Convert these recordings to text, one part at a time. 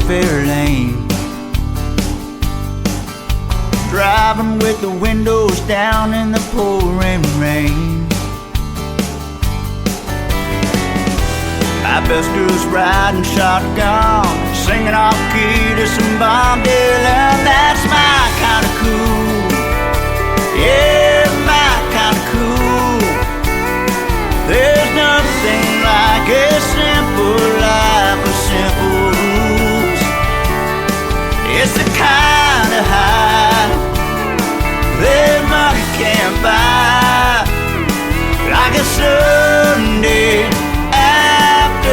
thoroughfare lane, driving with the windows down in the pouring rain. My best girl's riding shotgun, singing off key to some Bob Dylan. That's my kind of cool, yeah, my kind of cool. There's nothing like a simple life with simple rules. It's the kind of high that money can't buy, like a Sunday afternoon.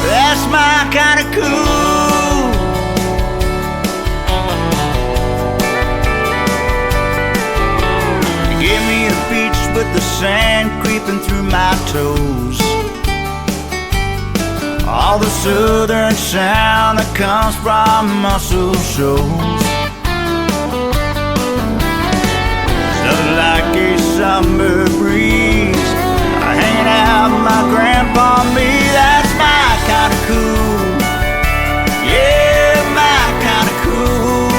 That's my kind of cool. Give me the beach with the sand creeping through my toes, all the southern sound that comes from muscle shoals. Nothing like a summer breeze hanging out with my grandpa and me. That's my kind of cool, yeah, my kind of cool.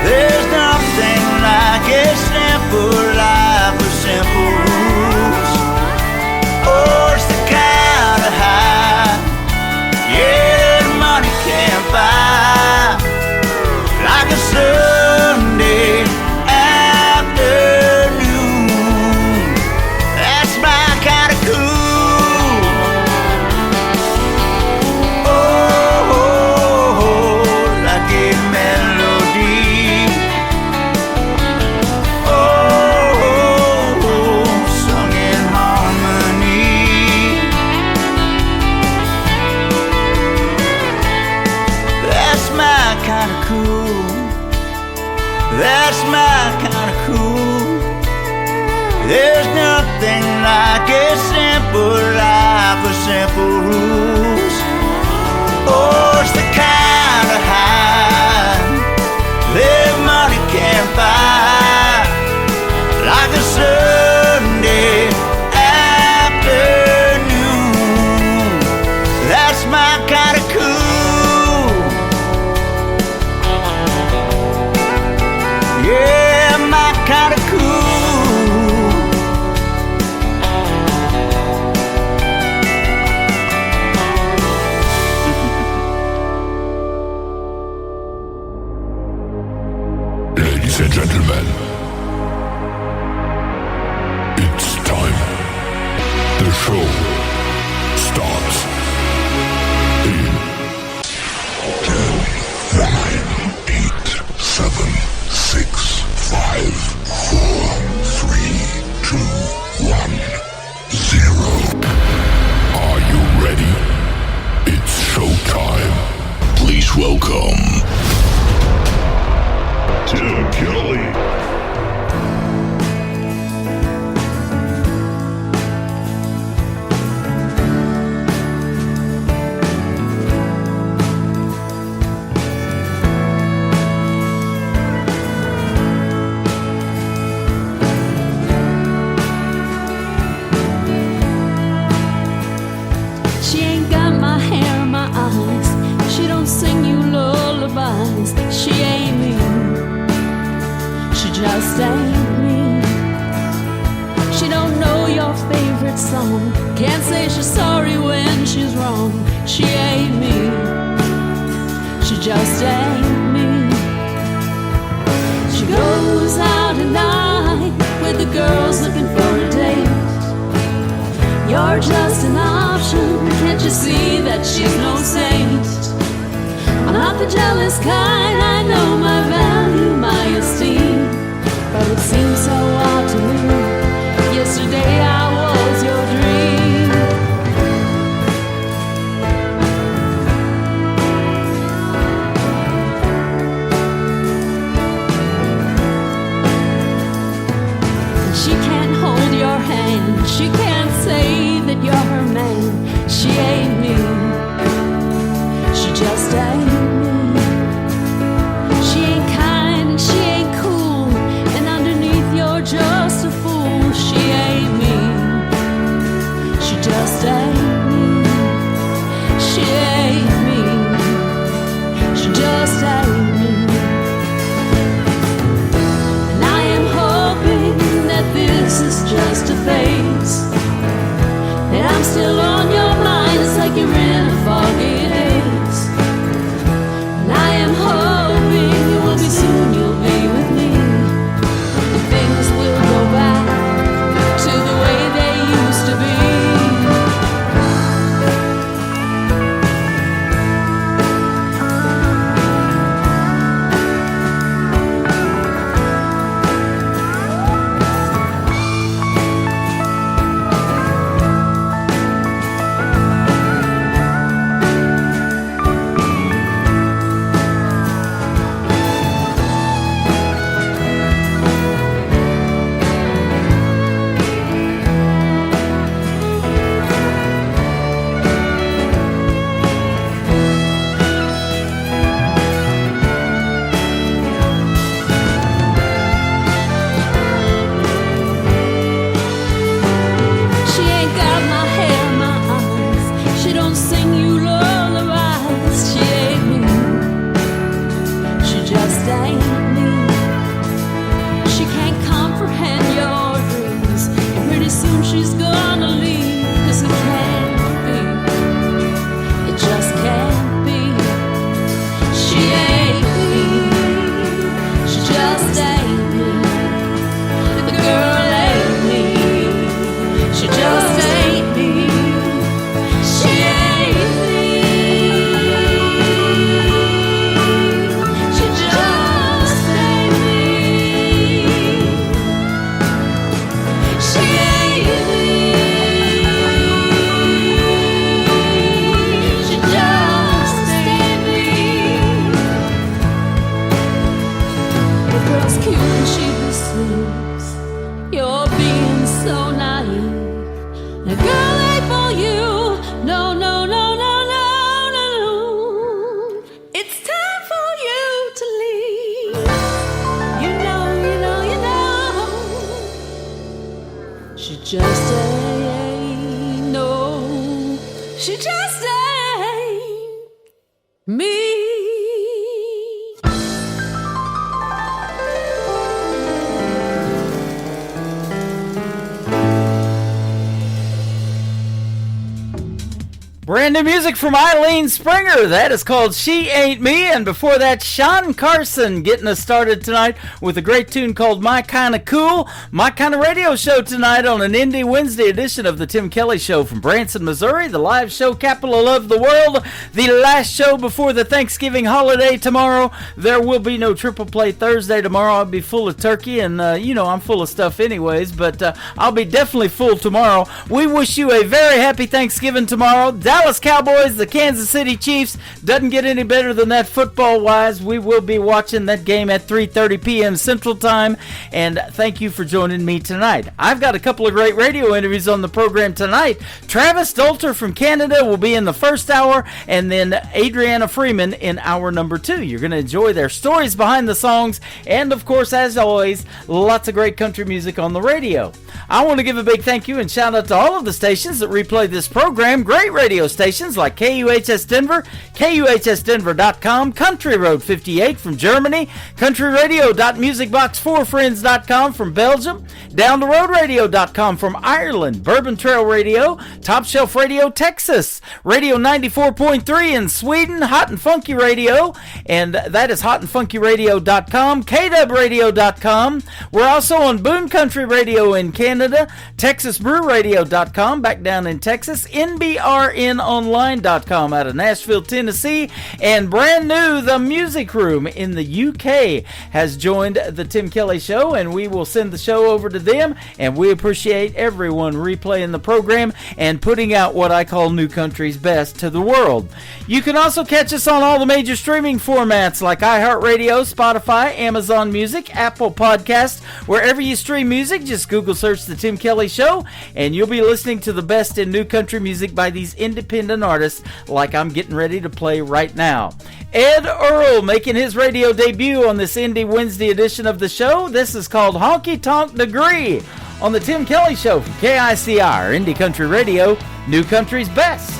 There's nothing like a simple life with simple rules. Oh, it's the kind of high, yeah, that money can't buy, like a Sunday afternoon. That's my kind of cool. Oh, like a melody. Oh, sung in harmony. That's my kind of cool. That's my kind of cool. There's nothing like a simple life with simple rules. Oh, it's the kind of high that money can't buy, like a Sunday afternoon. That's my kind of cool. Yeah, my kind of cool. Ladies and gentlemen, it's time. The show starts in 10, 9, 8, 7, 6, 5, 4, 3, 2, 1, 0. Are you ready? It's showtime. Please welcome Tim Kelly. She ain't got my hair, my eyes. She don't sing you lullabies. She ain't me. She just ain't me. She don't know your favorite song. Can't say she's sorry when she's wrong. She ain't me. She just ain't me. She goes out at night with the girls looking for a date. You're just an option. Can't you see that she's no saint? I'm not the jealous kind. I know my value, my esteem. But it seems so odd to me. Yesterday I was your dream. She can't hold your hand. She can't say that you're her man. She ain't me. She just ain't me. She ain't kind and she ain't cool. And underneath I'm still on your mind. It's like you're in a foggy daze. And I am hoping you will be soon, you'll be with me. And things will go back to the way they used to be. She ain't got my hair, my eyes. She don't sing you lullabies. She ain't me. She just ain't me. She can't comprehend your dreams. And pretty soon she's gonna leave. 'Cause it can't be. It just can't be. She ain't me. She just ain't me. The girl ain't me. She just ain't me. She ain't me. She just ain't me. She ain't me. She just ain't me. The girl's cute and she sleeps. You're being so naive. The girl ain't for you. No, no, no, no, no, no, no. It's time for you to leave. You know, you know, you know. She just ain't, no. She just ain't me. Brand new music from Eileen Springer. That is called She Ain't Me. And before that, Sean Carson getting us started tonight with a great tune called My Kinda Cool. My Kinda Radio Show tonight on an Indie Wednesday edition of the Tim Kelly Show from Branson, Missouri, the live show capital of the world. The last show before the Thanksgiving holiday tomorrow. There will be no Triple Play Thursday tomorrow. I'll be full of turkey, and you know I'm full of stuff anyways, but I'll be definitely full tomorrow. We wish you a very happy Thanksgiving tomorrow. Dallas Cowboys, the Kansas City Chiefs. Doesn't get any better than that football-wise. We will be watching that game at 3:30 p.m. Central Time, and thank you for joining me tonight. I've got a couple of great radio interviews on the program tonight. Travis Dolter from Canada will be in the first hour, and then Adriana Freeman in hour number 2. You're going to enjoy their stories behind the songs, and of course, as always, lots of great country music on the radio. I want to give a big thank you and shout out to all of the stations that replay this program. Great radio stations like KUHS Denver, KUHSdenver.com, Country Road 58 from Germany, countryradio.musicbox4friends.com from Belgium, downtheroadradio.com from Ireland, Bourbon Trail Radio, Top Shelf Radio Texas, Radio 94.3 in Sweden, Hot and Funky Radio, and that is hotandfunkyradio.com, KWradio.com. We're also on Boone Country Radio in Canada, TexasBrewRadio.com back down in Texas, NBRNonline.com out of Nashville, Tennessee, and brand new, The Music Room in the UK has joined the Tim Kelly Show, and we will send the show over to them, and we appreciate everyone replaying the program and putting out what I call New Country's best to the world. You can also catch us on all the major streaming formats like iHeartRadio, Spotify, Amazon Music, Apple Podcasts. Wherever you stream music, just Google search The Tim Kelly Show, and you'll be listening to the best in new country music by these independent artists like I'm getting ready to play right now. Ed Earl making his radio debut on this Indie Wednesday edition of the show. This is called Honky Tonk Degree on the Tim Kelly Show from KICR, Indie Country Radio, New Country's best.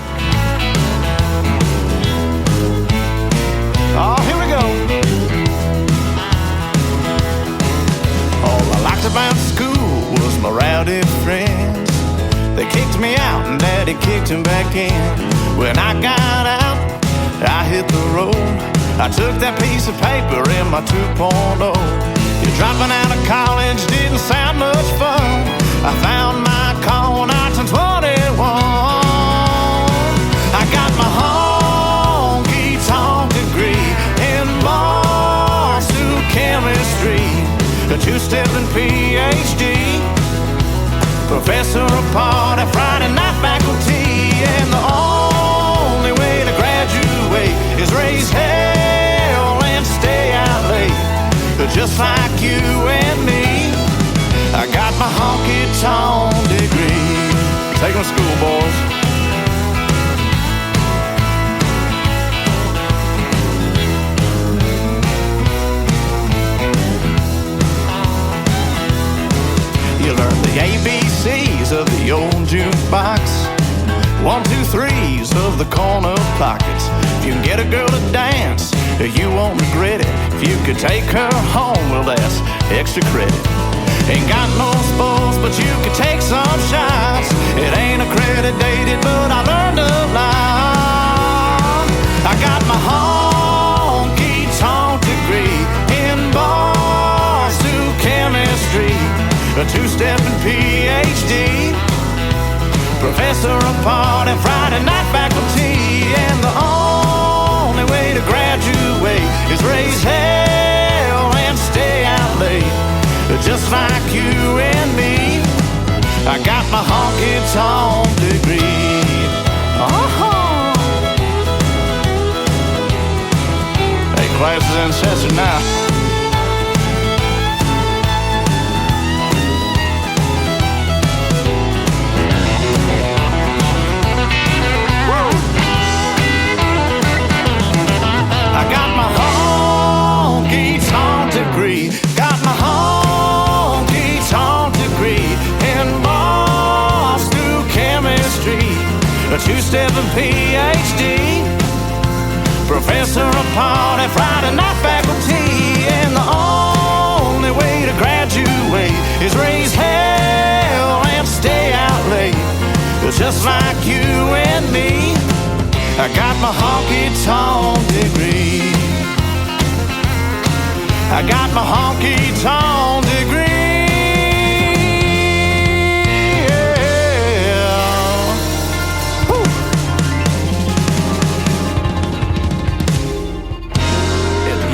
Oh, here we go. All I liked about school was my rowdy friends. They kicked me out and Daddy kicked him back in. When I got out, I hit the road. I took that piece of paper in my 2.0. Yeah, dropping out of college didn't sound much fun. I found my car on I-21. I got my honky-tonk degree in Boston chemistry, a two-stepping PhD, professor apart at Friday night faculty. And the only way to graduate is raise hell and stay out late, just like you and me. I got my honky-tonk degree. Take 'em to school, boys. You learn the ABCs of the old jukebox, 1, 2, 3s of the corner pockets. If you can get a girl to dance, you won't regret it. If you could take her home, well, that's extra credit. Ain't got no sports, but you could take some shots. It ain't accredited, but I learned a lot. I got my honky-tonk degree in Boston chemistry, a two-stepping PhD, professor apart at Friday night faculty. And the only way to graduate is raise hell and stay out late, just like you and me. I got my honky-tonk degree. Hey, class is in session now. I got my honky-tonk degree. Got my honky-tonk degree in Boston chemistry, a two-stepping PhD, professor apart at Friday night faculty. And the only way to graduate is raise hell and stay out late, just like you and me. I got my honky-tonk degree. I got my honky-tonk degree. Yeah. Woo.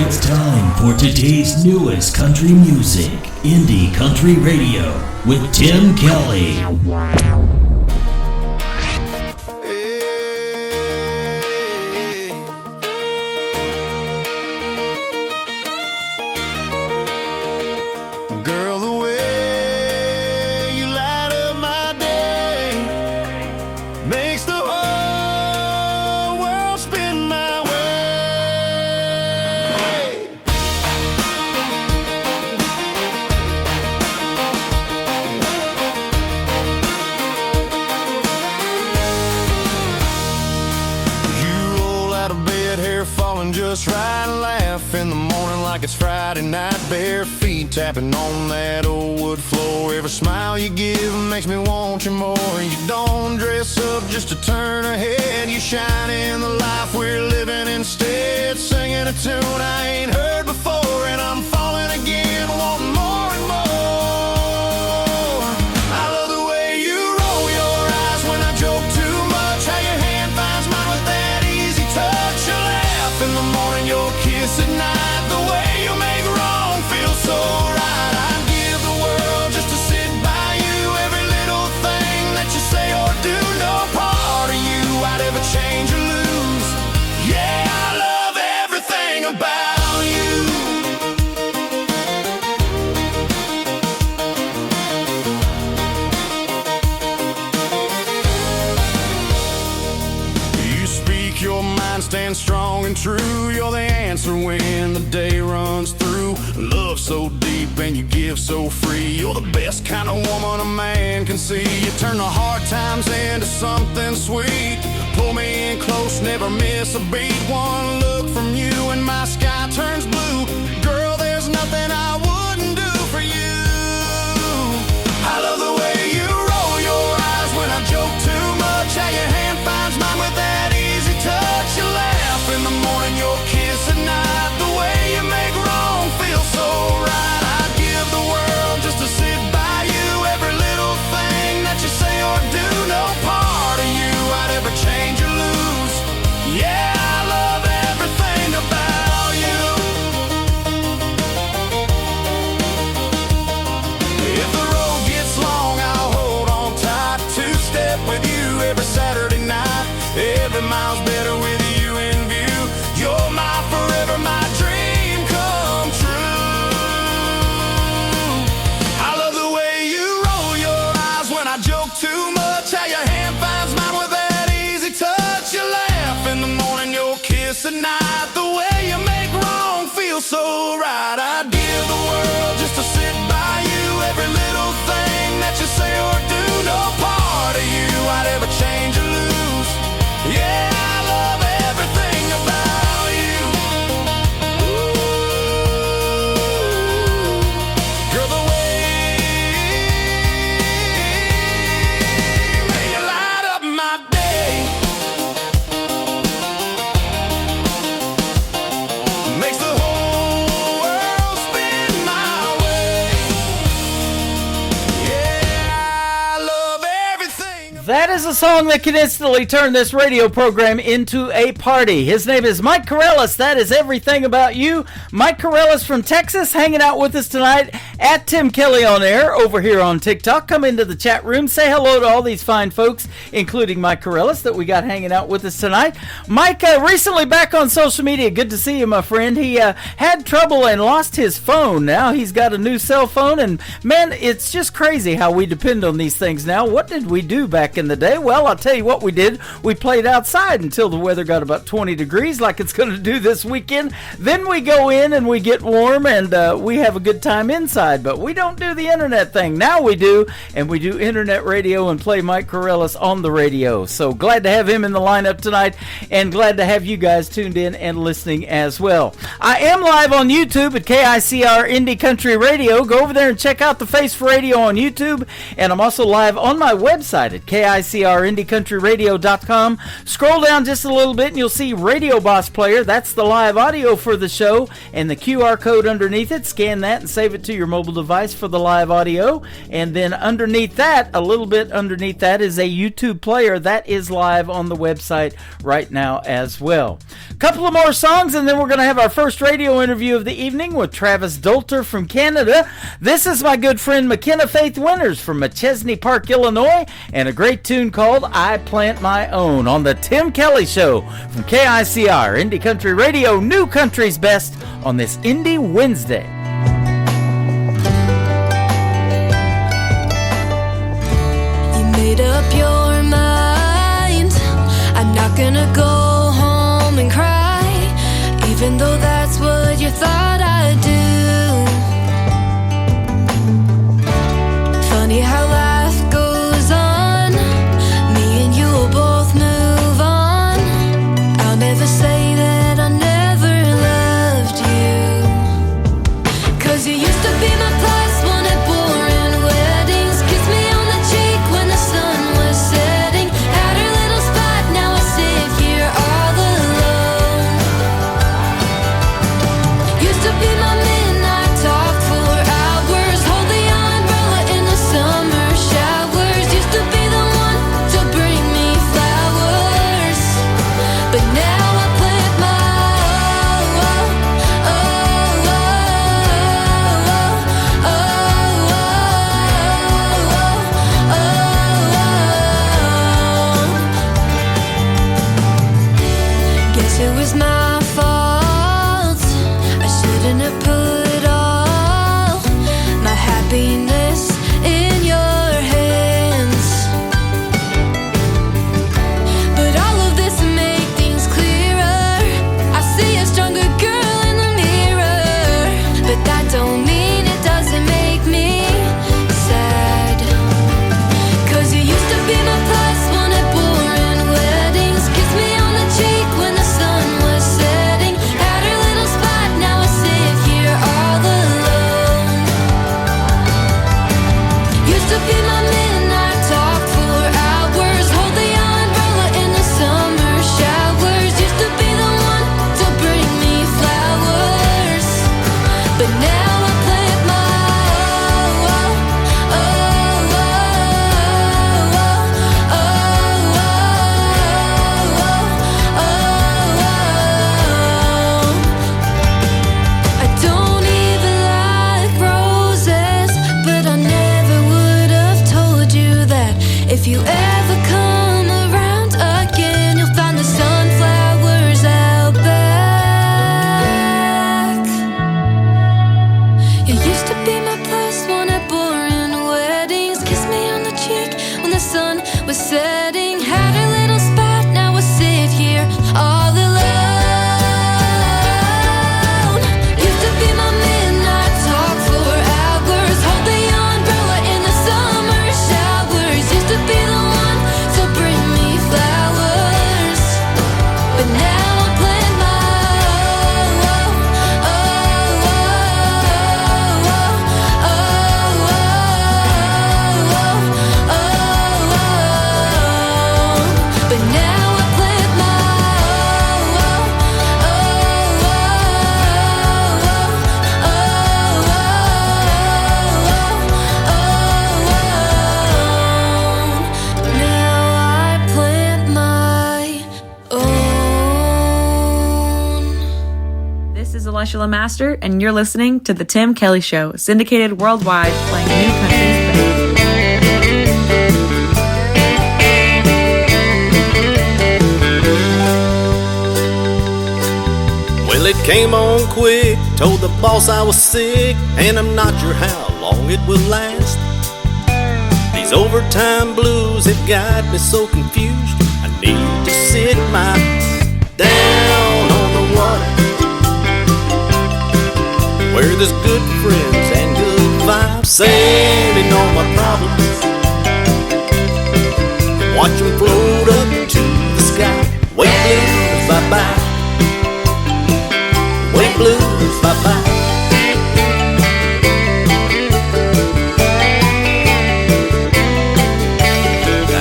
It's time for today's newest country music, Indie Country Radio, with Tim Kelly. Just right, laugh in the morning like it's Friday night, bare feet tapping on that old wood floor. Every smile you give makes me want you more. You don't dress up just to turn a head, you shine in the life we're living instead. Singing a tune I ain't heard before, and I'm falling again, wanting more and more. I love the way you roll your eyes when I joke too much, how your hand finds mine with that easy touch. You laugh in the morning, your kiss at night, the way you make wrong feel so right. I'd give the world just to sit by you. Every little thing that you say or do, no part of you I'd ever change or lose. Yeah, I love everything about you. You speak your mind, stand strong and true. You're the answer when the day runs through. Love so deep and you give so free. You're the best kind of woman a man can see. You turn the hard times into something sweet. Pull me in close, never miss a beat. One look from you and my sky turns blue. Girl, there's nothing I wouldn't do for you. I love the way you roll your eyes when I ever change or lose. Yeah, I love everything about you. If the road gets long, I'll hold on tight. Two-step with you every Saturday night. Every mile's better with you in view. You're my forever, my dream come true. I love the way you roll your eyes when I joke too much. How your hand finds mine with that easy touch. You laugh in the morning, your kiss at night. The way you make wrong feel so right. I'd give the world just to sit by you. Every little thing that you say or do, no part of you I'd ever change or lose. Yeah, I love everything about you. Ooh, girl, the way you light up my day makes the whole world spin my way. Yeah, I love everything. That is a song that can instantly turn this radio program into a party. His name is Mike Corellis. That is everything about you. Mike Corellis from Texas hanging out with us tonight at Tim Kelly on Air over here on TikTok. Come into the chat room. Say hello to all these fine folks, including Mike Corellis that we got hanging out with us tonight. Mike, recently back on social media. Good to see you, my friend. He had trouble and lost his phone. Now he's got a new cell phone. And, man, it's just crazy how we depend on these things now. What did we do back in the day? Well, I'll tell you what we did. We played outside until the weather got about 20 degrees like it's going to do this weekend. Then we go in and we get warm and we have a good time inside. But we don't do the internet thing. Now we do, and we do internet radio and play Mike Corellis on the radio. So glad to have him in the lineup tonight and glad to have you guys tuned in and listening as well. I am live on YouTube at KICR Indie Country Radio. Go over there and check out the Face for Radio on YouTube. And I'm also live on my website at KICRIndieCountryRadio.com. Scroll down just a little bit and you'll see Radio Boss Player. That's the live audio for the show and the QR code underneath it. Scan that and save it to your mobile device for the live audio. And then underneath that, a little bit underneath that, is a YouTube player that is live on the website right now as well. A couple of more songs and then we're going to have our first radio interview of the evening with Travis Dolter from Canada. This is my good friend McKenna Faith Winters from Machesney Park, Illinois, and a great tune called I Plant My Own on the Tim Kelly Show from KICR Indie Country Radio, New Country's Best on this Indie Wednesday. You made up your mind. I'm not gonna go home and cry, even though that's what you thought I'd do. Funny how life goes on. Me and you will both move on. I'll never say that I never loved you, 'cause you used to be my plus one at boring weddings. Kiss me on the cheek when the sun was setting. Had her little spot, now I sit here all alone. Used to be Celestial and Master, and you're listening to The Tim Kelly Show, syndicated worldwide, playing new country's best. Well, it came on quick, told the boss I was sick, and I'm not sure how long it will last. These overtime blues have got me so confused. I need to sit my down on the water, where there's good friends and good vibes, sailing all my problems, and watch them float up to the sky. Wait, blues, bye-bye. Wait, blues, bye-bye.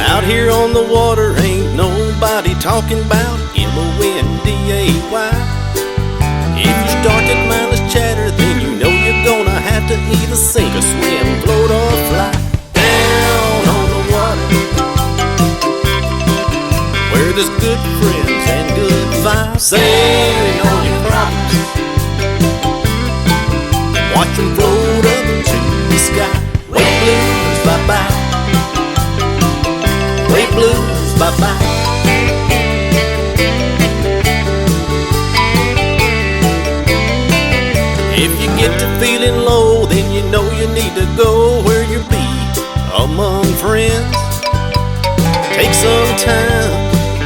Out here on the water ain't nobody talking about M-O-N-D-A-Y. If you start that mindless chatter, then you know you're gonna have to either sink or swim, float or fly. Down on the water, where there's good friends and good vibes, sailing on your problems, watch them float up to the sky. Wait, blues, bye-bye. Wait, blues, bye-bye. If you get to feeling low, then you know you need to go where you be among friends. Take some time,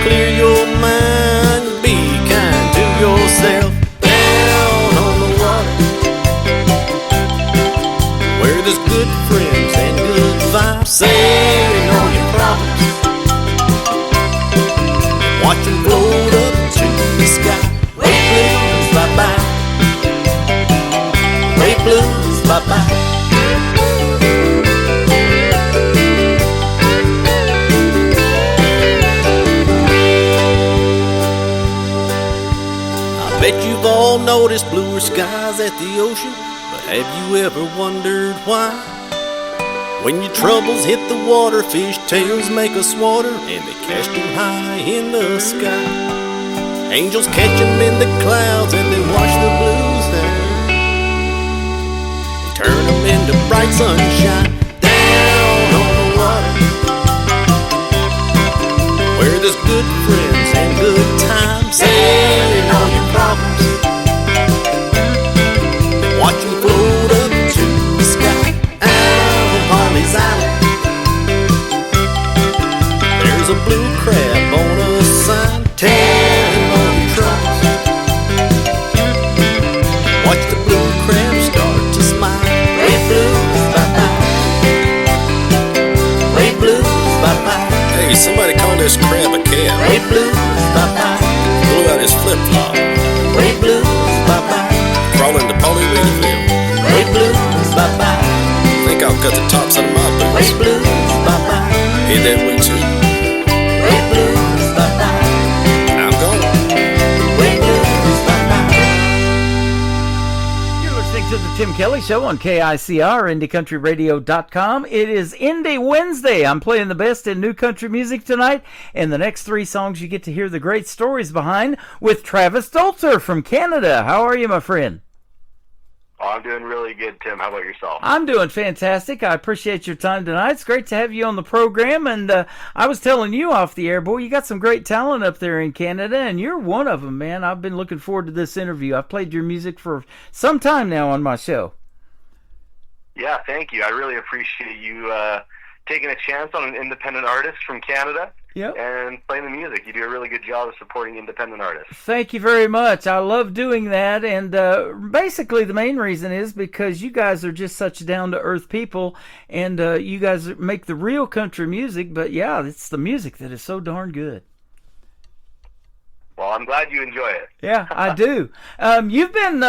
clear your mind, be kind to yourself. Down on the water, where there's good friends and good vibes, sailing on your problems, watch them float up to the sky. Wait, blues, bye-bye. Wait, blues, bye-bye. I bet you've all noticed bluer skies at the ocean, but have you ever wondered why? When your troubles hit the water, fish tails make us water, and they cast them high in the sky. Angels catch them in the clouds and then wash the blues down, turn them into bright sunshine. Down on the water, where there's good friends and good times, sailing on your problems, watch them float up to the sky. Out on Harley's Island, there's a blue crab on a sign, telling all your troubles. Watch the blue crab start to smile. Wait, blues, bye-bye. Wait, blues, bye-bye. Hey, somebody call this crab a cab. Wait, blues, bye-bye. Blew out his flip-flop. Wait, blues, bye-bye. Crawling to Polly Wheatville. Wait, blues, bye-bye. Think I'll cut the tops out of my boots. Wait, blues, bye-bye. Hear that way too. Wait, blues, bye-bye. I'm gone. Wait, blues, bye-bye. You're listening to the Tim Kelly Show on KICR, IndieCountryRadio.com. It is Indie Wednesday. I'm playing the best in new country music tonight, and the next three songs you get to hear the great stories behind with Travis Stolzer from Canada. How are you, my friend? Oh, I'm doing really good, Tim. How about yourself? I'm doing fantastic. I appreciate your time tonight. It's great to have you on the program. And I was telling you off the air, boy, you got some great talent up there in Canada, and you're one of them, man. I've been looking forward to this interview. I've played your music for some time now on my show. Yeah, thank you. I really appreciate you taking a chance on an independent artist from Canada. Yep. And playing the music. You do a really good job of supporting independent artists. Thank you very much. I love doing that, and basically the main reason is because you guys are just such down-to-earth people, and you guys make the real country music, but yeah, it's the music that is so darn good. Well, I'm glad you enjoy it. Yeah, I do. You've been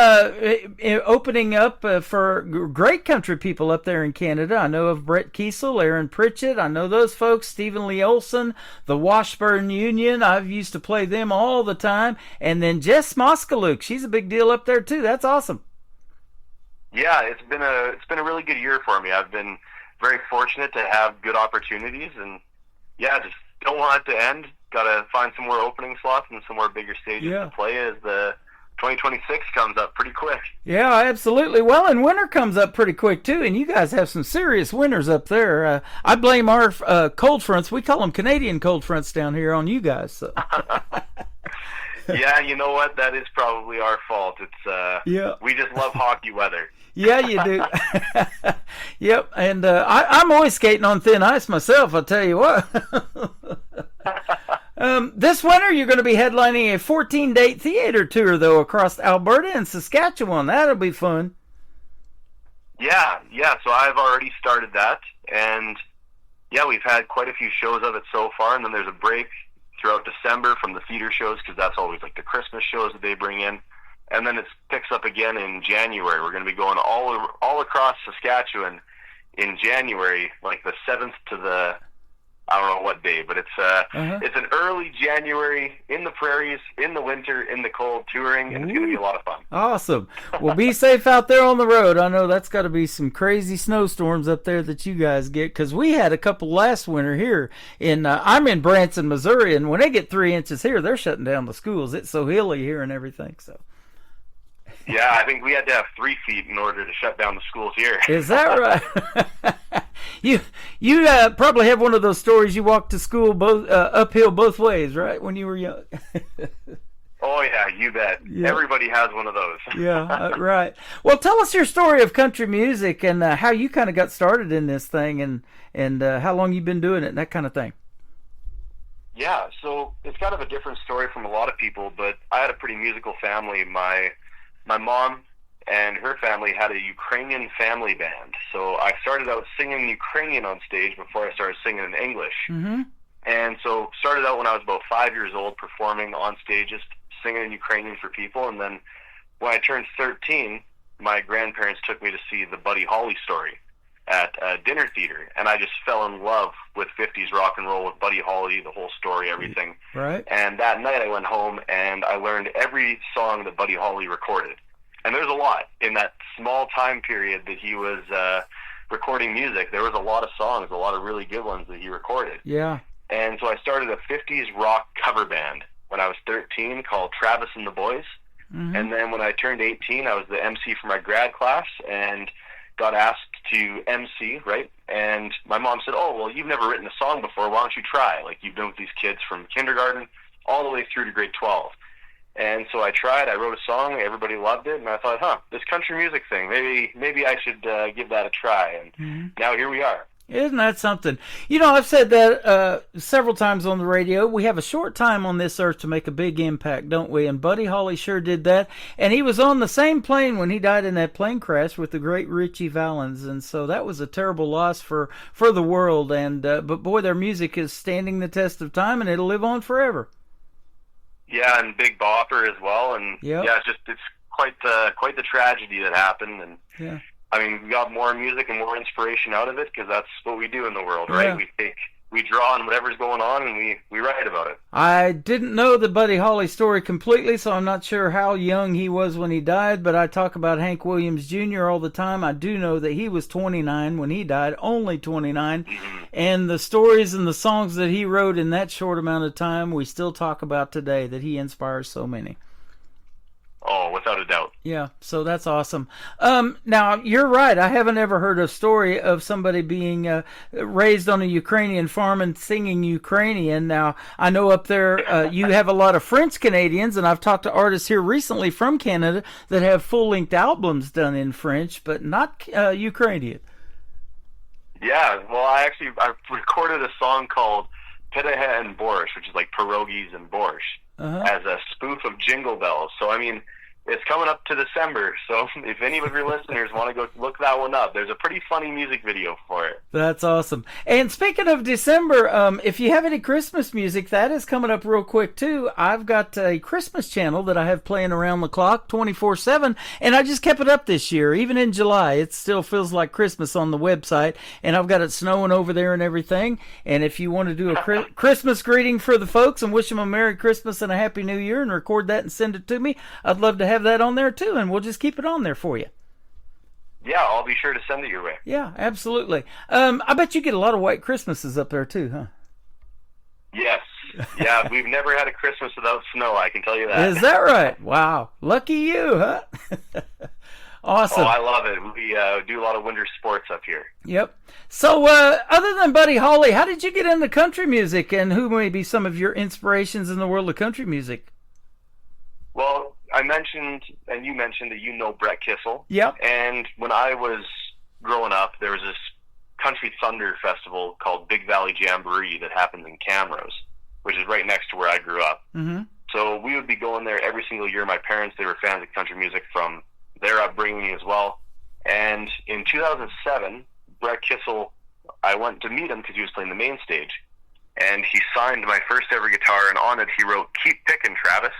opening up for great country people up there in Canada. I know of Brett Kiesel, Aaron Pritchett. I know those folks, Stephen Lee Olson, the Washburn Union. I've used to play them all the time. And then Jess Moskaluk. She's a big deal up there, too. That's awesome. Yeah, it's been a really good year for me. I've been very fortunate to have good opportunities, and yeah, just don't want it to end. Got to find some more opening slots and some more bigger stages to play as the 2026 comes up pretty quick. Yeah, absolutely. Well, and winter comes up pretty quick too, and you guys have some serious winters up there. I blame our cold fronts. We call them Canadian cold fronts down here on you guys. So. Yeah, you know what? That is probably our fault. It's we just love hockey weather. Yeah, you do. Yep, and I'm always skating on thin ice myself, I'll tell you what. This winter, you're going to be headlining a 14-date theater tour, though, across Alberta and Saskatchewan. That'll be fun. Yeah, so I've already started that, and yeah, we've had quite a few shows of it so far, and then there's a break throughout December from the theater shows, because that's always like the Christmas shows that they bring in. And then it picks up again in January. We're going to be going all across Saskatchewan in January, like the 7th to the, I don't know what day, but it's an early January in the prairies, in the winter, in the cold, touring, and it's going to be a lot of fun. Awesome. Well, be safe out there on the road. I know that's got to be some crazy snowstorms up there that you guys get, because we had a couple last winter here. I'm in Branson, Missouri, and when they get 3 inches here, they're shutting down the schools. It's so hilly here and everything, so. Yeah, I think we had to have 3 feet in order to shut down the schools here. Is that right? You probably have one of those stories. You walked to school both uphill both ways, right? When you were young. Oh yeah, you bet. Yeah. Everybody has one of those. Yeah, right. Well, tell us your story of country music and how you kind of got started in this thing, and how long you've been doing it, and that kind of thing. Yeah, so it's kind of a different story from a lot of people, but I had a pretty musical family. My mom and her family had a Ukrainian family band. So I started out singing Ukrainian on stage before I started singing in English. Mm-hmm. And so started out when I was about 5 years old, performing on stage, just singing in Ukrainian for people. And then when I turned 13, my grandparents took me to see the Buddy Holly story at a dinner theater. And I just fell in love with 50s rock and roll, with Buddy Holly, the whole story, everything. Right. And that night I went home and I learned every song that Buddy Holly recorded. And there's a lot in that small time period that he was recording music. There was a lot of songs, a lot of really good ones that he recorded. Yeah. And so I started a 50s rock cover band when I was 13 called Travis and the Boys. Mm-hmm. And then when I turned 18, I was the MC for my grad class and got asked to MC, right? And my mom said, oh, well, you've never written a song before. Why don't you try? Like, you've been with these kids from kindergarten all the way through to grade 12. And so I tried. I wrote a song. Everybody loved it. And I thought, this country music thing, maybe I should give that a try. And now here we are. Isn't that something? You know, I've said that several times on the radio. We have a short time on this earth to make a big impact, don't we? And Buddy Holly sure did that. And he was on the same plane when he died in that plane crash with the great Ritchie Valens. And so that was a terrible loss for the world. And but boy, their music is standing the test of time, and it'll live on forever. Yeah, and Big Bopper as well. And yeah, it's quite the tragedy that happened. And yeah. I mean, we got more music and more inspiration out of it because that's what we do in the world, right? Yeah. We draw on whatever's going on and we write about it. I didn't know the Buddy Holly story completely, so I'm not sure how young he was when he died, but I talk about Hank Williams Jr. all the time. I do know that he was 29 when he died, only 29, and the stories and the songs that he wrote in that short amount of time we still talk about today, that he inspires so many. Oh, without a doubt. Yeah, so that's awesome. Now, you're right. I haven't ever heard a story of somebody being raised on a Ukrainian farm and singing Ukrainian. Now, I know up there you have a lot of French Canadians, and I've talked to artists here recently from Canada that have full-length albums done in French, but not Ukrainian. Yeah, well, I recorded a song called Perehe and Borscht, which is like pierogies and borscht, as a spoof of Jingle Bells. So, I mean, it's coming up to December, so if any of your listeners want to go look that one up, there's a pretty funny music video for it. That's awesome. And speaking of December, if you have any Christmas music, that is coming up real quick, too. I've got a Christmas channel that I have playing around the clock 24/7, and I just kept it up this year. Even in July, it still feels like Christmas on the website, and I've got it snowing over there and everything. And if you want to do a Christmas greeting for the folks and wish them a Merry Christmas and a Happy New Year and record that and send it to me, I'd love to have that on there too, and we'll just keep it on there for you. Yeah, I'll be sure to send it your way. Yeah, absolutely. I bet you get a lot of white Christmases up there too, huh? Yes. Yeah, we've never had a Christmas without snow, I can tell you that. Is that right? Wow. Lucky you, huh? Awesome. Oh, I love it. We do a lot of winter sports up here. Yep. So, other than Buddy Holly, how did you get into country music, and who may be some of your inspirations in the world of country music? Well, I mentioned, and you mentioned, that you know Brett Kissel. Yep. And when I was growing up, there was this Country Thunder festival called Big Valley Jamboree that happens in Camrose, which is right next to where I grew up. Mm-hmm. So we would be going there every single year. My parents, they were fans of country music from their upbringing as well. And in 2007, Brett Kissel, I went to meet him because he was playing the main stage. And he signed my first ever guitar, and on it he wrote, "Keep Pickin', Travis."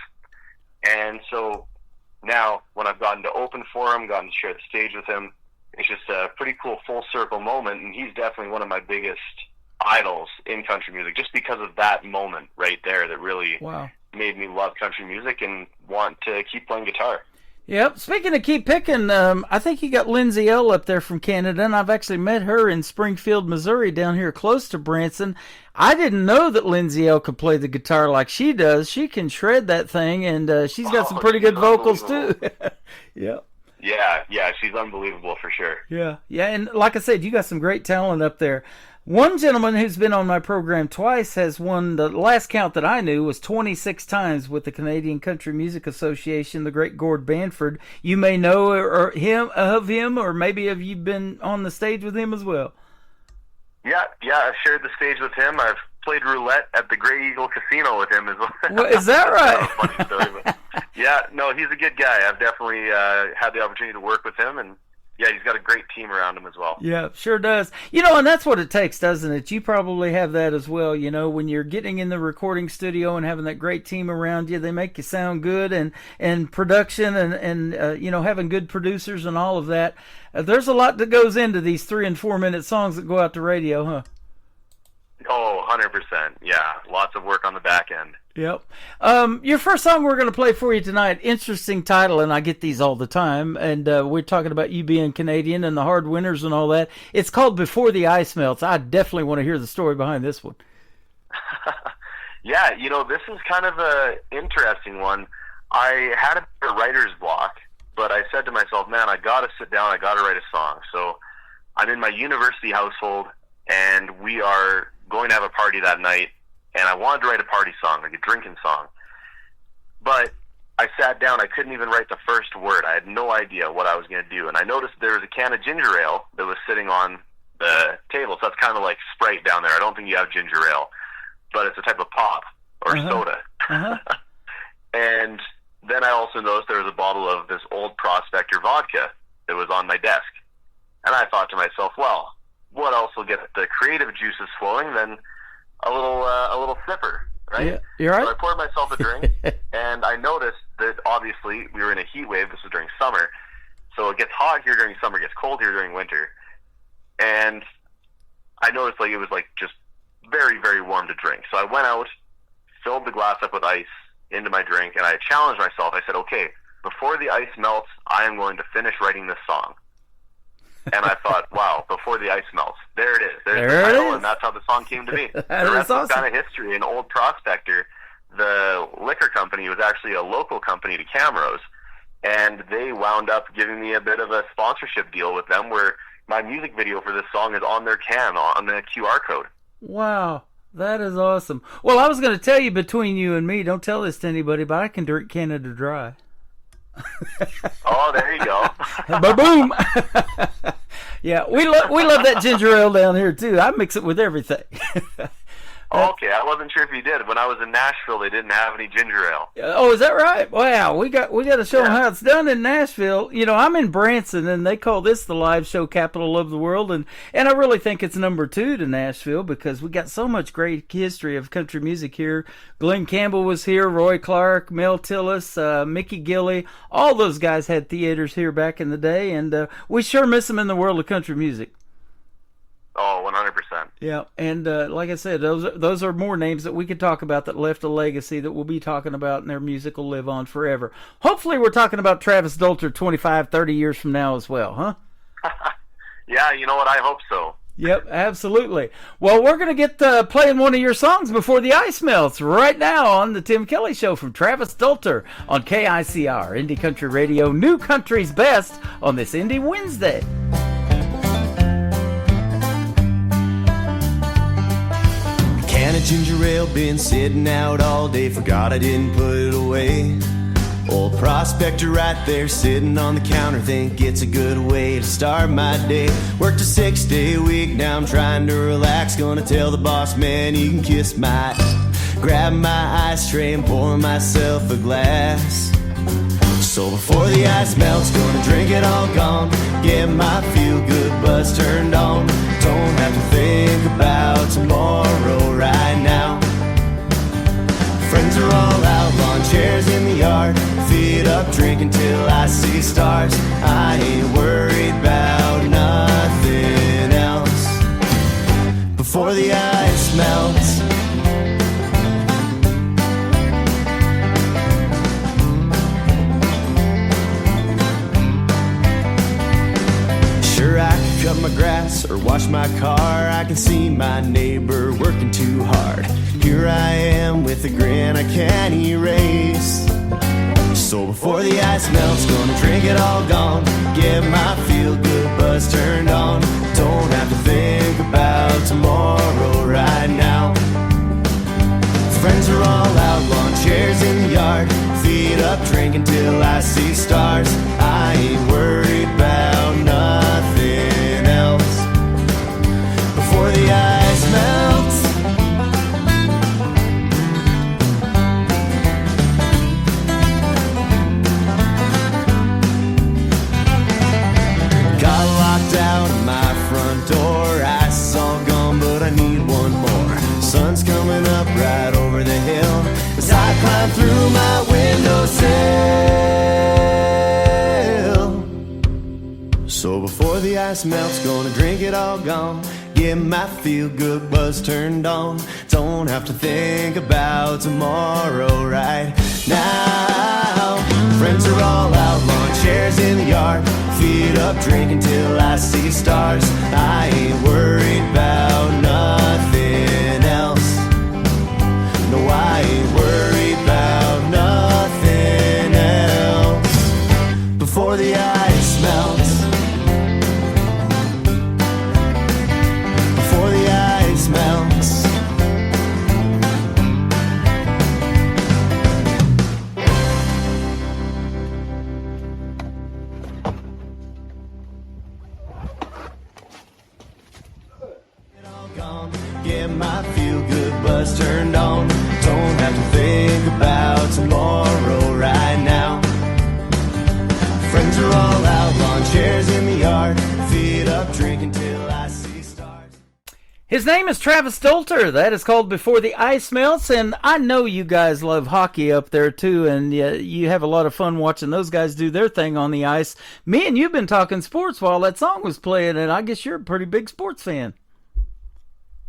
And so now, when I've gotten to open for him, gotten to share the stage with him, it's just a pretty cool full circle moment, and he's definitely one of my biggest idols in country music, just because of that moment right there that really made me love country music and want to keep playing guitar. Yep. Speaking of Keep Picking, I think you got Lindsay L up there from Canada, and I've actually met her in Springfield, Missouri, down here close to Branson. I didn't know that Lindsay L could play the guitar like she does. She can shred that thing, and she's got some pretty good vocals too. Yep. Yeah, she's unbelievable for sure. Yeah, and like I said, you got some great talent up there. One gentleman who's been on my program twice has won, the last count that I knew was 26 times with the Canadian Country Music Association, the great Gord Banford. You may know of him, or maybe have you been on the stage with him as well? Yeah, I've shared the stage with him. I've played roulette at the Grey Eagle Casino with him as well. Well, is that right? Funny story, but yeah, no, he's a good guy. I've definitely had the opportunity to work with him, and yeah, he's got a great team around him as well. Yeah, sure does. And that's what it takes, doesn't it? You probably have that as well. When you're getting in the recording studio and having that great team around you, they make you sound good, and production and having good producers and all of that. There's a lot that goes into these 3 and 4 minute songs that go out to radio, huh? Oh, 100%. Yeah, lots of work on the back end. Yep. Your first song we're going to play for you tonight, interesting title, and I get these all the time, and we're talking about you being Canadian and the hard winters and all that. It's called Before the Ice Melts. I definitely want to hear the story behind this one. Yeah, this is kind of a interesting one. I had a writer's block, but I said to myself, man, I got to sit down, I got to write a song. So I'm in my university household, and we are going to have a party that night, and I wanted to write a party song, like a drinking song. But I sat down, I couldn't even write the first word. I had no idea what I was going to do. And I noticed there was a can of ginger ale that was sitting on the table. So that's kind of like Sprite down there. I don't think you have ginger ale, but it's a type of pop or soda. And then I also noticed there was a bottle of this Old Prospector vodka that was on my desk. And I thought to myself, well, what else will get the creative juices flowing than a little sipper, right? Yeah, you're right. So I poured myself a drink, and I noticed that obviously we were in a heat wave. This was during summer, so it gets hot here during summer, it gets cold here during winter, and I noticed it was just very, very warm to drink. So I went out, filled the glass up with ice into my drink, and I challenged myself. I said, okay, before the ice melts, I am going to finish writing this song. And I thought, wow, Before the Ice Melts. There it is. There's the title, and that's how the song came to be. The rest is kind of history. In Old Prospector, the liquor company was actually a local company to Camrose, and they wound up giving me a bit of a sponsorship deal with them where my music video for this song is on their can, on the QR code. Wow. That is awesome. Well, I was going to tell you, between you and me, don't tell this to anybody, but I can drink Canada Dry. Oh, there you go. Ba-boom. Yeah, we love that ginger ale down here too. I mix it with everything. Okay, I wasn't sure if you did. When I was in Nashville, they didn't have any ginger ale. Oh, is that right? Wow, we got to show them how it's done in Nashville. I'm in Branson, and they call this the live show capital of the world, and I really think it's number 2 to Nashville because we got so much great history of country music here. Glenn Campbell was here, Roy Clark, Mel Tillis, Mickey Gilley. All those guys had theaters here back in the day, and we sure miss them in the world of country music. Oh, 100%. Yeah, and like I said, those are more names that we could talk about that left a legacy that we'll be talking about, and their music will live on forever. Hopefully we're talking about Travis Dolter 25, 30 years from now as well, huh? Yeah, you know what? I hope so. Yep, absolutely. Well, we're going to get playing one of your songs before the ice melts right now on the Tim Kelly Show from Travis Stolter on KICR, Indie Country Radio, New Country's Best on this Indie Wednesday. Can of ginger ale been sitting out all day, forgot I didn't put it away. Old prospector right there sitting on the counter, think it's a good way to start my day. Worked a 6-day week, now I'm trying to relax, gonna tell the boss man you can kiss my grab my ice tray and pour myself a glass. So before the ice melts, gonna drink it all gone, get my feel-good buzz turned on. Don't have to think about tomorrow right now. Friends are all out, lawn chairs in the yard, feet up, drinking till I see stars. I ain't worried about nothing else. Before the ice melts, sure, I could cut my grass or wash my car. I can see my neighbor working too hard. Here I am with a grin I can't erase. So before the ice melts, gonna drink it all gone, get my feel-good buzz turned on. Don't have to think about tomorrow right now. Friends are all out, lawn chairs in the yard, feet up, drinking till I see stars. I ain't worried about nothing else. Before the ice melts, got locked out of my front door, ice all gone, but I need one more. Sun's coming up right over the hill as I climb through my windowsill. So before the ice melts, gonna drink it all gone, get my feel-good buzz turned on. Don't have to think about tomorrow right now. Friends are all out, lawn chairs in the yard, feet up, drinking till I see stars. I ain't worried about nothing else. No, I ain't worried about nothing else. Before the ice melts, before the ice melts. Get my feel-good buzz turned on. Don't have to think about tomorrow right now. Friends are all out, lawn chairs in the yard, feet up, drinking till I see stars. His name is Travis Stolter. That is called Before the Ice Melts, and I know you guys love hockey up there too, and you have a lot of fun watching those guys do their thing on the ice. Me and you've been talking sports while that song was playing, and I guess you're a pretty big sports fan.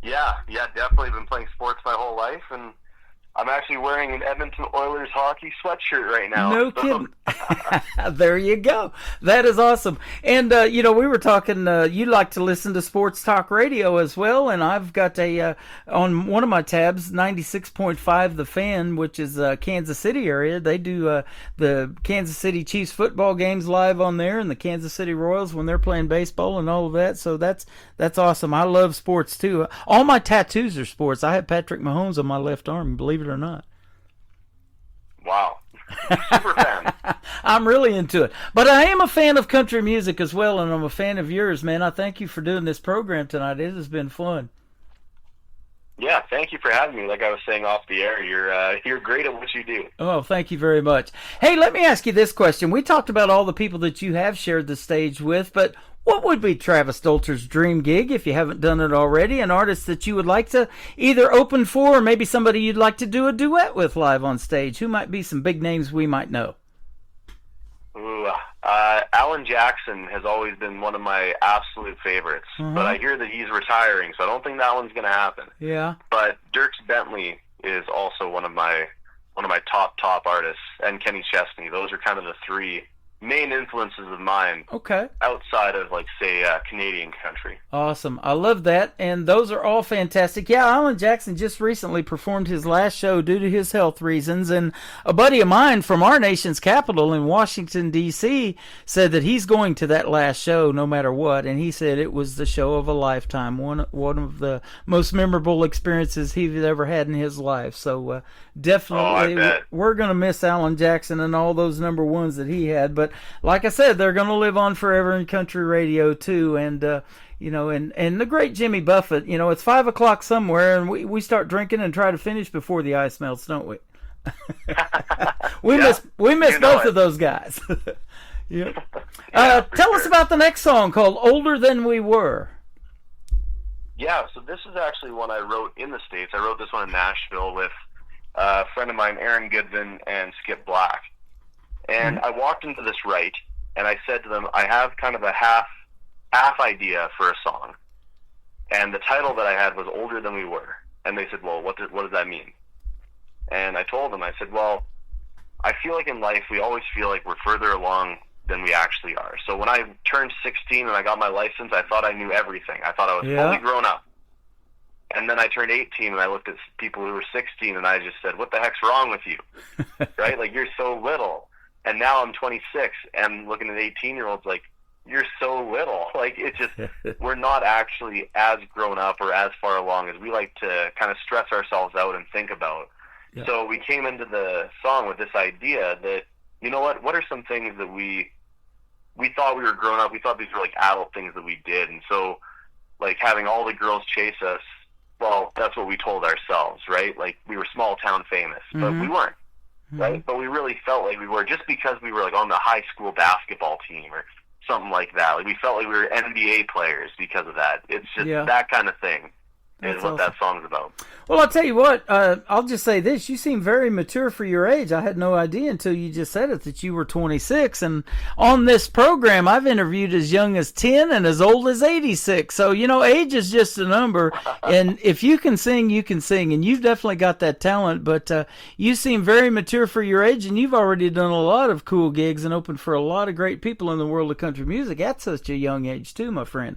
Yeah, definitely been playing sports my whole life, and I'm actually wearing an Edmonton Oilers hockey sweatshirt right now. No kidding. There you go. That is awesome. And, we were talking, you like to listen to sports talk radio as well, and I've got on one of my tabs, 96.5 The Fan, which is Kansas City area. They do the Kansas City Chiefs football games live on there, and the Kansas City Royals when they're playing baseball and all of that. So that's awesome. I love sports, too. All my tattoos are sports. I have Patrick Mahomes on my left arm, believe it or not. Wow. Super fan. I'm really into it. But I am a fan of country music as well, and I'm a fan of yours, man. I thank you for doing this program tonight. It has been fun. Yeah, thank you for having me. Like I was saying off the air, you're great at what you do. Oh, thank you very much. Hey, let me ask you this question. We talked about all the people that you have shared the stage with, but what would be Travis Stolter's dream gig, if you haven't done it already? An artist that you would like to either open for, or maybe somebody you'd like to do a duet with live on stage? Who might be some big names we might know? Ooh, Alan Jackson has always been one of my absolute favorites, but I hear that he's retiring, so I don't think that one's going to happen. Yeah. But Dierks Bentley is also one of my top artists, and Kenny Chesney. Those are kind of the three main influences of mine. Okay. Outside of, like, say, Canadian country. Awesome. I love that. And those are all fantastic. Yeah, Alan Jackson just recently performed his last show due to his health reasons. And a buddy of mine from our nation's capital in Washington, D.C. said that he's going to that last show no matter what. And he said it was the show of a lifetime, one of the most memorable experiences he's ever had in his life. So definitely we're going to miss Alan Jackson and all those number ones that he had. But like I said, they're going to live on forever in country radio too. And you know, and the great Jimmy Buffett, you know, it's 5 o'clock somewhere and we start drinking and try to finish before the ice melts, don't we? we miss both of those guys. Yeah. Tell us about the next song called Older Than We Were. Yeah, so this is actually one I wrote in the States. I wrote this one in Nashville with a friend of mine, Aaron Goodvin, and Skip Black. And I walked into this right, and I said to them, I have kind of a half idea for a song. And the title that I had was Older Than We Were. And they said, well, what does that mean? And I told them, I said, well, I feel like in life we always feel like we're further along than we actually are. So when I turned 16 and I got my license, I thought I knew everything. I thought I was fully grown up. And then I turned 18 and I looked at people who were 16 and I just said, what the heck's wrong with you? Right? Like, you're so little. And now I'm 26 and looking at 18-year-olds like, you're so little. Like, it's just, we're not actually as grown up or as far along as we like to kind of stress ourselves out and think about. Yeah. So we came into the song with this idea that, you know what are some things that we thought we were grown up, we thought these were like adult things that we did. And so, like, having all the girls chase us, well, that's what we told ourselves, right? Like, we were small town famous, but we weren't, right? But we really felt like we were, just because we were like on the high school basketball team or something like that. Like, we felt like we were NBA players because of that. It's just that kind of thing. That's what that song's about. Well, I'll tell you what, I'll just say this. You seem very mature for your age. I had no idea until you just said it that you were 26. And on this program, I've interviewed as young as 10 and as old as 86. So, you know, age is just a number. And if you can sing, you can sing. And you've definitely got that talent. But you seem very mature for your age. And you've already done a lot of cool gigs and opened for a lot of great people in the world of country music at such a young age, too, my friend.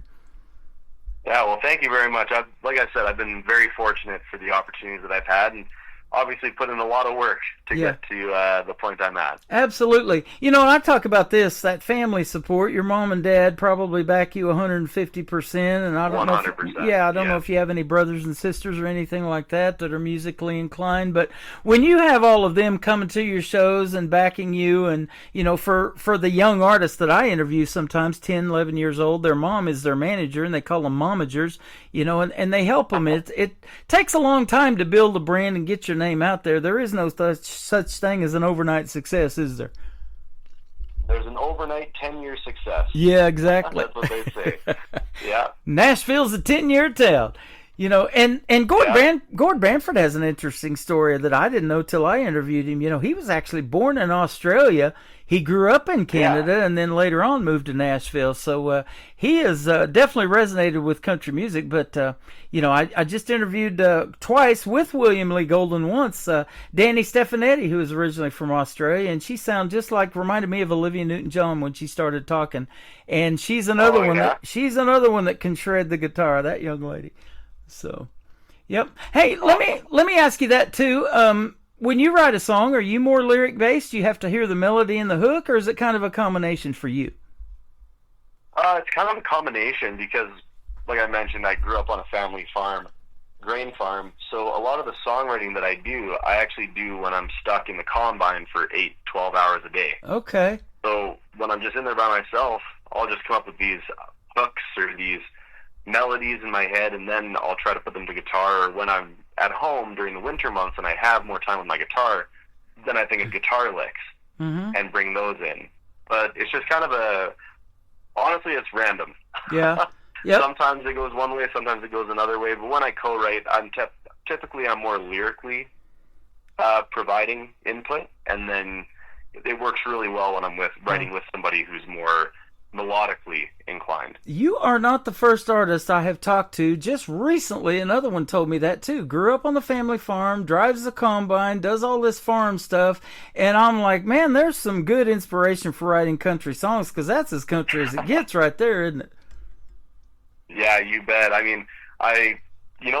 Yeah, well, thank you very much. Like I said, I've been very fortunate for the opportunities that I've had, and obviously put in a lot of work to get to the point I'm at. Absolutely. You know, and I talk about this, that family support. Your mom and dad probably back you 150%, and I don't 100%. know. I don't know if you have any brothers and sisters or anything like that are musically inclined. But when you have all of them coming to your shows and backing you, and you know, for the young artists that I interview, sometimes 10, 11 years old, their mom is their manager, and they call them momagers. You know, and they help them. It takes a long time to build a brand and get your name out there. There is no such thing as an overnight success, is there? There's an overnight 10-year success. Yeah, exactly. That's what they say. Yeah. Nashville's a 10-year town. You know, and Gord Bamford has an interesting story that I didn't know till I interviewed him. You know, he was actually born in Australia. He grew up in Canada and then later on moved to Nashville. So he has definitely resonated with country music. But, you know, I just interviewed twice with William Lee Golden once, Danny Stefanetti, who was originally from Australia. And she reminded me of Olivia Newton-John when she started talking. And she's another one that can shred the guitar, that young lady. So, yep. Hey, let me ask you that too. When you write a song, are you more lyric based? You have to hear the melody and the hook, or is it kind of a combination for you? It's kind of a combination because, like I mentioned, I grew up on a family farm, grain farm. So a lot of the songwriting that I actually do when I'm stuck in the combine for 8-12 hours a day. Okay. So when I'm just in there by myself, I'll just come up with these hooks or these melodies in my head, and then I'll try to put them to guitar. Or when I'm at home during the winter months and I have more time with my guitar, then I think of guitar licks and bring those in. But it's just kind of honestly, it's random. Yeah. Yep. Sometimes it goes one way, sometimes it goes another way. But when I co-write, I'm more lyrically providing input, and then it works really well when I'm writing with somebody who's more melodically inclined. You are not the first artist I have talked to. Just recently, another one told me that too. Grew up on the family farm, drives the combine, does all this farm stuff, and I'm like, man, there's some good inspiration for writing country songs, because that's as country as it gets right there, isn't it? Yeah, you bet. I mean,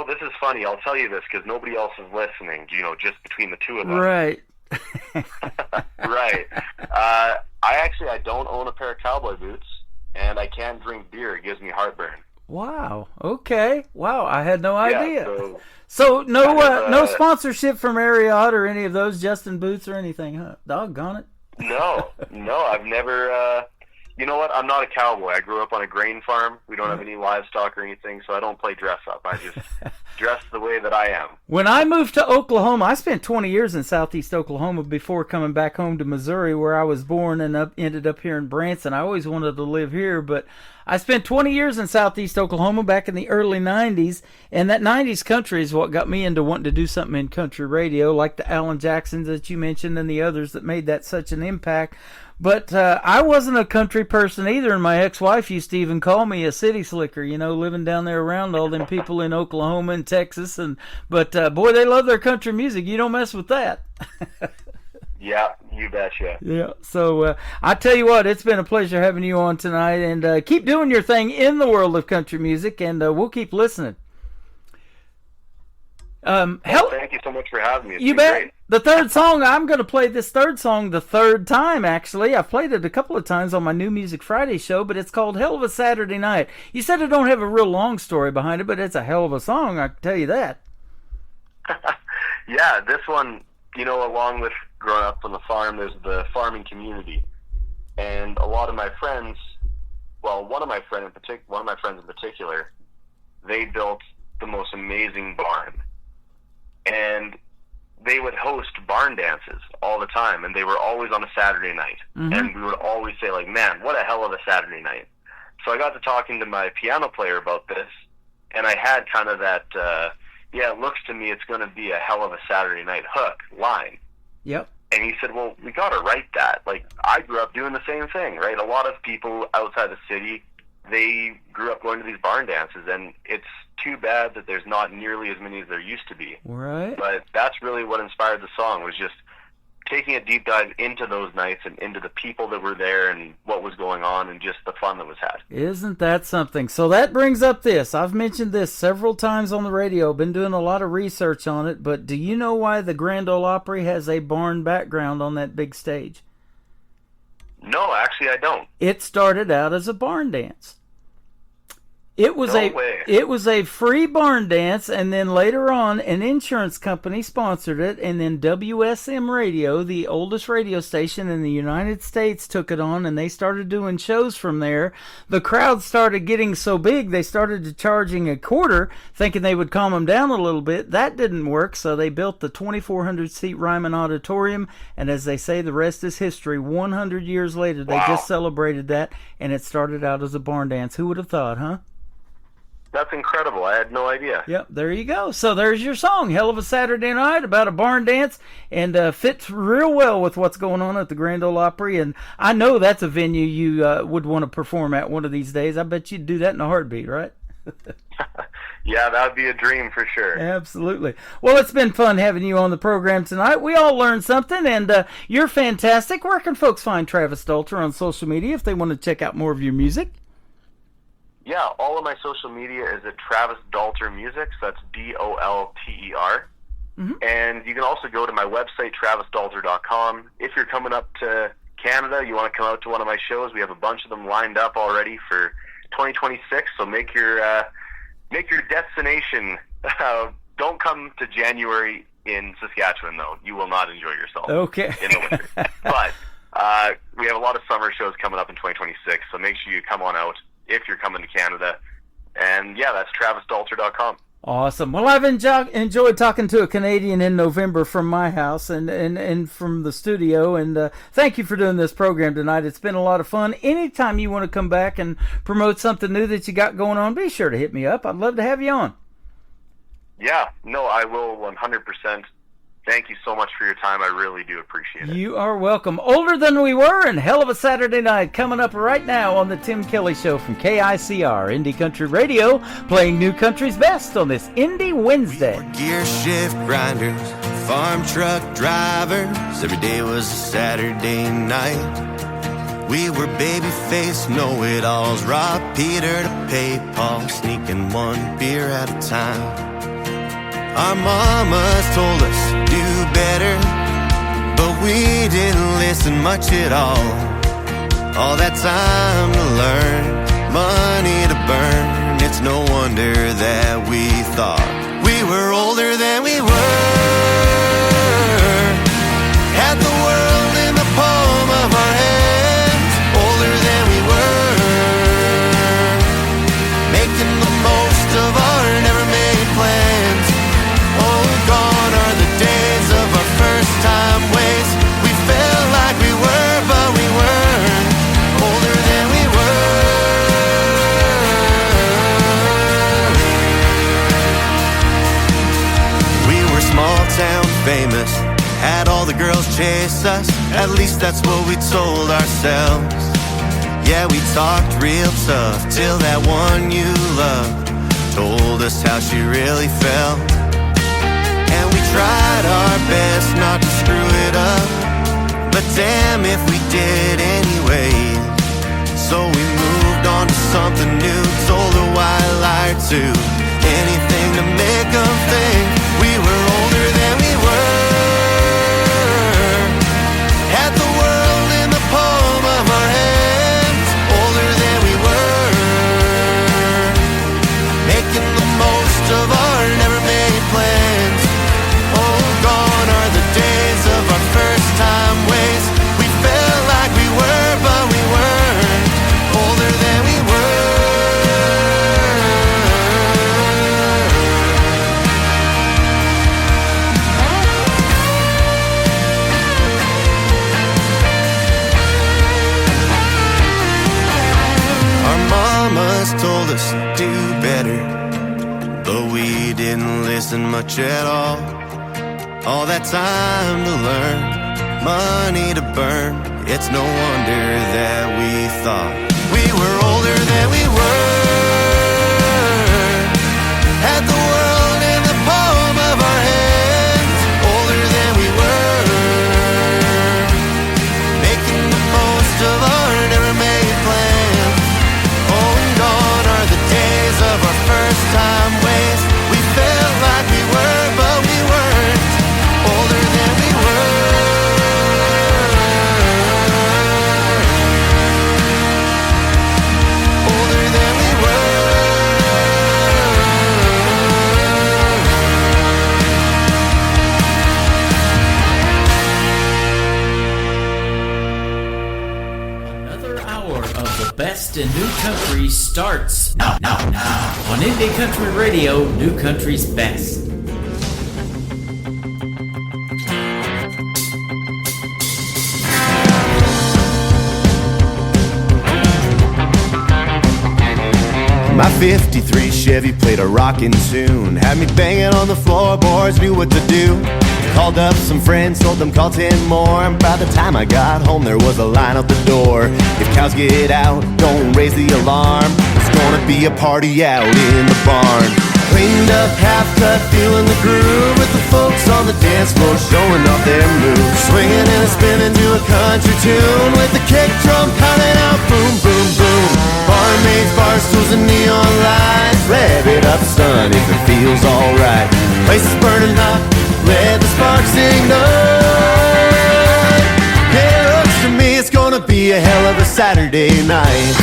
this is funny. I'll tell you this because nobody else is listening, just between the two of us. Right. Right. I don't own a pair of cowboy boots, and I can't drink beer. It gives me heartburn. Wow. Okay. Wow. I had no idea. Yeah, so no sponsorship from Ariat or any of those Justin Boots or anything, huh? Doggone it. No, I've never. You know what? I'm not a cowboy. I grew up on a grain farm. We don't have any livestock or anything, so I don't play dress up. I just dress the way that I am. When I moved to Oklahoma, I spent 20 years in southeast Oklahoma before coming back home to Missouri, where I was born and ended up here in Branson. I always wanted to live here, but I spent 20 years in southeast Oklahoma back in the early 90s, and that 90s country is what got me into wanting to do something in country radio, like the Alan Jacksons that you mentioned and the others that made that such an impact. But I wasn't a country person either, and my ex-wife used to even call me a city slicker, living down there around all them people in Oklahoma and Texas. But boy, they love their country music. You don't mess with that. Yeah, you betcha. Yeah, so I tell you what, it's been a pleasure having you on tonight, and keep doing your thing in the world of country music, and we'll keep listening. Thank you so much for having me. It's you been bet. Great. The third song, I'm going to play this third song the third time, actually. I've played it a couple of times on my New Music Friday show, but it's called Hell of a Saturday Night. You said it don't have a real long story behind it, but it's a hell of a song, I can tell you that. Yeah, this one, along with growing up on the farm, there's the farming community. And a lot of my friends, one of my friends in particular, they built the most amazing barn. And they would host barn dances all the time, and they were always on a Saturday night. Mm-hmm. And we would always say, like, man, what a hell of a Saturday night. So I got to talking to my piano player about this, and I had kind of that, it looks to me it's going to be a hell of a Saturday night hook line. Yep. And he said, well, we got to write that. Like, I grew up doing the same thing, right? A lot of people outside the city, they grew up going to these barn dances, and it's too bad that there's not nearly as many as there used to be. Right. But that's really what inspired the song, was just taking a deep dive into those nights and into the people that were there and what was going on and just the fun that was had. Isn't that something? So that brings up this. I've mentioned this several times on the radio. Been doing a lot of research on it, but do you know why the Grand Ole Opry has a barn background on that big stage? No, actually I don't. It started out as a barn dance. It was a free barn dance, and then later on an insurance company sponsored it, and then WSM Radio, the oldest radio station in the United States, took it on, and they started doing shows from there. The crowd started getting so big, they started charging a quarter, thinking they would calm them down a little bit. That didn't work, so they built the 2,400-seat Ryman Auditorium, and as they say, the rest is history. 100 years later, they just celebrated that, and it started out as a barn dance. Who would have thought, huh? That's incredible. I had no idea. Yep, there you go. So there's your song, Hell of a Saturday Night, about a barn dance, and fits real well with what's going on at the Grand Ole Opry. And I know that's a venue you would want to perform at one of these days. I bet you'd do that in a heartbeat, right? Yeah, that would be a dream for sure. Absolutely. Well, it's been fun having you on the program tonight. We all learned something, and you're fantastic. Where can folks find Travis Dalter on social media if they want to check out more of your music? Yeah, all of my social media is at Travis Dalter Music, so that's DOLTER. Mm-hmm. And you can also go to my website, travisdalter.com. If you're coming up to Canada, you want to come out to one of my shows, we have a bunch of them lined up already for 2026, so make your destination. Don't come to January in Saskatchewan, though. You will not enjoy yourself in the winter. But we have a lot of summer shows coming up in 2026, so make sure you come on out if you're coming to Canada. And yeah, that's travisdalter.com. Awesome. Well, I've enjoyed talking to a Canadian in November from my house and from the studio, and thank you for doing this program tonight. It's been a lot of fun. Anytime you want to come back and promote something new that you got going on, be sure to hit me up. I'd love to have you on. Yeah, no, I will 100% Thank you so much for your time. I really do appreciate it. You are welcome. Older Than We Were and Hell of a Saturday Night coming up right now on the Tim Kelly Show from KICR, Indie Country Radio, playing New Country's best on this Indie Wednesday. Gear shift grinders, farm truck drivers, every day was a Saturday night. We were baby-faced know-it-alls, rob Peter to pay Paul, sneaking one beer at a time. Our mamas told us do better, but we didn't listen much at all. All that time to learn, money to burn, it's no wonder that we thought we were older than we were. Had the world in the palm of our hands, older than we were. Making the most of our never-made plans. Oh, gone are the days of our first-time ways. We felt like we were, but we weren't. Older than we were. We were small-town famous, had all the girls chase us. At least that's what we told ourselves. Yeah, we talked real tough till that one you loved told us how she really felt. And we tried our best not to screw it up, but damn if we did anyway. So we moved on to something new, told her why I lied to anything to make them think we were older than we were. Had the world in the palm of our hands, older than we were. Making the most of our never-made plans. Oh, gone are the days of our first-time ways. We felt like we were, but we weren't. Older than we Our mamas told us to do better, but we didn't listen much at all. All that time to learn, money to burn, it's no wonder that we thought we were older than we were. Had the world in the palm of our hands, older than we were. Making the most of our never-made plans. Oh, and gone are the days of our first-time ways. We felt like we were, but we weren't. Older than we were. Older than we Another hour of the best in New Country starts now on Indie Country Radio, New Country's best. My 53 Chevy played a rockin' tune, had me banging on the floorboards, knew what to do. Called up some friends, told them call 10 more, and by the time I got home there was a line out the door. If cows get out, don't raise the alarm, it's gonna be a party out in the barn. Cleaned up, half-cut, feeling the groove, with the folks on the dance floor showing off their moves. Swinging and spinning to a country tune, with the kick drum pounding out, boom, boom, boom. Barmaids, bar stools, and neon lights, rev it up, son, if it feels alright. Place is burning hot, let the sparks ignite. It looks to me it's gonna be a hell of a Saturday night.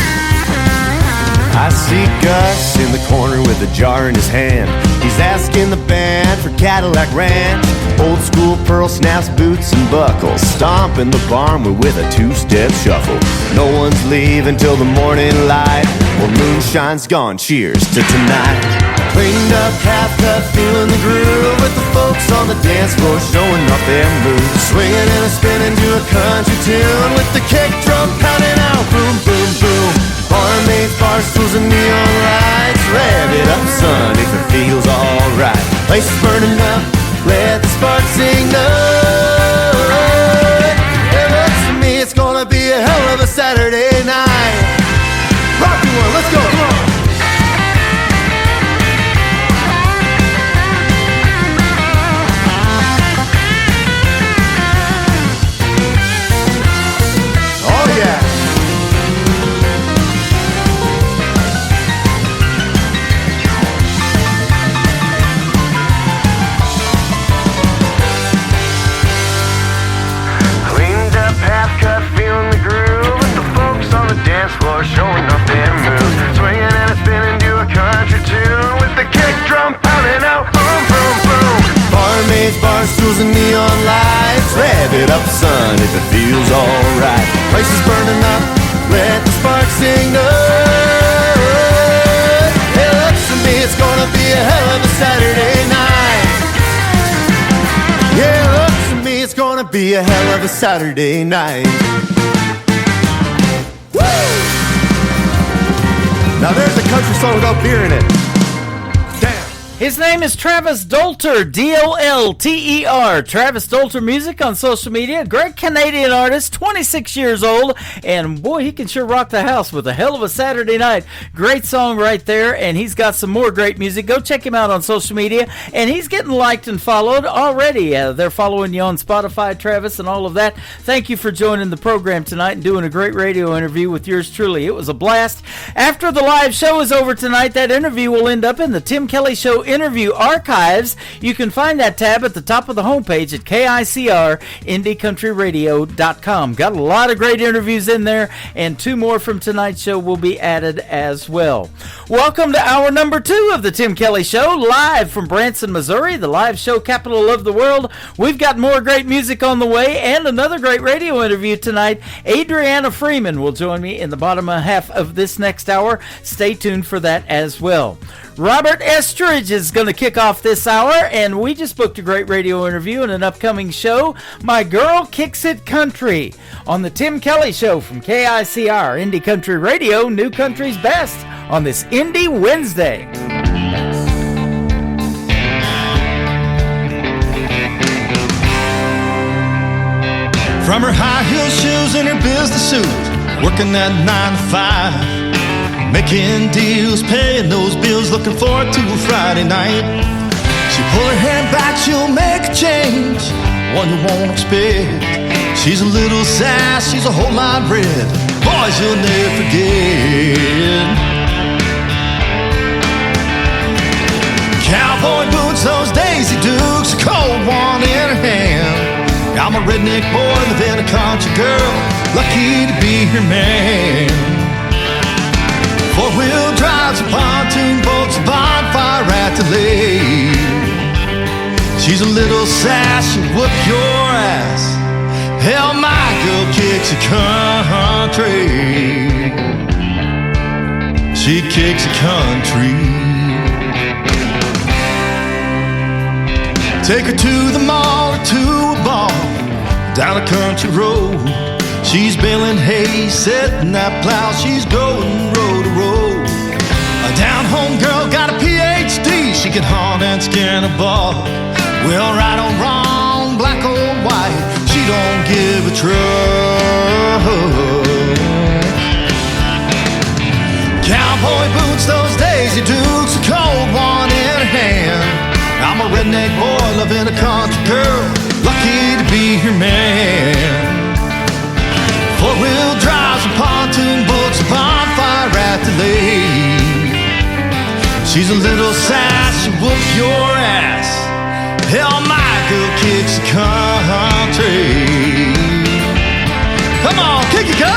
I see Gus in the corner with a jar in his hand. He's asking the band for Cadillac Ranch. Old school pearl snaps, boots and buckles, stomping the barn with a two-step shuffle. No one's leaving till the morning light. Well, moonshine's gone, cheers to tonight. Cleaned up, half-cut, feeling the groove, with the folks on the dance floor showing off their moves. Swinging and spinning to a country tune, with the kick drum pounding out, boom, boom, boom. Barmaids, bar stools, and neon lights, rev it up, son, if it feels alright. Place is burning up, let the sparks ignite. it up, son, if it feels alright. Place is burning up, let the sparks ignite. It looks to me it's gonna be a hell of a Saturday night. Yeah, it looks to me it's gonna be a hell of a Saturday night. Woo! Now there's a country song without beer in it. His name is Travis Dolter, D-O-L-T-E-R. Travis Dolter Music on social media. Great Canadian artist, 26 years old. And boy, he can sure rock the house with a hell of a Saturday night. Great song right there. And he's got some more great music. Go check him out on social media. And he's getting liked and followed already. They're following you on Spotify, Travis, and all of that. Thank you for joining the program tonight and doing a great radio interview with yours truly. It was a blast. After the live show is over tonight, that interview will end up in the Tim Kelly Show interview archives. You can find that tab at the top of the homepage at KICR-IndieCountryRadio.com. Got a lot of great interviews in there, and 2 more from tonight's show will be added as well. Welcome to hour number 2 of the Tim Kelly Show, live from Branson, Missouri, the live show capital of the world. We've got more great music on the way and another great radio interview tonight. Adriana Freeman will join me in the bottom half of this next hour. Stay tuned for that as well. Robert Estridge is going to kick off this hour, and we just booked a great radio interview in an upcoming show, My Girl Kicks It Country, on the Tim Kelly Show from KICR, Indie Country Radio, New Country's Best, on this Indie Wednesday. From her high heel shoes and her business suit, working that 9 to 5, making deals, paying those bills, looking forward to a Friday night. She pull her hand back, she'll make a change, one you won't expect. She's a little sass, she's a whole lot red, boys you'll never forget. Cowboy boots, those Daisy Dukes, a cold one in her hand. I'm a redneck boy living a country girl, lucky to be her man. 4-wheel drives, a pontoon boats, a bonfire at the lake. She's a little sass, she'll whoop your ass. Hell, my girl kicks the country. She kicks the country. Take her to the mall or to a bar, down a country road. She's baling hay, setting that plow, she's going road to road. A down-home girl got a PhD, she can hunt and skin a buck. Well, right or wrong, black or white, she don't give a truck. Cowboy boots, those Daisy Dukes, a cold one in her hand. I'm a redneck boy loving a country girl, lucky to be her man. 4-wheel drives, a pontoon boats, a bonfire at the lake. She's a little sass, she'll whoop your ass. Hell, my girl kicks the country. Come on, kick it, girl.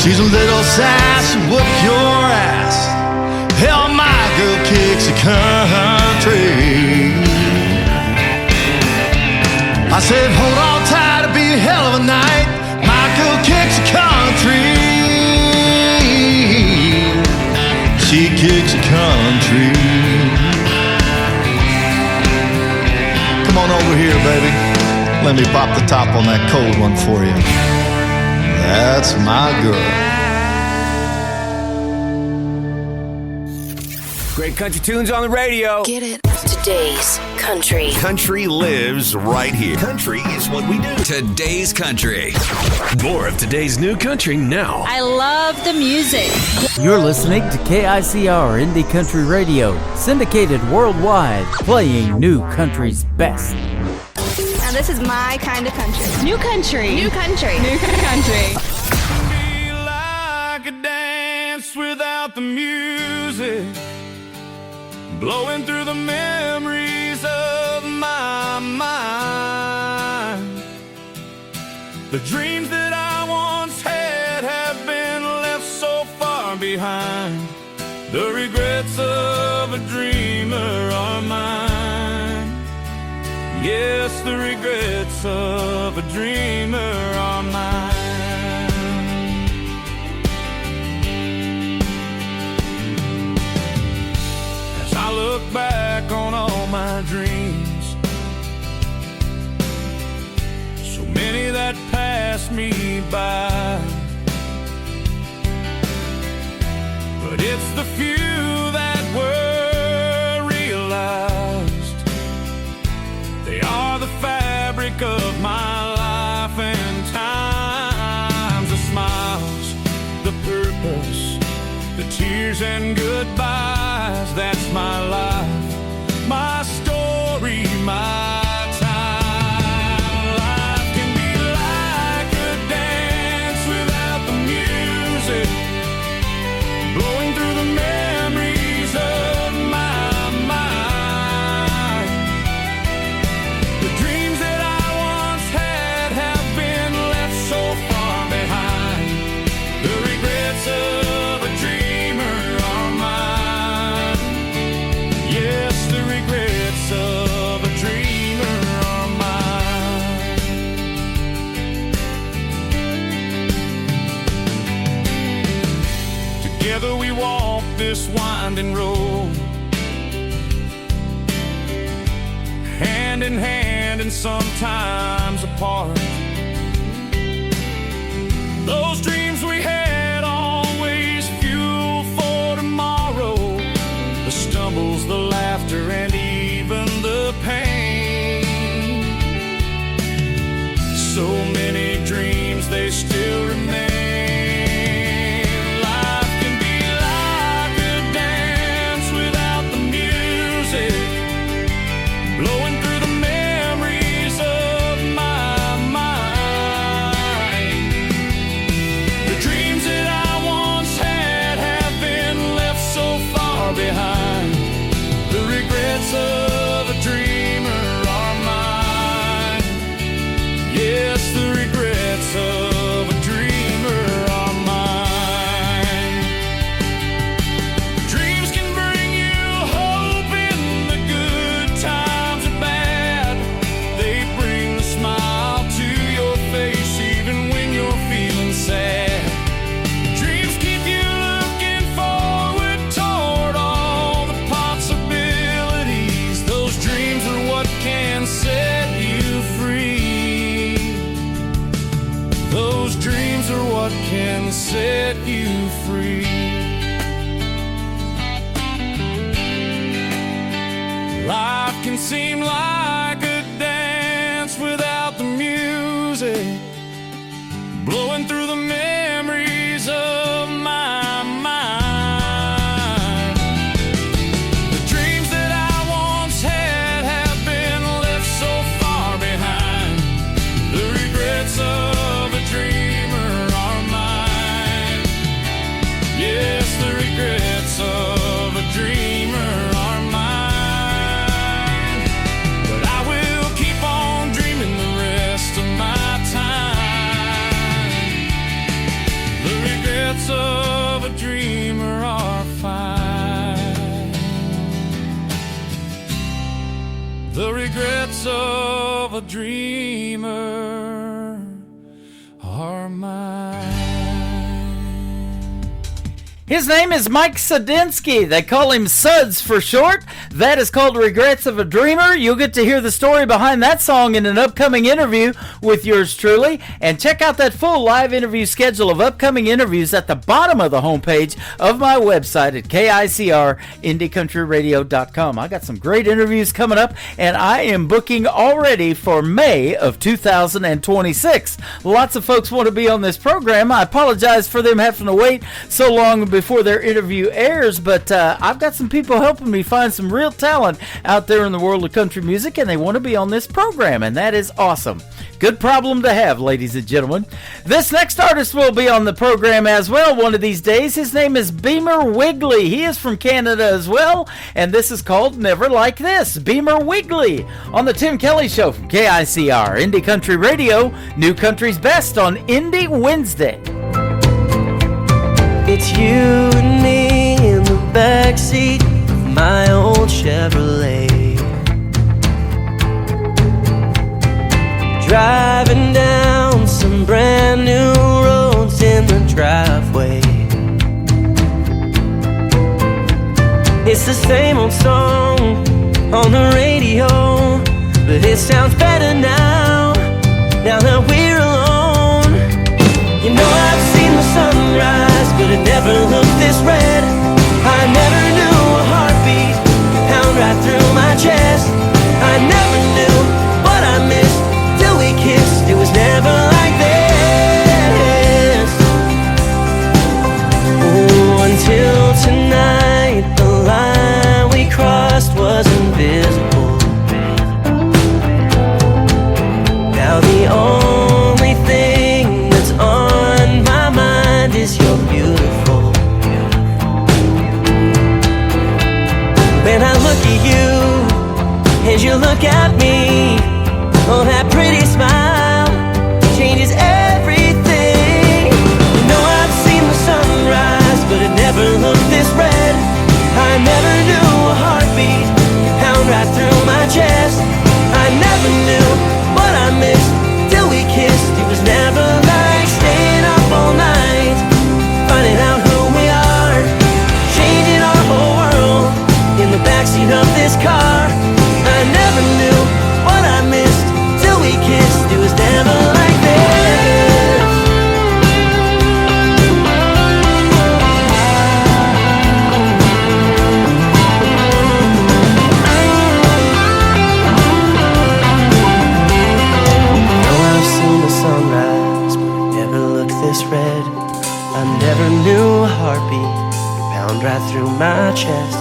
She's a little sass, she'll whoop your ass. Hell, my girl kicks the country. I said, hold on tight, it'll be a hell of a night. My girl kicks the country. She kicks the country. Come on over here, baby. Let me pop the top on that cold one for you. That's my girl. Great country tunes on the radio. Get it? Today's country. Country lives right here. Country is what we do. Today's country. More of today's new country now. I love the music. You're listening to KICR Indie Country Radio, syndicated worldwide, playing new country's best. And This is my kind of country. New country. New country. New country. Be like a dance without the music, blowing through the memories of my mind. The dreams that I once had have been left so far behind. The regrets of a dreamer are mine. Yes, the regrets of a dreamer are mine. As I look back on all my dreams, so many that passed me by, but it's the few that were realized. They are the fabric of my life and times. The smiles, the purpose, the tears and goodbyes. That's my life, my story, my time. Life can be like a dance without the music, blowing through the memories of my mind. The dreams that I once had have been left so far behind. The regrets of a dreamer are mine. Yes, the regrets of a dreamer are mine. Together we walk this winding road, hand in hand and sometimes apart. Those dreams we had always fuel for tomorrow. The stumbles, the laughter, and even the pain. So many dreams, they still remain. Blowing through the memories of my mind. The dreams that I once had have been left so far behind. The regrets of a dreamer are mine. Yes, the regrets of a dreamer are mine. Dreams can bring you hope in the good times and bad. They bring a smile to your face even when you're feeling sad. Dreams keep you looking forward toward all the possibilities. Those dreams are what can set you free. Those dreams are what can set you free. Life can seem like a dance without the music, blowing through the memories of my mind. The dreams that I once had have been left so far behind. The regrets of a dreamer are mine. Yes, the regrets of a dreamer are mine. But I will keep on dreaming the rest of my time. The regrets of a dreamer are fine. The regrets of a dreamer are mine. His name is Mike Sadinsky. They call him Suds for short. That is called Regrets of a Dreamer. You'll get to hear the story behind that song in an upcoming interview with yours truly. And check out that full live interview schedule of upcoming interviews at the bottom of the homepage of my website at KICRIndieCountryRadio.com. I got some great interviews coming up, and I am booking already for May of 2026. Lots of folks want to be on this program. I apologize for them having to wait so long before their interview airs, but I've got some people helping me find some real talent out there in the world of country music, and they want to be on this program, and that is awesome. Good problem to have, ladies and gentlemen. This next artist will be on the program as well one of these days. His name is Beamer Wigley. He is from Canada as well, and this is called Never Like This. Beamer Wigley on the Tim Kelly Show from KICR, Indie Country Radio, New Country's Best on Indie Wednesday. It's you and me in the backseat of my old Chevrolet, driving down some brand new roads in the driveway. It's the same old song on the radio, but it sounds better now that we're alone. You know I've seen the sunrise, but it never looked this red. I never knew a heartbeat pound right through my chest. I never knew what I missed till we kissed. It was never like this. Oh, until tonight, the line we crossed was invisible. Now the only thing that's on my mind is you're beautiful. When I look at you and you look at me, oh, that pretty smile changes everything. You know I've seen the sunrise, but it never looked this red. I never knew a heartbeat pound right through my chest. I never knew what I missed till we kissed. It was never like staying up all night, finding out who we are, changing our whole world in the backseat of this car. I never knew what I missed till we kissed. It was never like this. Sunrise, but it never looked this red. I never knew a heartbeat pound right through my chest.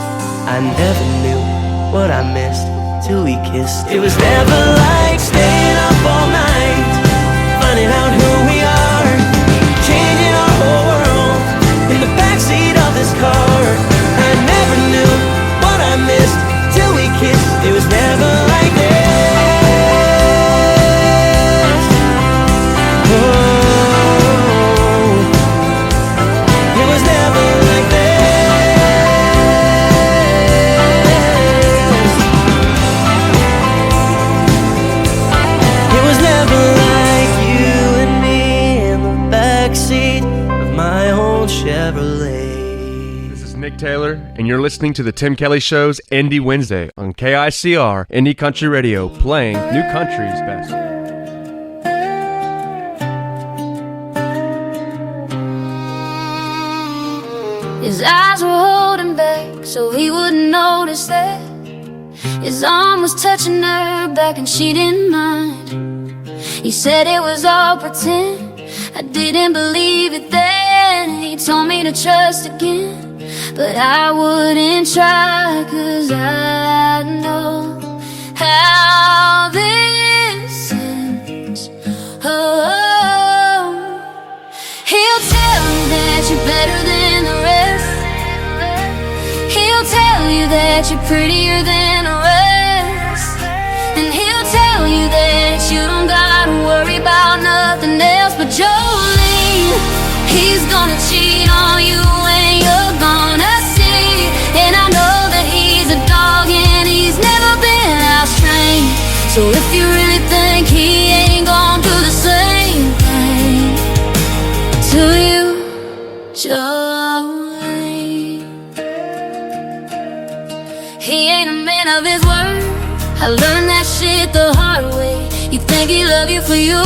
I never knew what I missed till we kissed. It was never like staying up all night, finding out who we are, changing our whole world in the backseat of this car. I never knew what I missed till we kissed. It was never like this. This is Nick Taylor, and you're listening to the Tim Kelly Show's Indie Wednesday on KICR, Indie Country Radio, playing New Country's Best. His eyes were holding back so he wouldn't notice that his arm was touching her back and she didn't mind. He said it was all pretend, I didn't believe it then. He told me to trust again, but I wouldn't try, 'cause I know how this ends. Oh, he'll tell you that you're better than the rest. He'll tell you that you're prettier than the rest. And he'll tell you that you don't gotta worry about nothing else but Jolene. He's gonna cheat on you and you're gonna see. And I know that he's a dog and he's never been out-trained. So if you really think he ain't gonna do the same thing to you, Jolene. He ain't a man of his word, I learned that shit the hard way. You think he love you for you,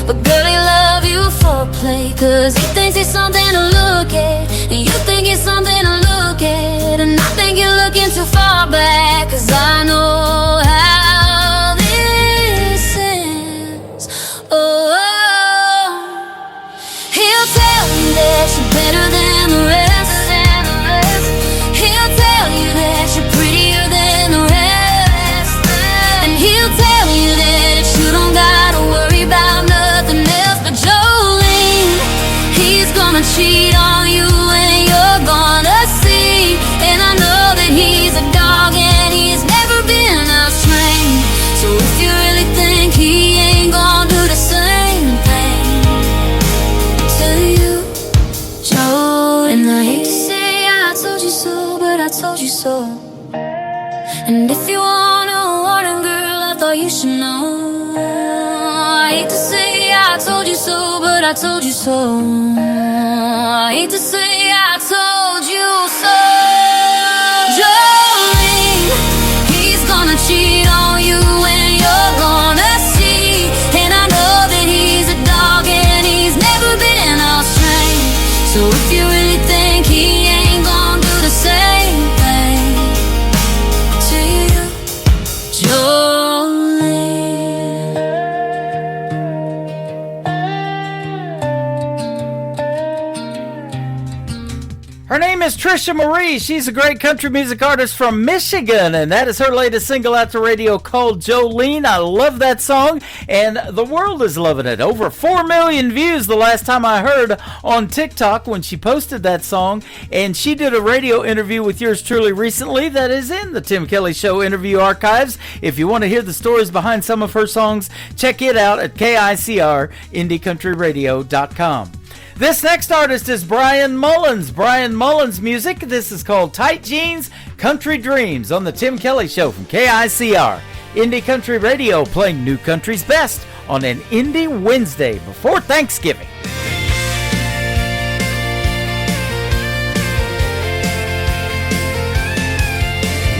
but girl, he love you for play. 'Cause he thinks he's something to look at, and you think it's something to look at. And I think you're looking too far back, 'cause I know how this ends. Oh, he'll tell you that you're better than the rest. I told you so. I hate to say I told you so. Jolene, he's gonna cheat on you and you're gonna see. And I know that he's a dog and he's never been Australian. So if you really think he ain't gonna do the same thing to you, Jolene. Her name is Trisha Marie. She's a great country music artist from Michigan, and that is her latest single out to radio called Jolene. I love that song, and the world is loving it. Over 4 million views the last time I heard on TikTok when she posted that song, and she did a radio interview with yours truly recently that is in the Tim Kelly Show interview archives. If you want to hear the stories behind some of her songs, check it out at KICR, IndieCountryRadio.com. This next artist is Brian Mullins. Brian Mullins' music. This is called Tight Jeans, Country Dreams on the Tim Kelly Show from KICR. Indie Country Radio playing New Country's best on an Indie Wednesday before Thanksgiving.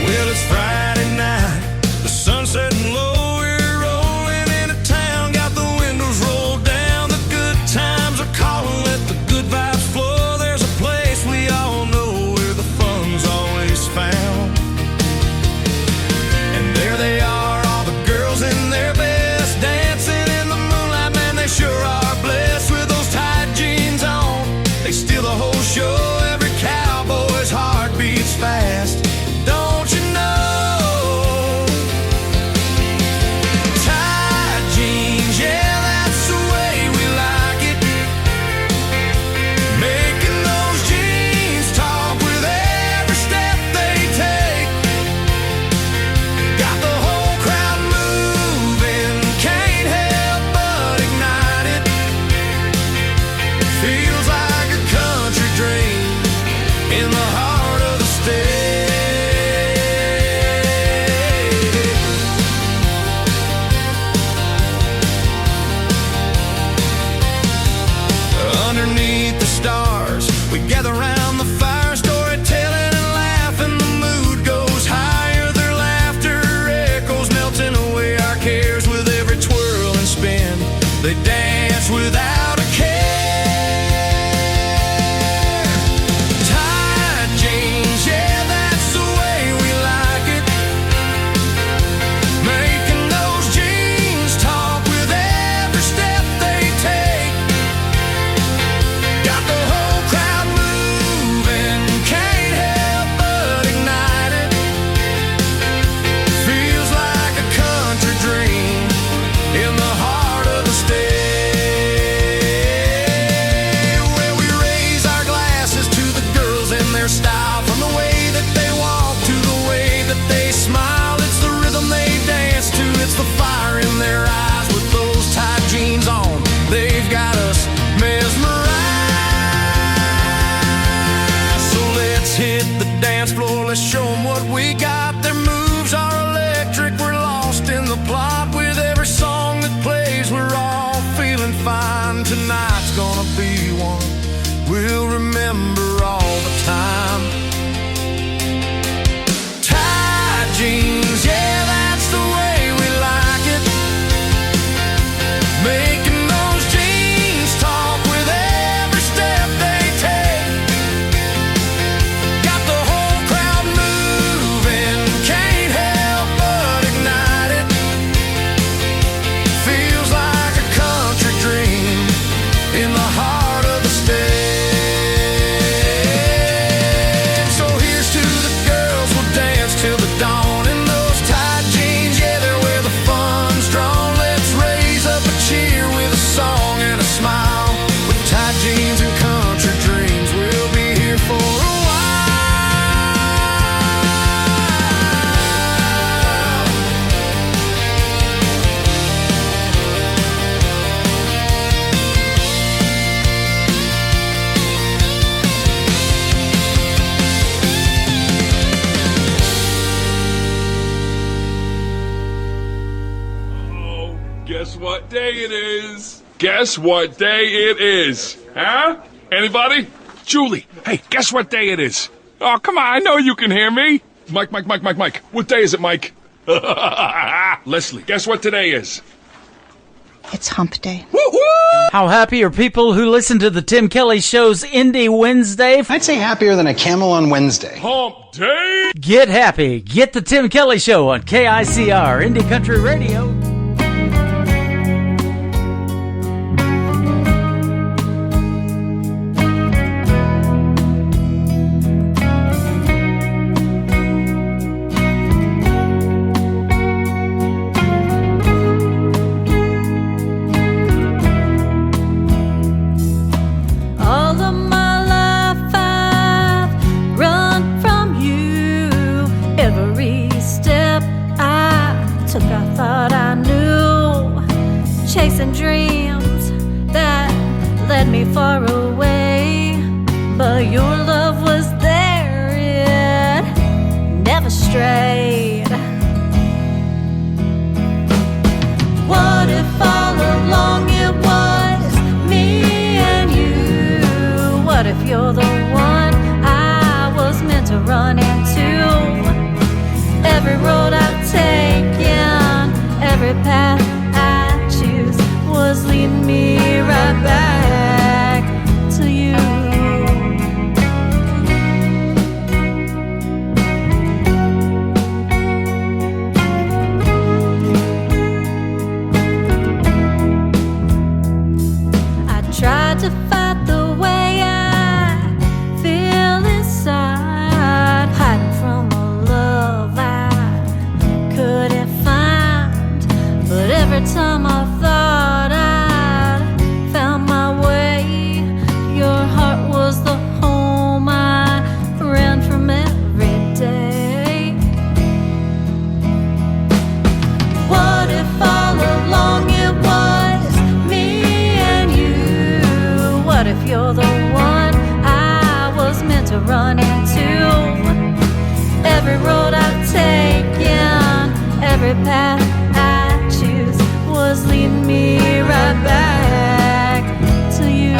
Well, it's Friday night, the sun's setting low, we're rolling into town, got the windows rolled down, the good times are calling, let the good vibes flow, there's a place we all know where the fun's always found. And there they are, all the girls in their best, dancing in the moonlight, man, they sure are blessed with those tight jeans on, they steal the whole show, every cowboy's heart beats fast. Don't you know? Tight jeans, yeah, that's the way we like it. Making those jeans talk with every step they take. Got the whole crowd moving, can't help but ignite it. Feels like a country dream in the heart of the state. Underneath the stars, we gather round the fire, storytelling and laughing. The mood goes higher, their laughter echoes, melting away our cares with every twirl and spin. They dance without a care. Tight jeans, yeah, that's the way we like it. Making those jeans talk with every step they take. Got the whole crowd moving, can't help but ignite it. Feels like a country dream in the heart of the state. Where we raise our glasses to the girls in their style, from the way that they walk to the way that they smile. It's the rhythm they dance to, it's the fire in their eyes with those tight jeans on. They've got us mesmerized. So let's hit the dance floor, let's show them what we got. Their moves are electric, we're lost in the plot. With every song that plays, we're all feeling fine. Tonight's gonna be one we'll remember all the time. Tight jeans, yeah, that's the way we like it. Making those jeans talk with every step they take. Got the whole crowd moving, can't help but ignite it. Feels like a country dream in the heart of the state. So here's to the girls, we'll dance till the dawn in those tight jeans. Yeah, they're where the fun's drawn. Let's raise up a cheer with a song and a smile. With tight jeans and country dreams, we'll be here for a Guess what day it is? Guess what day it is? Huh? Anybody? Julie, hey, guess what day it is? Oh, come on, I know you can hear me. Mike. What day is it, Mike? Leslie, guess what today is? It's hump day. How happy are people who listen to the Tim Kelly Show's Indie Wednesday? I'd say happier than a camel on Wednesday. Hump day! Get happy. Get the Tim Kelly Show on KICR, Indie Country Radio. All of my life I've run from you. Every step I took, I thought I knew. Chasing dreams that led me far away. But your love was there, it never strayed. What if all along it was me and you? What if you're the one I was meant to run into? Every road I've taken, every path I choose was leading me right back to you. I tried to fight the way I feel inside, hiding from a love I couldn't find. But every time I thought I'd found my way, your heart was the home I ran from every day. What if all along it was me and you? What if you're the one I was meant to run into? Every road I've taken, every path I choose was leading me right back to you.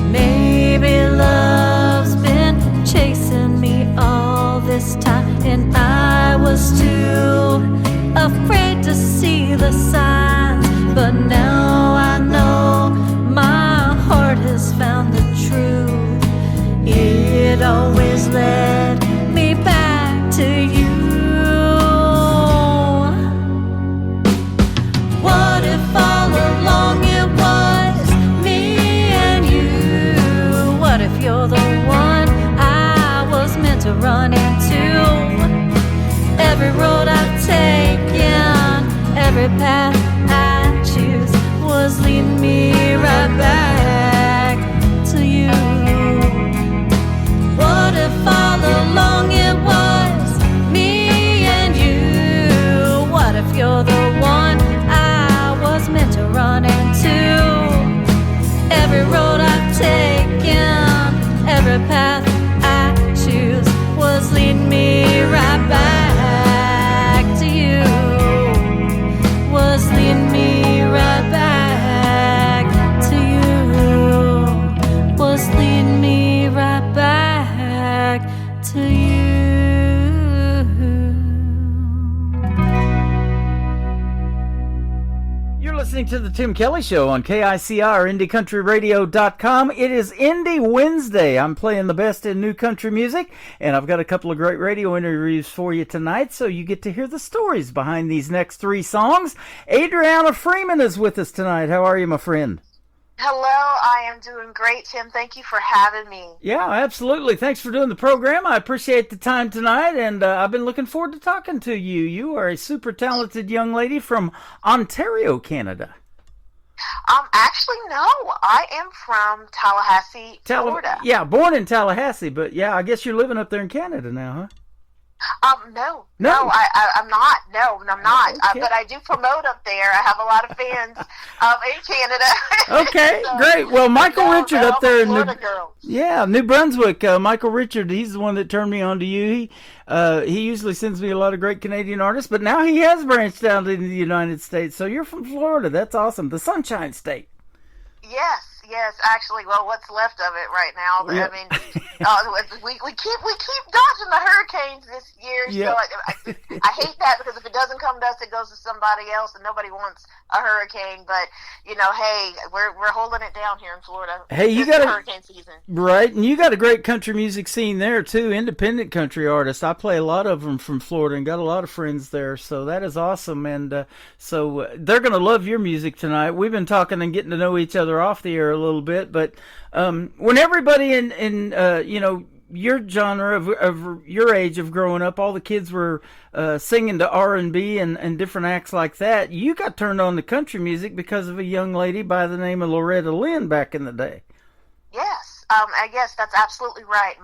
Maybe love's been chasing me all this time, and I was too afraid to see the signs. But now I know my heart has found the truth. It always led me back to you. What if all along it was me and you? What if you're the one I was meant to run into? Every road I've taken, every path I choose was leading me right back to you. What if all along it was me and you? What if you're the one I was meant to run into? Every road I've taken, every path I choose was leading me right back to you. Was leading me right back to you. Was leading me right back to you. You're listening to the Tim Kelly Show on KICR, IndieCountryRadio.com. It is Indie Wednesday. I'm playing the best in new country music, and I've got a couple of great radio interviews for you tonight, so you get to hear the stories behind these next three songs. Adriana Freeman is with us tonight. How are you, my friend? Hello, I am doing great, Tim. Thank you for having me. Yeah, absolutely. Thanks for doing the program. I appreciate the time tonight, and I've been looking forward to talking to you. You are a super talented young lady from Ontario, Canada. Actually, no. I am from Tallahassee, Florida. Yeah, born in Tallahassee, but yeah, I guess you're living up there in Canada now, huh? No, I'm not. No, I'm not. Okay. But I do promote up there. I have a lot of fans in Canada. Okay, So, great. Well, Michael Richard up there in New Brunswick. Michael Richard, he's the one that turned me on to you. He usually sends me a lot of great Canadian artists, but now he has branched out into the United States. So you're from Florida. That's awesome. The Sunshine State. Yes, actually, well, what's left of it right now. But, Yeah. I mean, we keep dodging the hurricanes this year. Yeah. So I hate that, because if it doesn't come to us, it goes to somebody else, and nobody wants a hurricane. But hey, we're holding it down here in Florida. Hey, you This got hurricane season. Right, and you got a great country music scene there too. Independent country artists. I play a lot of them from Florida and got a lot of friends there. So that is awesome, and so they're going to love your music tonight. We've been talking and getting to know each other off the air a little bit, but when everybody in your genre of your age of growing up, all the kids were singing to R&B and different acts like that. You got turned on to country music because of a young lady by the name of Loretta Lynn back in the day. Yes, I guess that's absolutely right.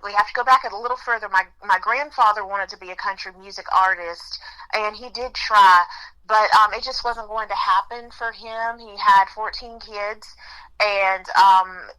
We have to go back a little further. My grandfather wanted to be a country music artist, and he did try, but it just wasn't going to happen for him. He had 14 kids, and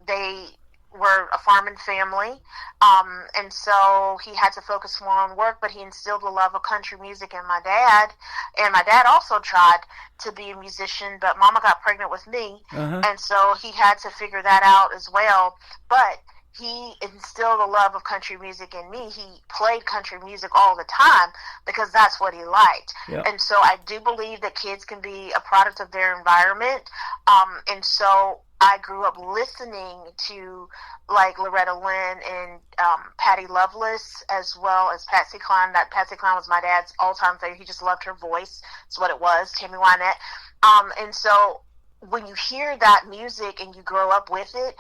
they were a farming family, and so he had to focus more on work, but he instilled the love of country music in my dad, and my dad also tried to be a musician, but Mama got pregnant with me, and so he had to figure that out as well, but he instilled a love of country music in me. He played country music all the time because that's what he liked. Yep. And so I do believe that kids can be a product of their environment, and so I grew up listening to like Loretta Lynn and Patty Loveless, as well as Patsy Cline. That Patsy Cline was my dad's all-time favorite. He just loved her voice. That's what it was. Tammy Wynette. And so when you hear that music and you grow up with it,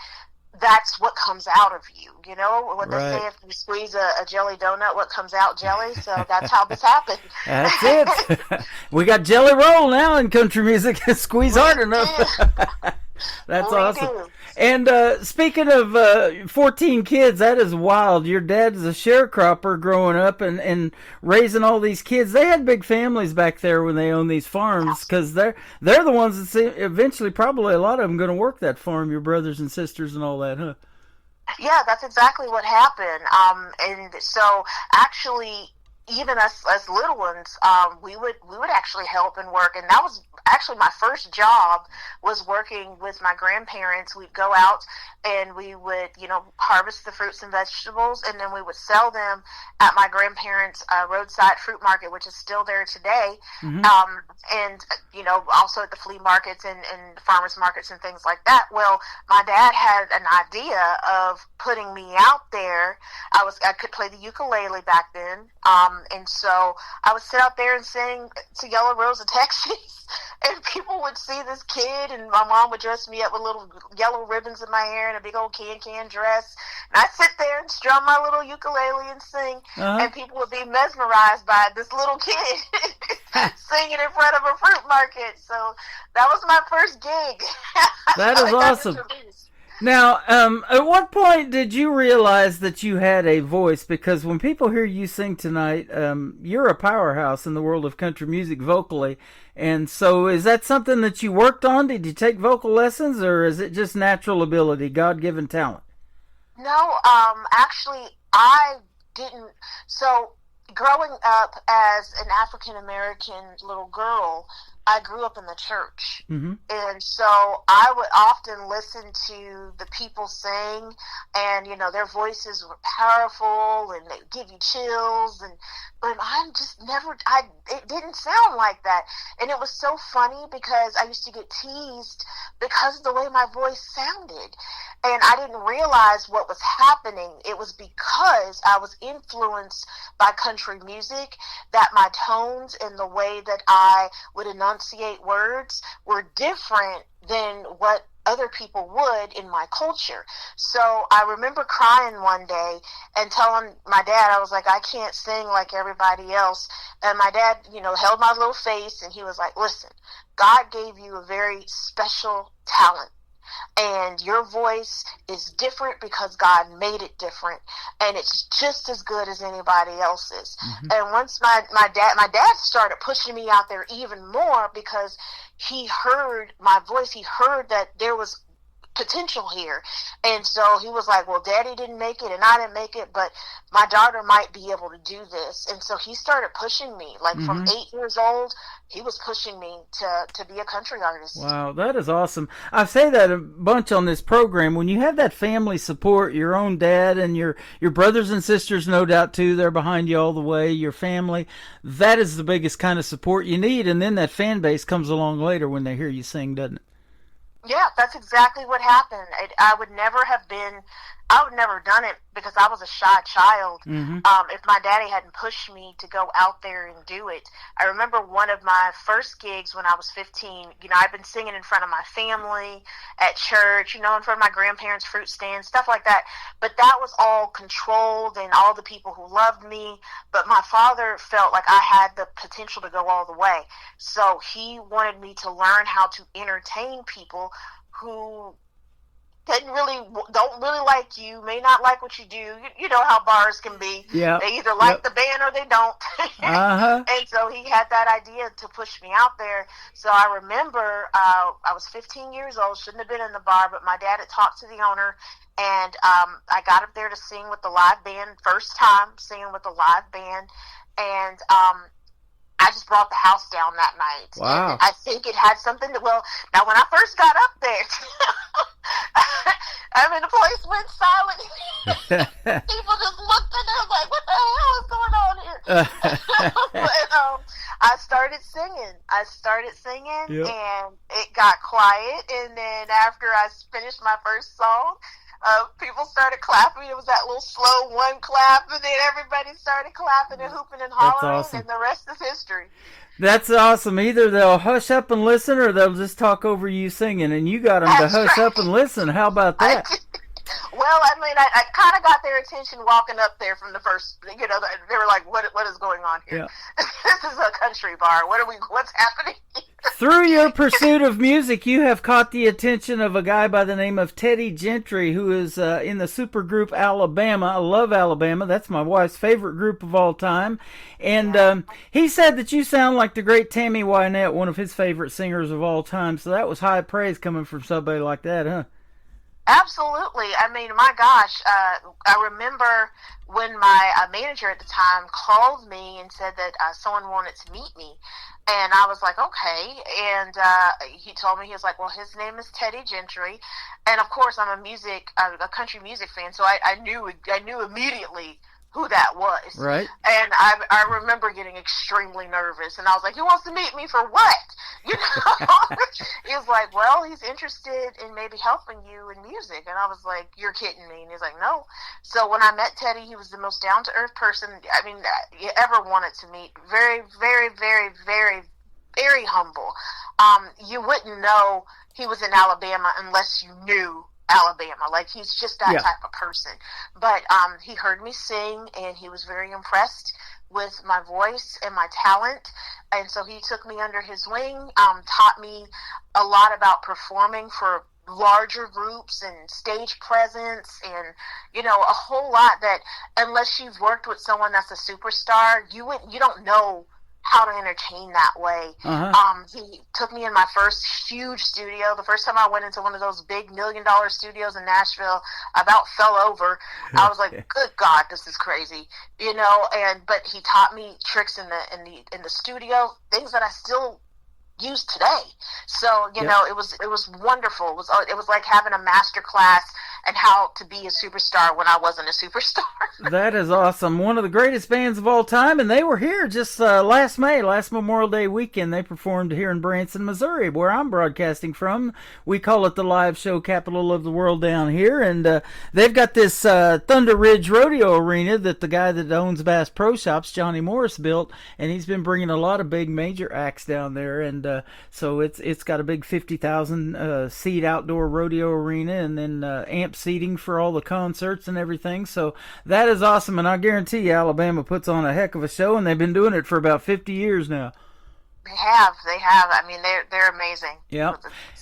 that's what comes out of you. You know what they say, if you squeeze a jelly donut, what comes out jelly? So that's how this happened. That's it. We got Jelly Roll now in country music. Squeeze hard enough. That's awesome. do. And speaking of 14 kids, that is wild. Your dad is a sharecropper growing up and raising all these kids. They had big families back there when they owned these farms, because they're the ones that eventually, probably a lot of them, going to work that farm, your brothers and sisters and all that, huh? Yeah, that's exactly what happened. And so actually, even us little ones, we would actually help and work, and that was actually my first job, was working with my grandparents. We'd go out and we would, harvest the fruits and vegetables, and then we would sell them at my grandparents' roadside fruit market, which is still there today. Mm-hmm. And also at the flea markets and farmers markets and things like that. Well, my dad had an idea of putting me out there. I could play the ukulele back then, and so I would sit out there and sing to Yellow Rose of Texas, and people would see this kid, and my mom would dress me up with little yellow ribbons in my hair and a big old can dress, and I'd sit there and strum my little ukulele and sing, and people would be mesmerized by this little kid singing in front of a fruit market. So that was my first gig. That is awesome. Now, at what point did you realize that you had a voice? Because when people hear you sing tonight, you're a powerhouse in the world of country music vocally. And so is that something that you worked on? Did you take vocal lessons, or is it just natural ability, God-given talent? No, actually, I didn't. So growing up as an African-American little girl, I grew up in the church, and so I would often listen to the people sing, and their voices were powerful and they give you chills, but I'm just it didn't sound like that, and it was so funny because I used to get teased because of the way my voice sounded, and I didn't realize what was happening. It was because I was influenced by country music, that my tones and the way that I would enunciate words were different than what other people would in my culture. So I remember crying one day and telling my dad, I was like, I can't sing like everybody else. And my dad, held my little face, and he was like, listen, God gave you a very special talent. and your voice is different because God made it different, and it's just as good as anybody else's. And once my dad started pushing me out there even more because he heard my voice. He heard that there was potential here, and so he was like, well, Daddy didn't make it and I didn't make it, but my daughter might be able to do this. And so he started pushing me, like from 8 years old, he was pushing me to be a country artist. Wow, that is awesome. I say that a bunch on this program. When you have that family support, your own dad and your brothers and sisters, no doubt too, they're behind you all the way, your family, that is the biggest kind of support you need. And then that fan base comes along later when they hear you sing, doesn't it? Yeah, that's exactly what happened. I would never have done it because I was a shy child. If my daddy hadn't pushed me to go out there and do it. I remember one of my first gigs when I was 15, I'd been singing in front of my family, at church, in front of my grandparents' fruit stand, stuff like that. But that was all controlled and all the people who loved me. But my father felt like I had the potential to go all the way. So he wanted me to learn how to entertain people who don't really like you, may not like what you do. You know how bars can be. Yeah. They either like the band or they don't. And so he had that idea to push me out there. So I remember I was 15 years old, shouldn't have been in the bar, but my dad had talked to the owner, and I got up there to sing with the live band, first time singing with the live band, and I just brought the house down that night. Wow. And I think it had something to, now when I first got up there, the place went silent. People just looked and they were like, what the hell is going on here? But I started singing. Yep. And it got quiet. And then after I finished my first song, people started clapping. It was that little slow one clap, and then everybody started clapping and hooping and hollering, awesome. and the rest is history. That's awesome. Either they'll hush up and listen, or they'll just talk over you singing, and you got them to hush up and listen. How about that? Well, I kind of got their attention walking up there from the first, they were like, what is going on here? Yeah. This is a country bar. What's happening here? Through your pursuit of music, you have caught the attention of a guy by the name of Teddy Gentry, who is in the supergroup Alabama. I love Alabama. That's my wife's favorite group of all time. And he said that you sound like the great Tammy Wynette, one of his favorite singers of all time. So that was high praise coming from somebody like that, huh? Absolutely. My gosh, I remember when my manager at the time called me and said that someone wanted to meet me. And I was like, okay. And he told me, he was like, well, his name is Teddy Gentry. And of course, I'm a country music fan, so I knew immediately who that was. Right. And I remember getting extremely nervous, and I was like, he wants to meet me for what? He was like, well, he's interested in maybe helping you in music. And I was like, you're kidding me. And he's like, no. So when I met Teddy, he was the most down-to-earth person you ever wanted to meet. Very, very, very, very, very humble. You wouldn't know he was in Alabama unless you knew Alabama. Like, he's just that type of person. But he heard me sing, and he was very impressed with my voice and my talent, and so he took me under his wing, taught me a lot about performing for larger groups and stage presence, and a whole lot that unless you've worked with someone that's a superstar, you don't know how to entertain that way. He took me in my first huge studio. The first time I went into one of those big $1 million studios in Nashville, I about fell over. I was like, good God, this is crazy, but he taught me tricks in the studio, things that I still use today. So, it was wonderful. It was like having a master class and how to be a superstar when I wasn't a superstar. That is awesome. One of the greatest bands of all time, and they were here just last Memorial Day weekend. They performed here in Branson, Missouri, where I'm broadcasting from. We call it the live show capital of the world down here, and they've got this Thunder Ridge Rodeo Arena that the guy that owns Bass Pro Shops, Johnny Morris, built, and he's been bringing a lot of big major acts down there, and so it's got a big 50,000 seat outdoor rodeo arena, and then amp seating for all the concerts and everything. So that is awesome, and I guarantee you Alabama puts on a heck of a show, and they've been doing it for about 50 years now. They have. I mean, they're amazing. Yeah.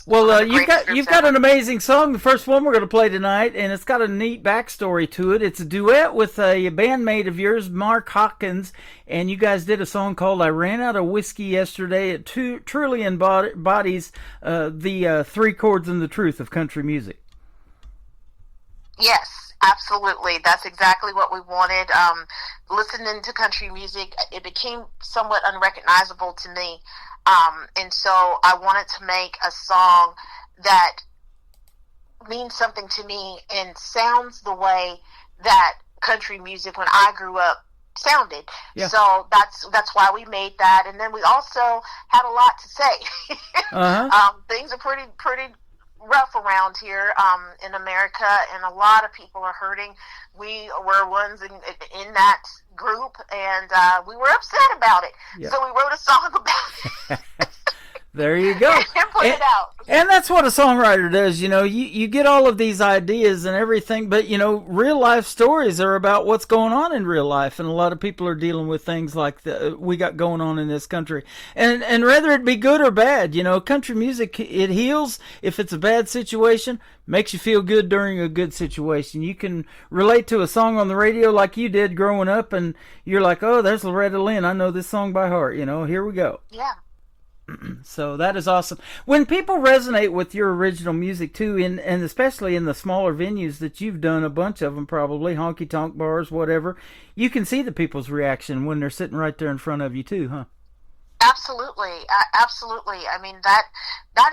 Well, you've got an amazing song. The first one we're going to play tonight, and it's got a neat backstory to it. It's a duet with a bandmate of yours, Mark Hawkins, and you guys did a song called "I Ran Out of Whiskey Yesterday." It truly embodies the three chords and the truth of country music. Yes. Absolutely. That's exactly what we wanted. Listening to country music, it became somewhat unrecognizable to me. And so I wanted to make a song that means something to me and sounds the way that country music when I grew up sounded. Yeah. So that's why we made that. And then we also had a lot to say. Things are pretty rough around here in America, and a lot of people are hurting. We were ones in that group, and we were upset about it. Yeah. So we wrote a song about it. There you go. And put it out. And that's what a songwriter does. You know, you get all of these ideas and everything, but, you know, real life stories are about what's going on in real life. And a lot of people are dealing with things like we got going on in this country. And whether it be good or bad, you know, country music, it heals if it's a bad situation, makes you feel good during a good situation. You can relate to a song on the radio like you did growing up, and you're like, oh, there's Loretta Lynn. I know this song by heart. You know, here we go. Yeah. So that is awesome. When people resonate with your original music too, and especially in the smaller venues that you've done a bunch of them, probably honky tonk bars, whatever, you can see the people's reaction when they're sitting right there in front of you too, huh? Absolutely, absolutely. I mean, that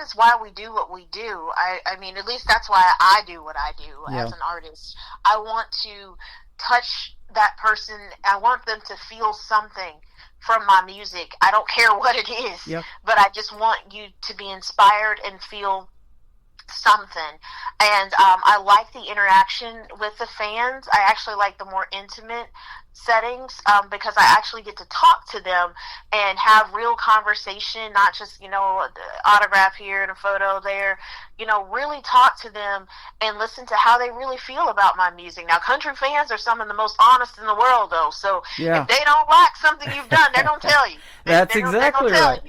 is why we do what we do. I mean, at least that's why I do what I do as an artist. I want to touch that person. I want them to feel something from my music. I don't care what it is, but I just want you to be inspired and feel something. And I like the interaction with the fans. I actually like the more intimate settings because I actually get to talk to them and have real conversation, not just, you know, autograph here and a photo there. You know, really talk to them and listen to how they really feel about my music. Now, country fans are some of the most honest in the world, though. So if they don't like something you've done, they're going to tell you. That's exactly right.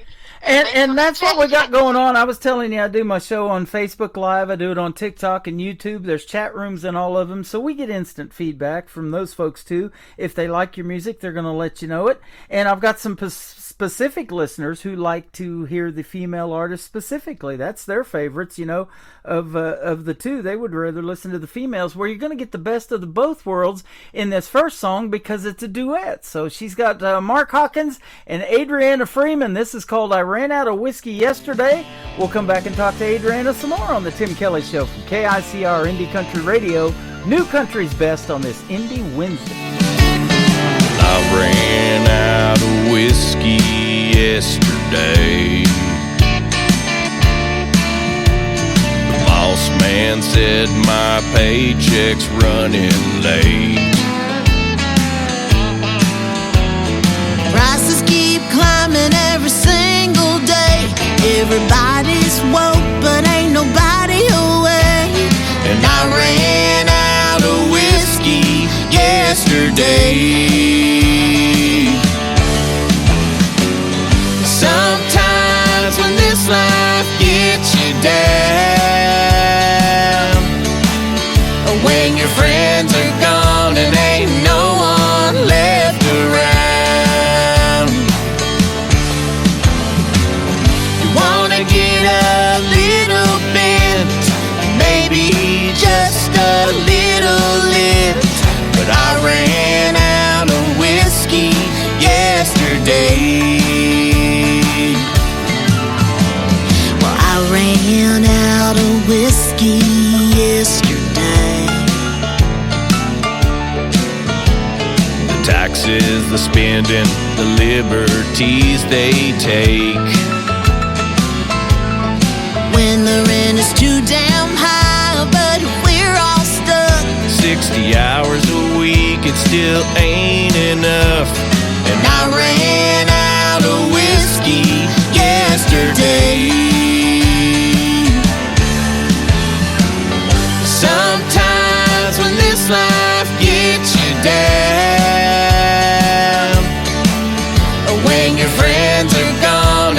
And that's what we got going on. I was telling you, I do my show on Facebook Live. I do it on TikTok and YouTube. There's chat rooms in all of them. So we get instant feedback from those folks, too. If they like your music, they're going to let you know it. And I've got some specific listeners who like to hear the female artist specifically. That's their favorites, you know, of the two. They would rather listen to the females, where you're going to get the best of the both worlds in this first song because it's a duet. So she's got Mark Hawkins and Adriana Freeman. This is called I Ran Out of Whiskey Yesterday. We'll come back and talk to Adriana some more on the Tim Kelly Show from KICR Indie Country Radio. New Country's best on this Indie Wednesday. I ran out of whiskey yesterday. The boss man said my paycheck's running late. Prices keep climbing every single day. Everybody's woke, but ain't nobody awake. And I ran out of whiskey yesterday. Sometimes when this life gets you down, when your friends are gone and ain't no one left around, you wanna get a little bent, maybe just a little lit. But I ran out of whiskey yesterday. Well, I ran out of whiskey yesterday. The taxes, the spending, the liberties they take. When the rent is too damn high, but we're all stuck. 60 hours a week, it still ain't enough. And I ran out of whiskey yesterday. Sometimes when this life gets you down, when your friends are gone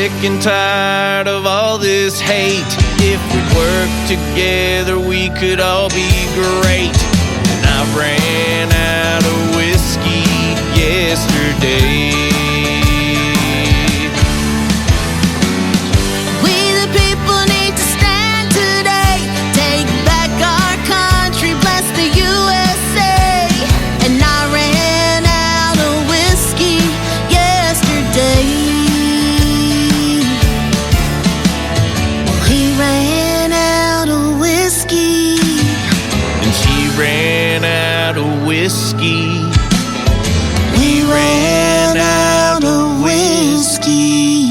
sick and tired of all this hate. If we worked together, we could all be great. And I ran out of whiskey yesterday. We the people need to stand today. Take back our country, bless the USA. And I ran out of whiskey yesterday. He ran out of whiskey. And she ran out of whiskey. We ran out of whiskey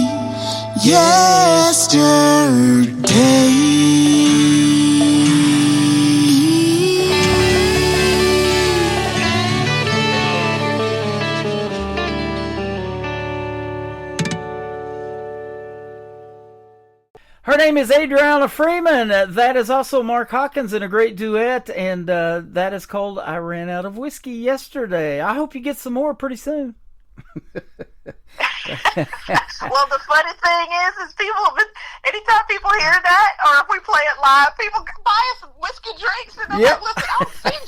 Her name is Adriana Freeman. That is also Mark Hawkins in a great duet, and that is called I Ran Out of Whiskey Yesterday. I hope you get some more pretty soon. Well, the funny thing is people, anytime people hear that, or if we play it live, people buy us whiskey drinks, and they're Yep. like, listen, I'll sing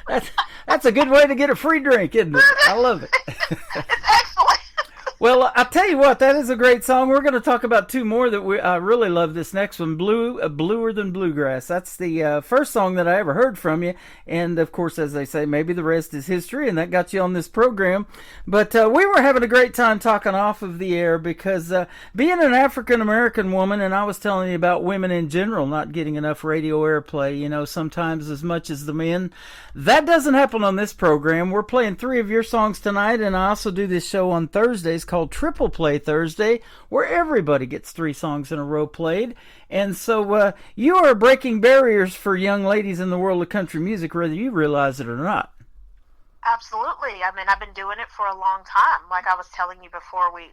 this. That's a good way to get a free drink, isn't it? I love it. It's excellent. Well, I'll tell you what, that is a great song. We're going to talk about two more that I really love. This next one, Bluer Than Bluegrass. That's the first song that I ever heard from you. And, of course, as they say, maybe the rest is history, and that got you on this program. But we were having a great time talking off of the air because being an African-American woman, and I was telling you about women in general not getting enough radio airplay, you know, sometimes as much as the men. That doesn't happen on this program. We're playing 3 of your songs tonight, and I also do this show on Thursdays called Triple Play Thursday, where everybody gets 3 songs in a row played. And so you are breaking barriers for young ladies in the world of country music, whether you realize it or not. Absolutely. I mean, I've been doing it for a long time. Like I was telling you before we,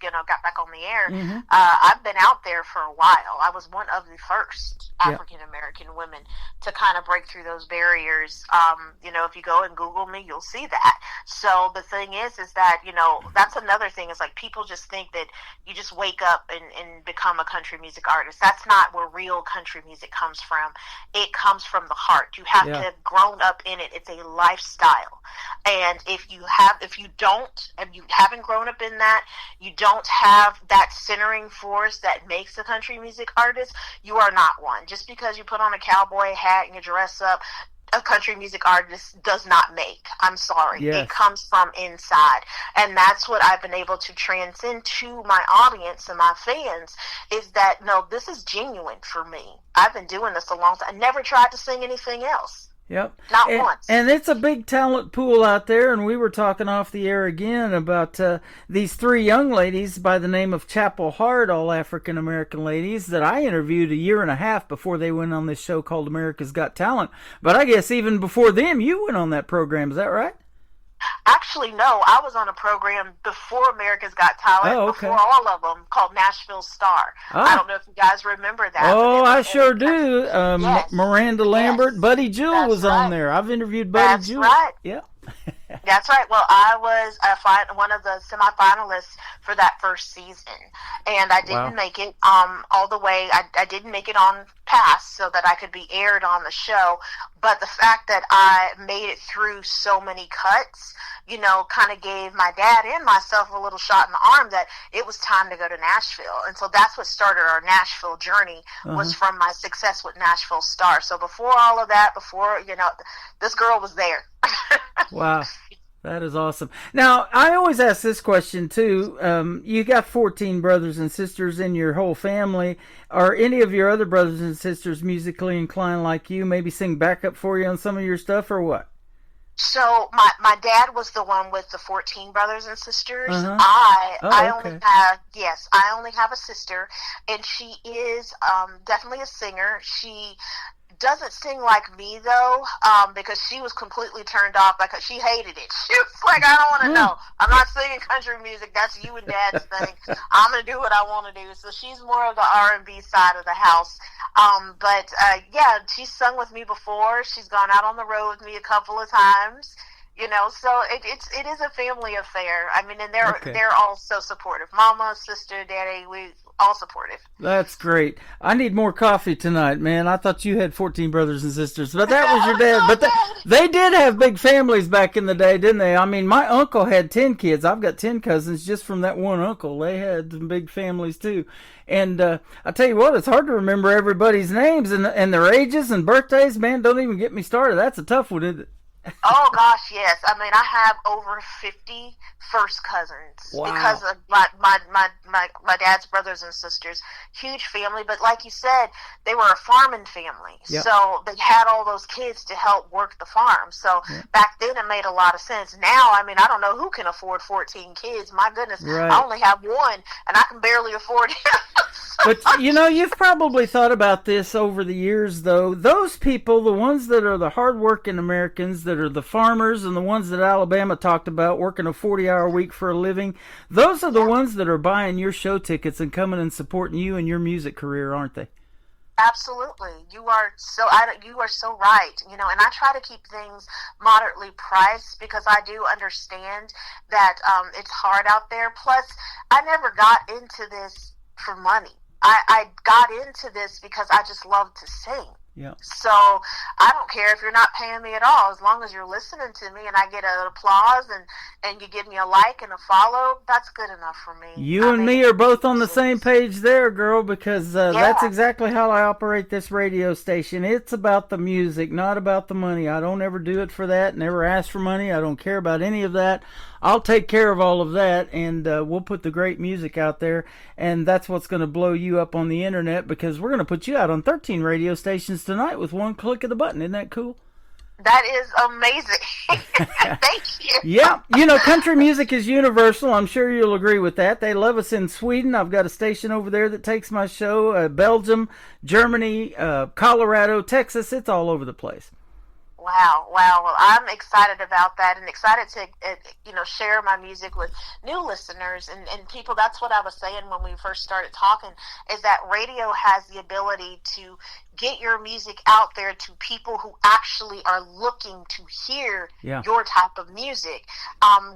got back on the air. Mm-hmm. I've been out there for a while. I was one of the first African American women to kind of break through those barriers. If you go and Google me, you'll see that. So the thing is that, that's another thing is like people just think that you just wake up and become a country music artist. That's not where real country music comes from. It comes from the heart. You have to have grown up in it. It's a lifestyle. And if you haven't grown up in that, you don't have that centering force that makes a country music artist, you are not one. Just because you put on a cowboy hat and you dress up, a country music artist does not make. I'm sorry. Yes. It comes from inside. And that's what I've been able to transcend to my audience and my fans is that, no, this is genuine for me. I've been doing this a long time. I never tried to sing anything else. Yep. Not once. And it's a big talent pool out there, and we were talking off the air again about these 3 young ladies by the name of Chapel Hart, all African-American ladies, that I interviewed a year and a half before they went on this show called America's Got Talent. But I guess even before them, you went on that program. Is that right? Actually, no. I was on a program before America's Got Talent, before all of them, called Nashville Star. I don't know if you guys remember that. Oh, I sure do. Yes. Miranda Lambert, Buddy Jewell was on there. I've interviewed Buddy Jewell. That's right. Yeah. That's right. Well, I was one of the semifinalists for that first season, and I didn't make it all the way. I didn't make it on past so that I could be aired on the show. But the fact that I made it through so many cuts, kind of gave my dad and myself a little shot in the arm that it was time to go to Nashville. And so that's what started our Nashville journey, was from my success with Nashville Star. So before all of that, this girl was there. Wow. That is awesome. Now, I always ask this question, too. You got 14 brothers and sisters in your whole family. Are any of your other brothers and sisters musically inclined like you? Maybe sing backup for you on some of your stuff, or what? So my dad was the one with the 14 brothers and sisters. I only have a sister, and she is definitely a singer. She doesn't sing like me though, because she was completely turned off. Like, she hated it. She was like, I don't want to know. I'm not singing country music. That's you and Dad's thing. I'm gonna do what I want to do. So she's more of the R&B side of the house. But she's sung with me before. She's gone out on the road with me a couple of times. You know, so it is a family affair. I mean, and they're Okay. they're all so supportive. Mama, sister, daddy, we all supportive. That's great. I need more coffee tonight, man. I thought you had 14 brothers and sisters, but that was your dad. But they did have big families back in the day, didn't they? I mean, my uncle had 10 kids. I've got 10 cousins just from that one uncle. They had some big families too. And I tell you what, it's hard to remember everybody's names and their ages and birthdays. Man, don't even get me started. That's a tough one, isn't it? Oh gosh, yes. I mean, I have over 50 first cousins because of my dad's brothers and sisters. Huge family, but like you said, they were a farming family, Yep. so they had all those kids to help work the farm. So back then, it made a lot of sense. Now, I mean, I don't know who can afford 14 kids. My goodness, Right. I only have one, and I can barely afford him. But, you know, you've probably thought about this over the years, though. Those people, the ones that are the hardworking Americans, that are the farmers, and the ones that Alabama talked about working a 40-hour week for a living, those are the ones that are buying your show tickets and coming and supporting you in your music career, aren't they? Absolutely, you are so right. You know, and I try to keep things moderately priced because I do understand that it's hard out there. Plus, I never got into this for money. I got into this because I just love to sing. Yeah. So I don't care if you're not paying me at all, as long as you're listening to me and I get an applause and you give me a like and a follow. That's good enough for me. You and me are both on the same page there, girl, because that's exactly how I operate this radio station. It's about the music, not about the money. I don't ever do it for that, never ask for money. I don't care about any of that. I'll take care of all of that, and we'll put the great music out there, and that's what's going to blow you up on the internet, because we're going to put you out on 13 radio stations tonight with one click of the button. Isn't that cool? That is amazing. Thank you. Yeah, you know, country music is universal. I'm sure you'll agree with that. They love us in Sweden. I've got a station over there that takes my show. Belgium, Germany, Colorado, Texas. It's all over the place. Wow. Well, I'm excited about that and excited to, share my music with new listeners and people. That's what I was saying when we first started talking, is that radio has the ability to get your music out there to people who actually are looking to hear your type of music.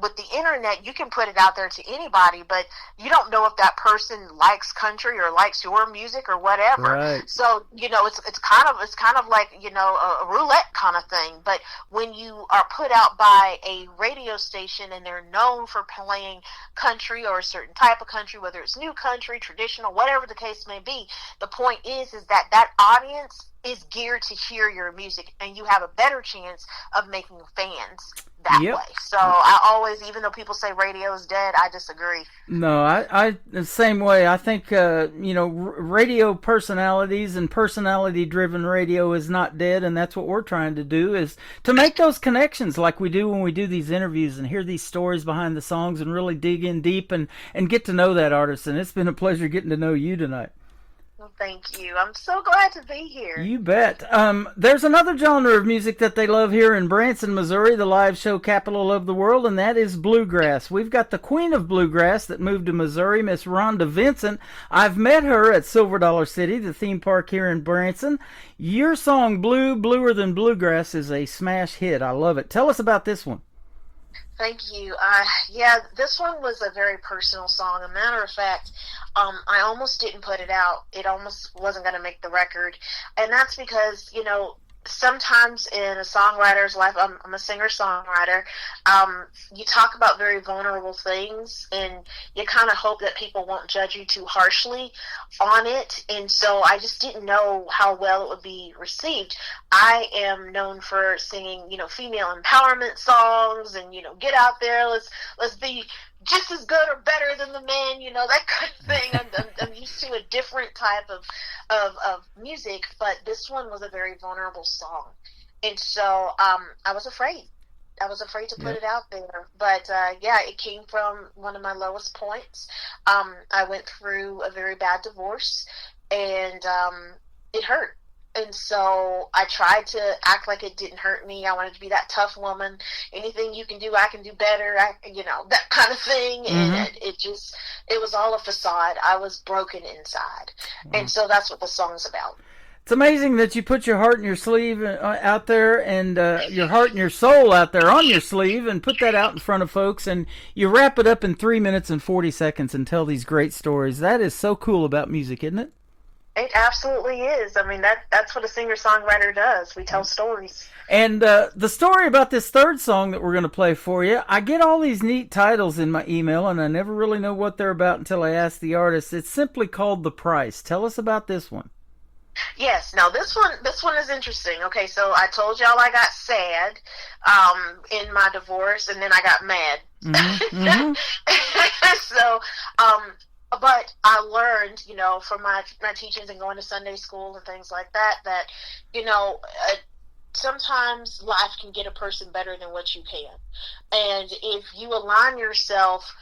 With the internet, you can put it out there to anybody, but you don't know if that person likes country or likes your music or whatever. Right. So, it's kind of like, a roulette kind of thing. But when you are put out by a radio station and they're known for playing country or a certain type of country, whether it's new country, traditional, whatever the case may be, the point is that audience is geared to hear your music, and you have a better chance of making fans that way. So I always, even though people say radio is dead, I disagree. No, I the same way. I think radio personalities and personality-driven radio is not dead, and that's what we're trying to do, is to make those connections like we do when we do these interviews and hear these stories behind the songs and really dig in deep and get to know that artist. And it's been a pleasure getting to know you tonight. Well, thank you. I'm so glad to be here. You bet. There's another genre of music that they love here in Branson, Missouri, the live show capital of the world, and that is bluegrass. We've got the queen of bluegrass that moved to Missouri, Miss Rhonda Vincent. I've met her at Silver Dollar City, the theme park here in Branson. Your song, Bluer Than Bluegrass, is a smash hit. I love it. Tell us about this one. Thank you. This one was a very personal song. As a matter of fact, I almost didn't put it out. It almost wasn't going to make the record. And that's because, sometimes in a songwriter's life, I'm a singer-songwriter, you talk about very vulnerable things, and you kind of hope that people won't judge you too harshly on it. And so I just didn't know how well it would be received. I am known for singing, female empowerment songs and, get out there, let's be just as good or better than the men, that kind of thing. I'm used to a different type of music, but this one was a very vulnerable song. And so I was afraid. I was afraid to put it out there. But, it came from one of my lowest points. I went through a very bad divorce, and it hurt. And so I tried to act like it didn't hurt me. I wanted to be that tough woman. Anything you can do, I can do better. That kind of thing. Mm-hmm. And it was all a facade. I was broken inside. And so that's what the song's about. It's amazing that you put your heart and your sleeve out there, and your heart and your soul out there on your sleeve, and put that out in front of folks, and you wrap it up in 3 minutes and 40 seconds and tell these great stories. That is so cool about music, isn't it? It absolutely is. I mean, that's what a singer-songwriter does. We tell stories. And the story about this third song that we're going to play for you, I get all these neat titles in my email, and I never really know what they're about until I ask the artist. It's simply called The Price. Tell us about this one. Yes. Now this one is interesting. Okay, so I told y'all I got sad in my divorce, and then I got mad. Mm-hmm. So, but I learned, from my teachings and going to Sunday school and things like that, sometimes life can get a person better than what you can, and if you align yourself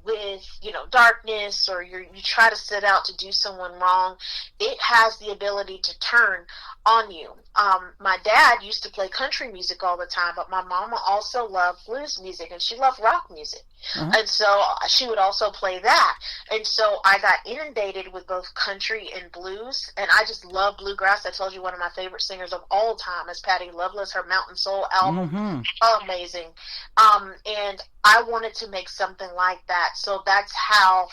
with darkness, or you try to set out to do someone wrong, it has the ability to turn on you. My dad used to play country music all the time, but my mama also loved blues music, and she loved rock music. And so she would also play that. And so I got inundated with both country and blues, and I just love bluegrass. I told you one of my favorite singers of all time is Patty Loveless. Her Mountain Soul album, amazing. And I wanted to make something like that. So that's how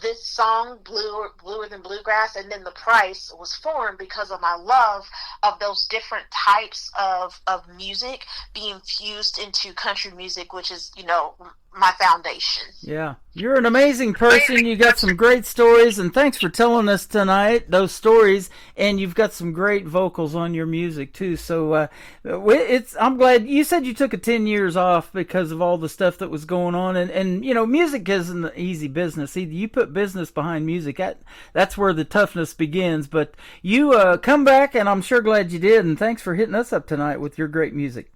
this song, Bluer Than Bluegrass, and then The Price, was formed because of my love of those different types of music being fused into country music, which is, my foundation. Yeah. You're an amazing person. You got some great stories, and thanks for telling us tonight those stories, and you've got some great vocals on your music too. So I'm glad you said you took 10 years off because of all the stuff that was going on, and music isn't an easy business either. You put business behind music, that's where the toughness begins, but you come back, and I'm sure glad you did, and thanks for hitting us up tonight with your great music.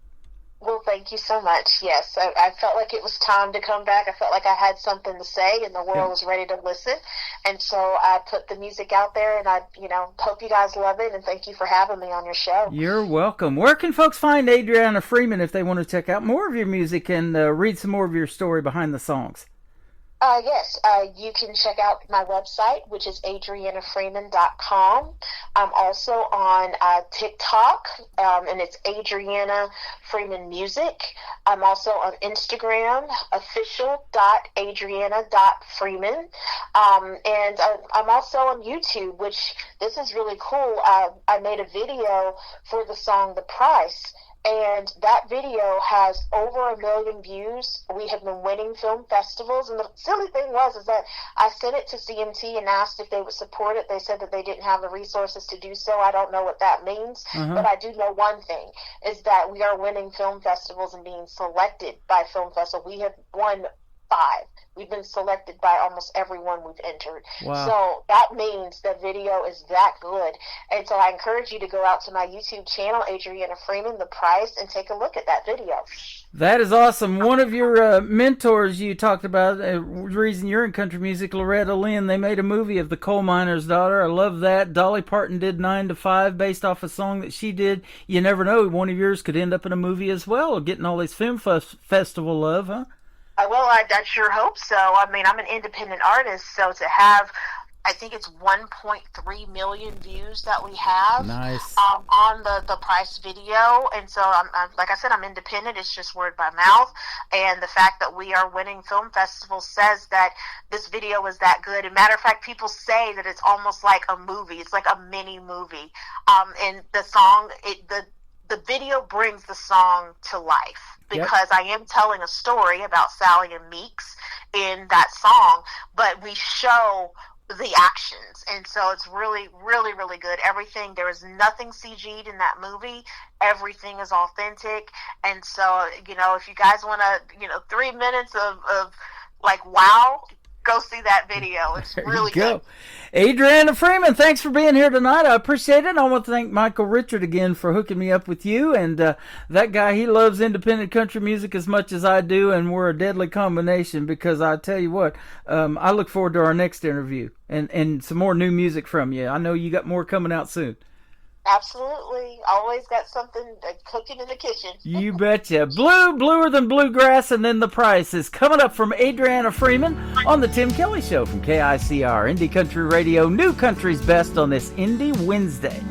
Well, thank you so much. Yes, I felt like it was time to come back. I felt like I had something to say, and the world was ready to listen. And so I put the music out there, and I, hope you guys love it, and thank you for having me on your show. You're welcome. Where can folks find Adriana Freeman if they want to check out more of your music and read some more of your story behind the songs? Yes, you can check out my website, which is adrianafreeman.com. I'm also on TikTok, and it's Adriana Freeman Music. I'm also on Instagram, official.adriana.freeman. And I'm also on YouTube, which this is really cool. I made a video for the song The Price, and that video has over 1 million views. We have been winning film festivals, and the silly thing is that I sent it to CMT and asked if they would support it. They said that they didn't have the resources to do so. I don't know what that means, but I do know one thing, is that we are winning film festivals and being selected by film festivals. We have won 5. We've been selected by almost everyone we've entered. Wow. So that means the video is that good. And so I encourage you to go out to my YouTube channel, Adriana Freeman, The Price, and take a look at that video. That is awesome. One of your mentors you talked about, the reason you're in country music, Loretta Lynn, they made a movie of the coal miner's daughter. I love that. Dolly Parton did 9 to 5 based off a song that she did. You never know, one of yours could end up in a movie as well, getting all this film festival love, huh? Well, I sure hope so. I mean, I'm an independent artist, so to have, I think it's 1.3 million views that we have on the Price video. And so, I'm like I said, I'm independent. It's just word by mouth. And the fact that we are winning film festivals says that this video is that good. And matter of fact, people say that it's almost like a movie. It's like a mini movie. And the song, the video brings the song to life. Because I am telling a story about Sally and Meeks in that song, but we show the actions. And so it's really, really, really good. Everything, there is nothing CG'd in that movie. Everything is authentic. And so, if you guys want to, 3 minutes of like, wow, go see that video. It's really good. Adriana Freeman, thanks for being here tonight. I appreciate it. I want to thank Michael Richard again for hooking me up with you. And that guy, he loves independent country music as much as I do, and we're a deadly combination because I tell you what, I look forward to our next interview and some more new music from you. I know you got more coming out soon. Absolutely. Always got something cooking in the kitchen. You betcha. Bluer Than Bluegrass, and then The Price is coming up from Adriana Freeman on the Tim Kelly Show from KICR, Indie Country Radio, New Country's Best on this Indie Wednesday.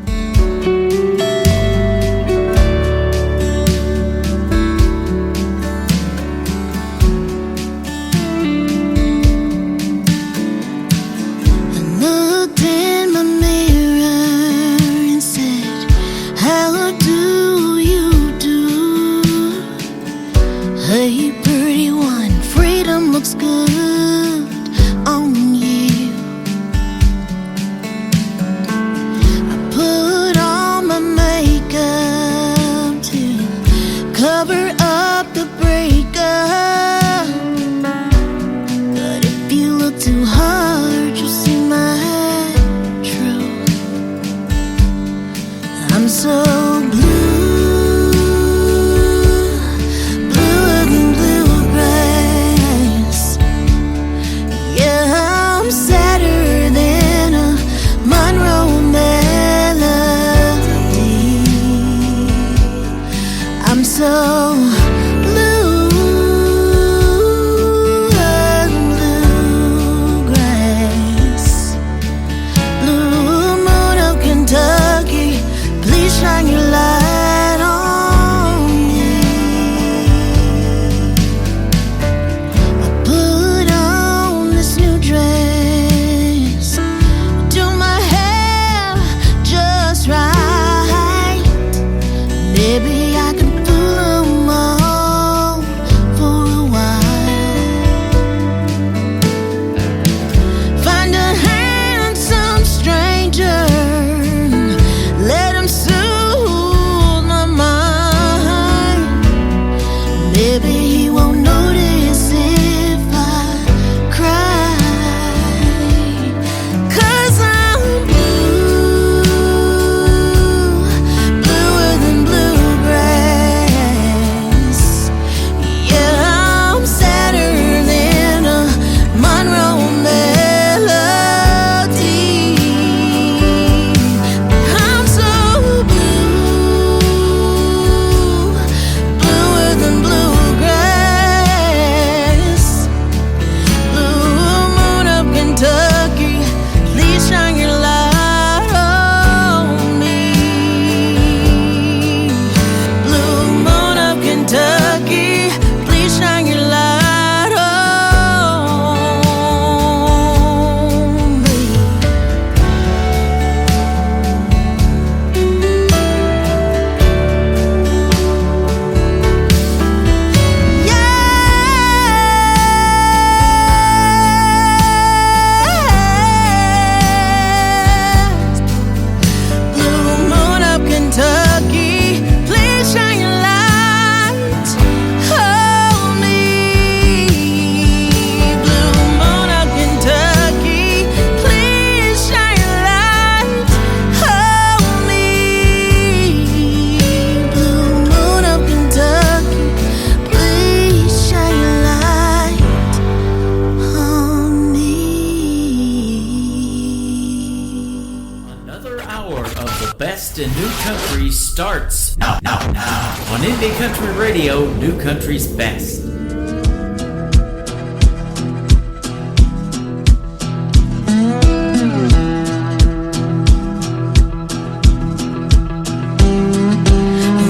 hour of the best in new country starts now on Indie Country Radio, New Country's Best.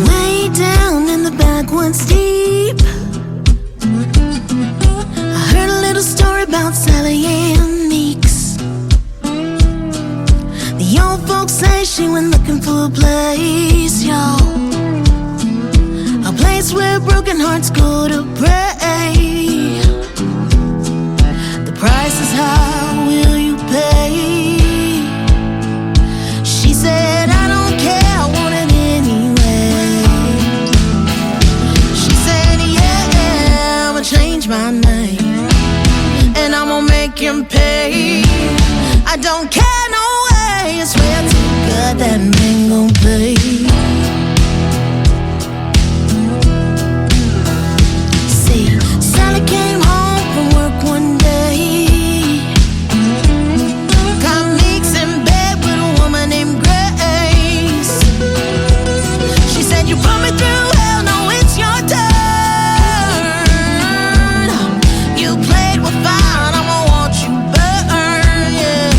Way down in the backwoods deep, I heard a little story about Sally Ann Meeks. The old folks say she went looking for a place, y'all, a place where broken hearts go to pray. The price is high, will you pay? She said, I don't care, I want it anyway. She said, yeah, I'ma change my name, and I'm gonna make him pay. I don't care, no way, I swear to God that man gon' pay. See, Sally came home from work one day, got Meeks in bed with a woman named Grace. She said, you put me through hell, now it's your turn. You played with fire and I'ma watch you burn, yeah.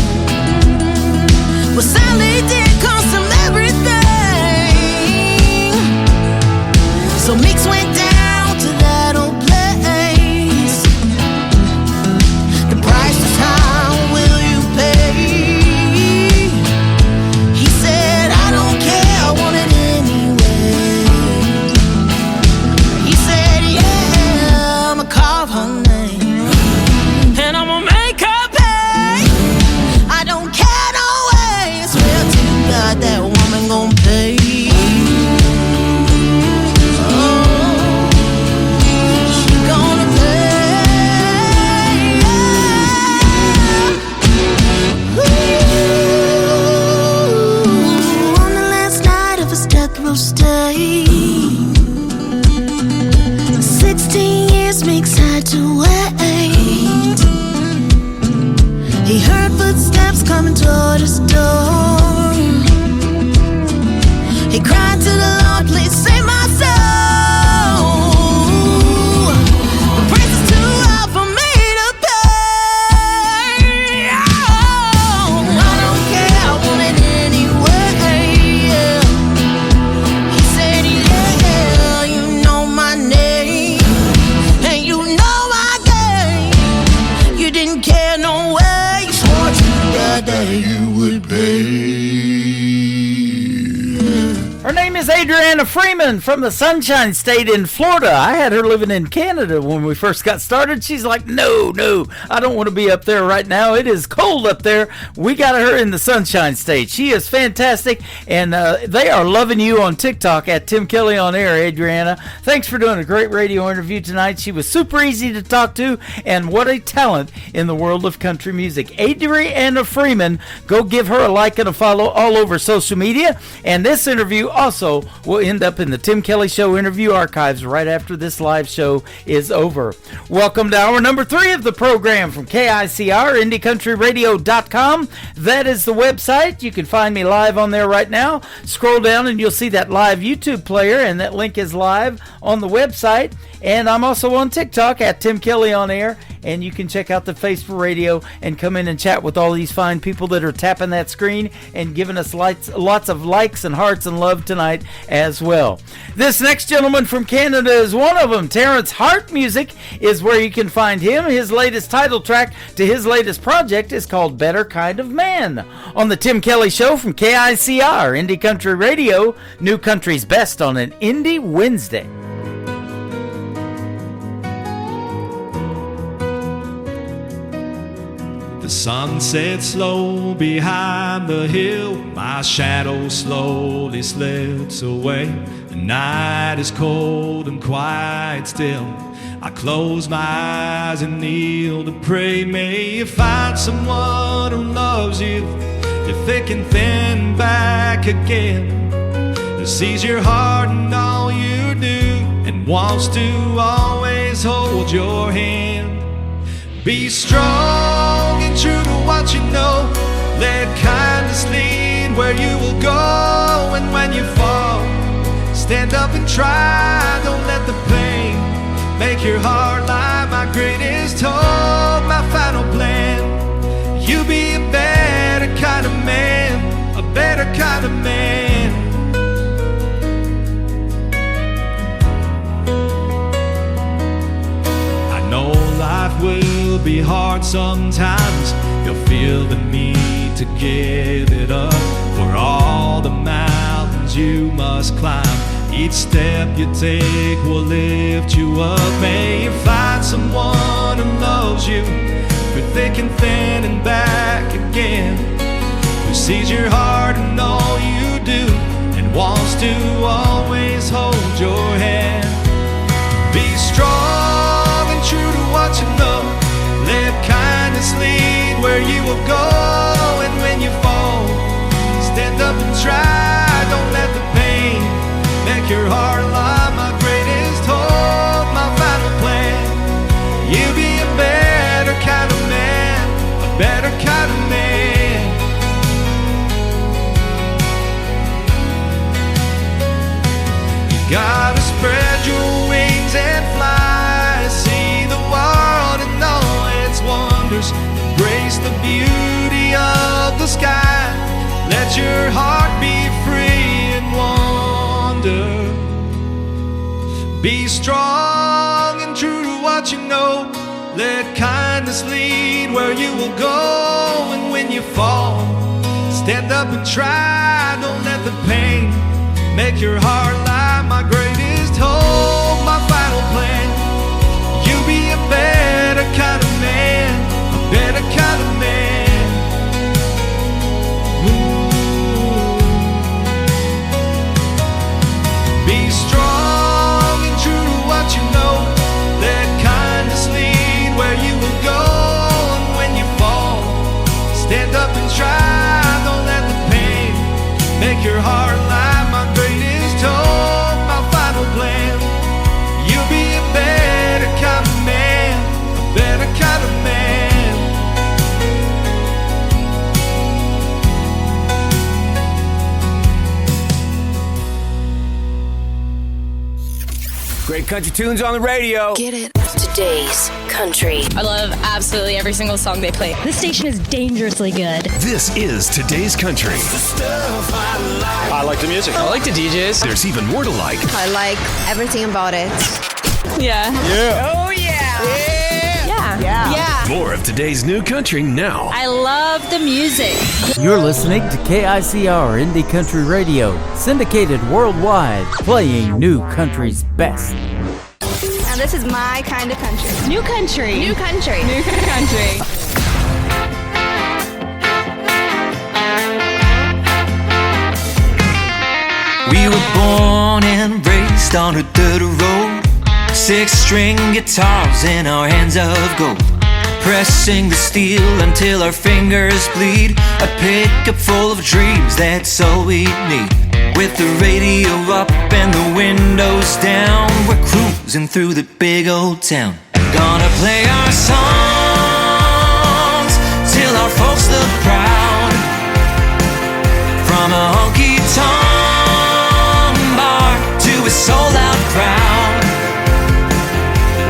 Well, Sally did cost him everything, so Meeks went down to that old place. The price is high, will you pay? He said, I don't care, I want it anyway. He said, yeah, I'ma carve her name, and I'ma make her pay. I don't care, no way, I swear to God that woman gon' pay. Oh, she gonna pay. Ooh, on the last night of his death row stay, 16 years Meeks had to wait. He heard footsteps coming toward his door. He cried to the Lord, please save my soul. The price is too high for me to pay. Oh, I don't care, I want it anyway, yeah. He said, yeah, you know my name, and you know my game. You didn't care, no way, you swore to God that you would pay. Her name is Adriana Freeman from the Sunshine State in Florida. I had her living in Canada when we first got started. She's like, no, I don't want to be up there right now. It is cold up there. We got her in the Sunshine State. She is fantastic, and they are loving you on TikTok at Tim Kelly on Air, Adriana. Thanks for doing a great radio interview tonight. She was super easy to talk to, and what a talent in the world of country music. Adriana Freeman, go give her a like and a follow all over social media, and this interview also will end up in the Tim Kelly Show interview archives right after this live show is over. Welcome to hour number 3 of the program from KICR, IndieCountryRadio.com. That is the website. You can find me live on there right now. Scroll down and you'll see that live YouTube player, and that link is live on the website. And I'm also on TikTok at Tim Kelly on Air, and you can check out the Face for Radio and come in and chat with all these fine people that are tapping that screen and giving us lots of likes and hearts and love tonight as well. This next gentleman from Canada is one of them. Terrence Hart Music is where you can find him. His latest title track to his latest project is called Better Kind of Man. On the Tim Kelly Show from KICR, Indie Country Radio, New Country's Best on an Indie Wednesday. The sun sets slow behind the hill, my shadow slowly slips away. The night is cold and quiet still. I close my eyes and kneel to pray. May you find someone who loves you, you're thick and thin back again, who sees your heart and all you do, and wants to always hold your hand. Be strong and true to what you know. Let kindness lead where you will go, and when you fall, stand up and try. Don't let the pain make your heart lie. My greatest hope, my final plan. You be a better kind of man, a better kind of man. I know life will be hard sometimes. You'll feel the need to give it up for all the mountains you must climb. Each step you take will lift you up. May you find someone who loves you through thick and thin and back again, who sees your heart and all you do and wants to always hold your hand. Be strong and true to what you know. Let kindness lead where you will go, and when you fall, stand up and try. Don't let the pain make your heart lie. My greatest hope, my final plan. You be a better kind of man, a better kind of man. You gotta spread your wings and fly. See the world and all its wonders. Embrace the beauty of the sky. Let your heart be free and wander. Be strong and true to what you know. Let kindness lead where you will go, and when you fall, stand up and try. Don't let the pain make your heart lie. My greatest hope, my final plan. You be a better kind of man, a better kind of man. Be strong and true to what you know. Let kindness lead where you will go, and when you fall, stand up and try. Don't let the pain make your heart lie. My greatest hope, my final plan. You'll be a better kind of man, a better kind of man. Great country tunes on the radio. Get it. Today's country. I love absolutely every single song they play. This station is dangerously good. This is Today's Country. I like the music. I like the DJs. There's even more to like. I like everything about it. Yeah. Yeah. Oh, yeah. Yeah. Yeah. More of today's new country now. I love the music. You're listening to KICR Indie Country Radio, syndicated worldwide, playing new country's best. Now this is my kind of country. New country. New country. New country. We were born and raised on a dirt road, 6-string guitars in our hands of gold, pressing the steel until our fingers bleed. A pickup full of dreams, that's all we need. With the radio up and the windows down, we're cruising through the big old town. Gonna play our songs till our folks look proud. From a honky-tonk bar to a sold-out crowd,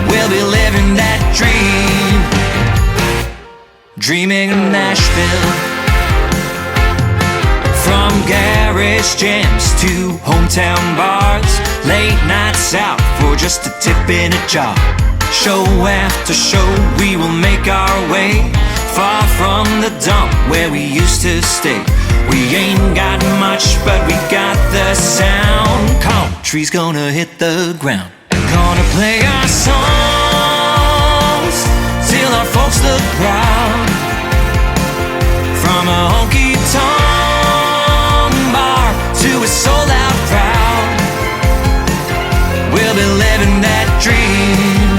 we'll be living that dream, dreaming of Nashville. From garage jams to hometown bars, late nights out for just a tip in a jar. Show after show we will make our way, far from the dump where we used to stay. We ain't got much but we got the sound. Country's gonna hit the ground. Gonna play our songs till our folks look proud. From a honky-tonk bar to a sold-out crowd, we'll be living that dream,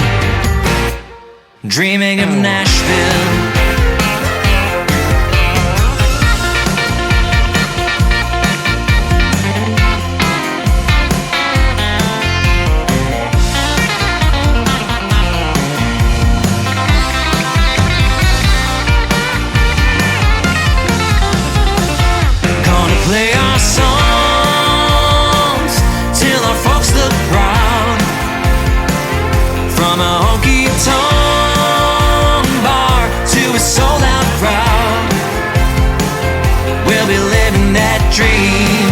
dreaming of Nashville. we'll be living that dream.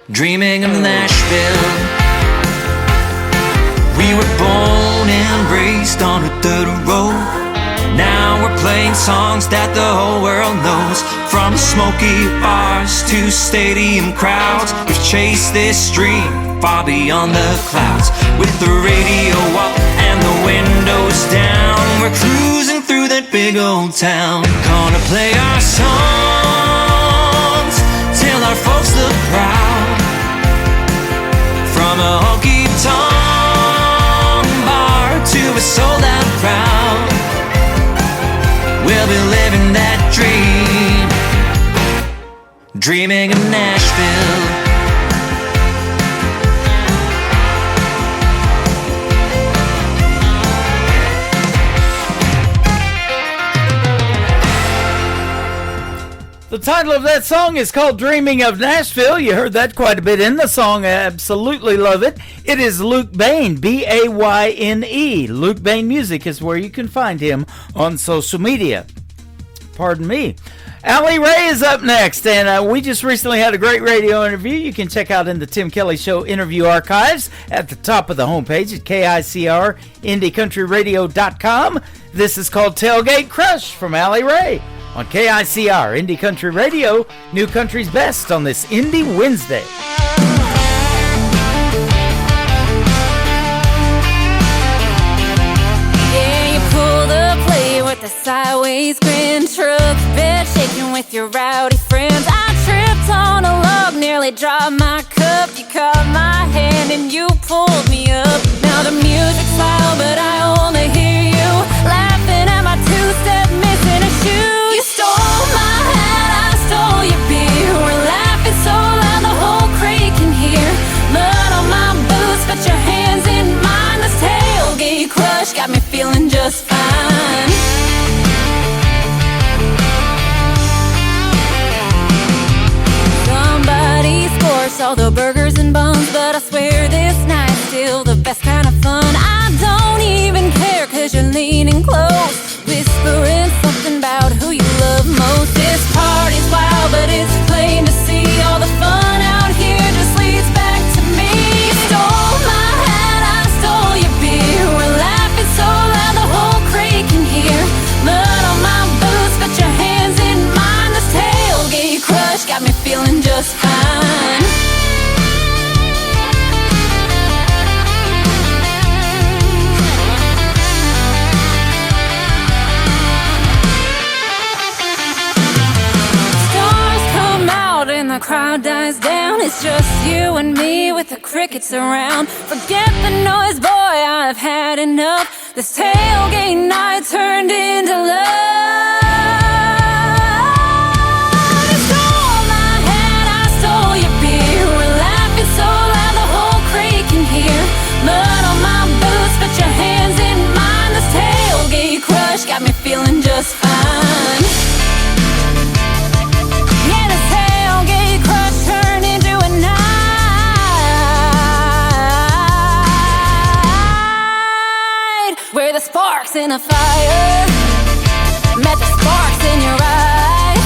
Dreaming of Nashville. We were born and raised on a dirt road. Now we're playing songs that the whole world knows. From smoky bars to stadium crowds, we've chased this dream far beyond the clouds. With the radio up and the windows down, we're cruising through that big old town. Gonna play our songs till our folks look proud. From a honky-tonk bar to a sold-out crowd, we'll be living that dream. Dreaming of Nashville. The title of that song is called Dreaming of Nashville. You heard that quite a bit in the song. I absolutely love it. It is Luke Bain, B-A-Y-N-E. Luke Bain Music is where you can find him on social media. Pardon me. Allie Ray is up next, and we just recently had a great radio interview. You can check out in the Tim Kelly Show interview archives at the top of the homepage at KICR-IndieCountryRadio.com. This is called Tailgate Crush from Allie Ray on KICR Indie Country Radio, New Country's Best on this Indie Wednesday. Yeah, you pull the plate with a sideways grin, truck bed shaking with your rowdy friends. I tripped on a log, nearly dropped my cup. You caught my hand and you pulled me up. Now the music's loud, but I only hear you laughing at my two-step missing a shoe. You stole my hat, I stole your beer. We're laughing so loud the whole crate can hear. Mud on my boots, but your hands in mine. This tailgate crush got me feeling just fine. Somebody scores all the burgers and buns, but I swear this night's still the best kind of fun. I don't even care, cause you're leaning close, whispering something about who you love most. This party's wild, but it's plain to see all the fun out here just leads back to me. You stole my hat, I stole your beer. We're laughing so loud the whole crate can hear. Mud on my boots, but your hands in mine. This tailgate crush got me feeling just fine. The crowd dies down, it's just you and me with the crickets around. Forget the noise, boy, I've had enough. This tailgate night turned into love. You stole my hat, I stole your beer. We're laughing so loud the whole crate can hear. Mud on my boots, but your hands in mine. This tailgate crush got me feeling just fine. Yeah, this tailgate crush turned into a night where the sparks in a fire met the sparks in your eye.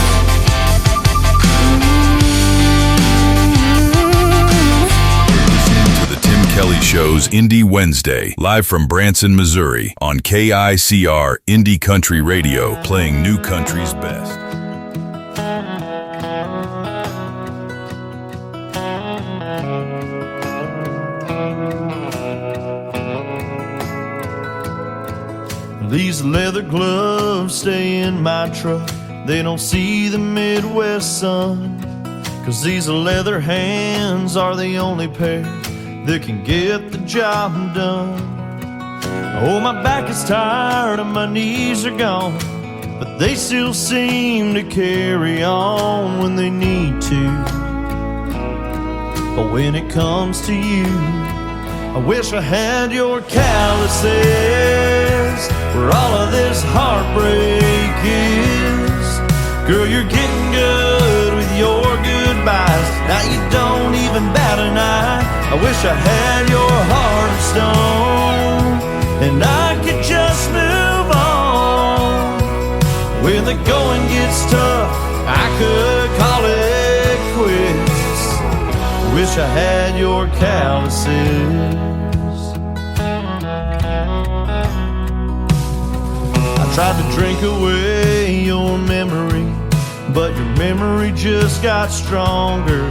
Listen to the Tim Kelly Show's Indie Wednesday, live from Branson, Missouri, on KICR Indie Country Radio, playing New Country's best. These leather gloves stay in my truck. They don't see the Midwest sun. 'Cause these leather hands are the only pair that can get the job done. Oh, my back is tired and my knees are gone, but they still seem to carry on when they need to. But when it comes to you, I wish I had your calluses where all of this heartbreak is. Girl, you're getting good with your goodbyes. Now you don't even bat an eye. I wish I had your heart of stone and I could just move on. When the going gets tough, I Wish I had your calluses. I tried to drink away your memory, but your memory just got stronger.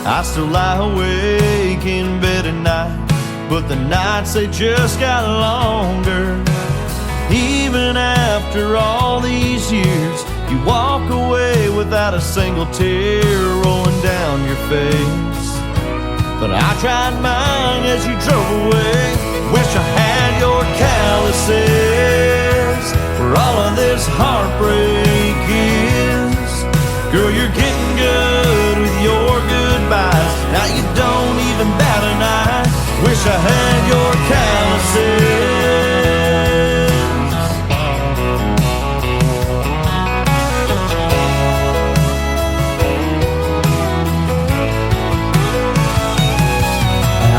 I still lie awake in bed at night, but the nights they just got longer. Even after all these years, you walk away without a single tear rolling down your face. But I tried mine as you drove away. Wish I had your calluses for all of this heartbreak is. Girl, you're getting good with your goodbyes. Now you don't even bat an eye. Wish I had your calluses.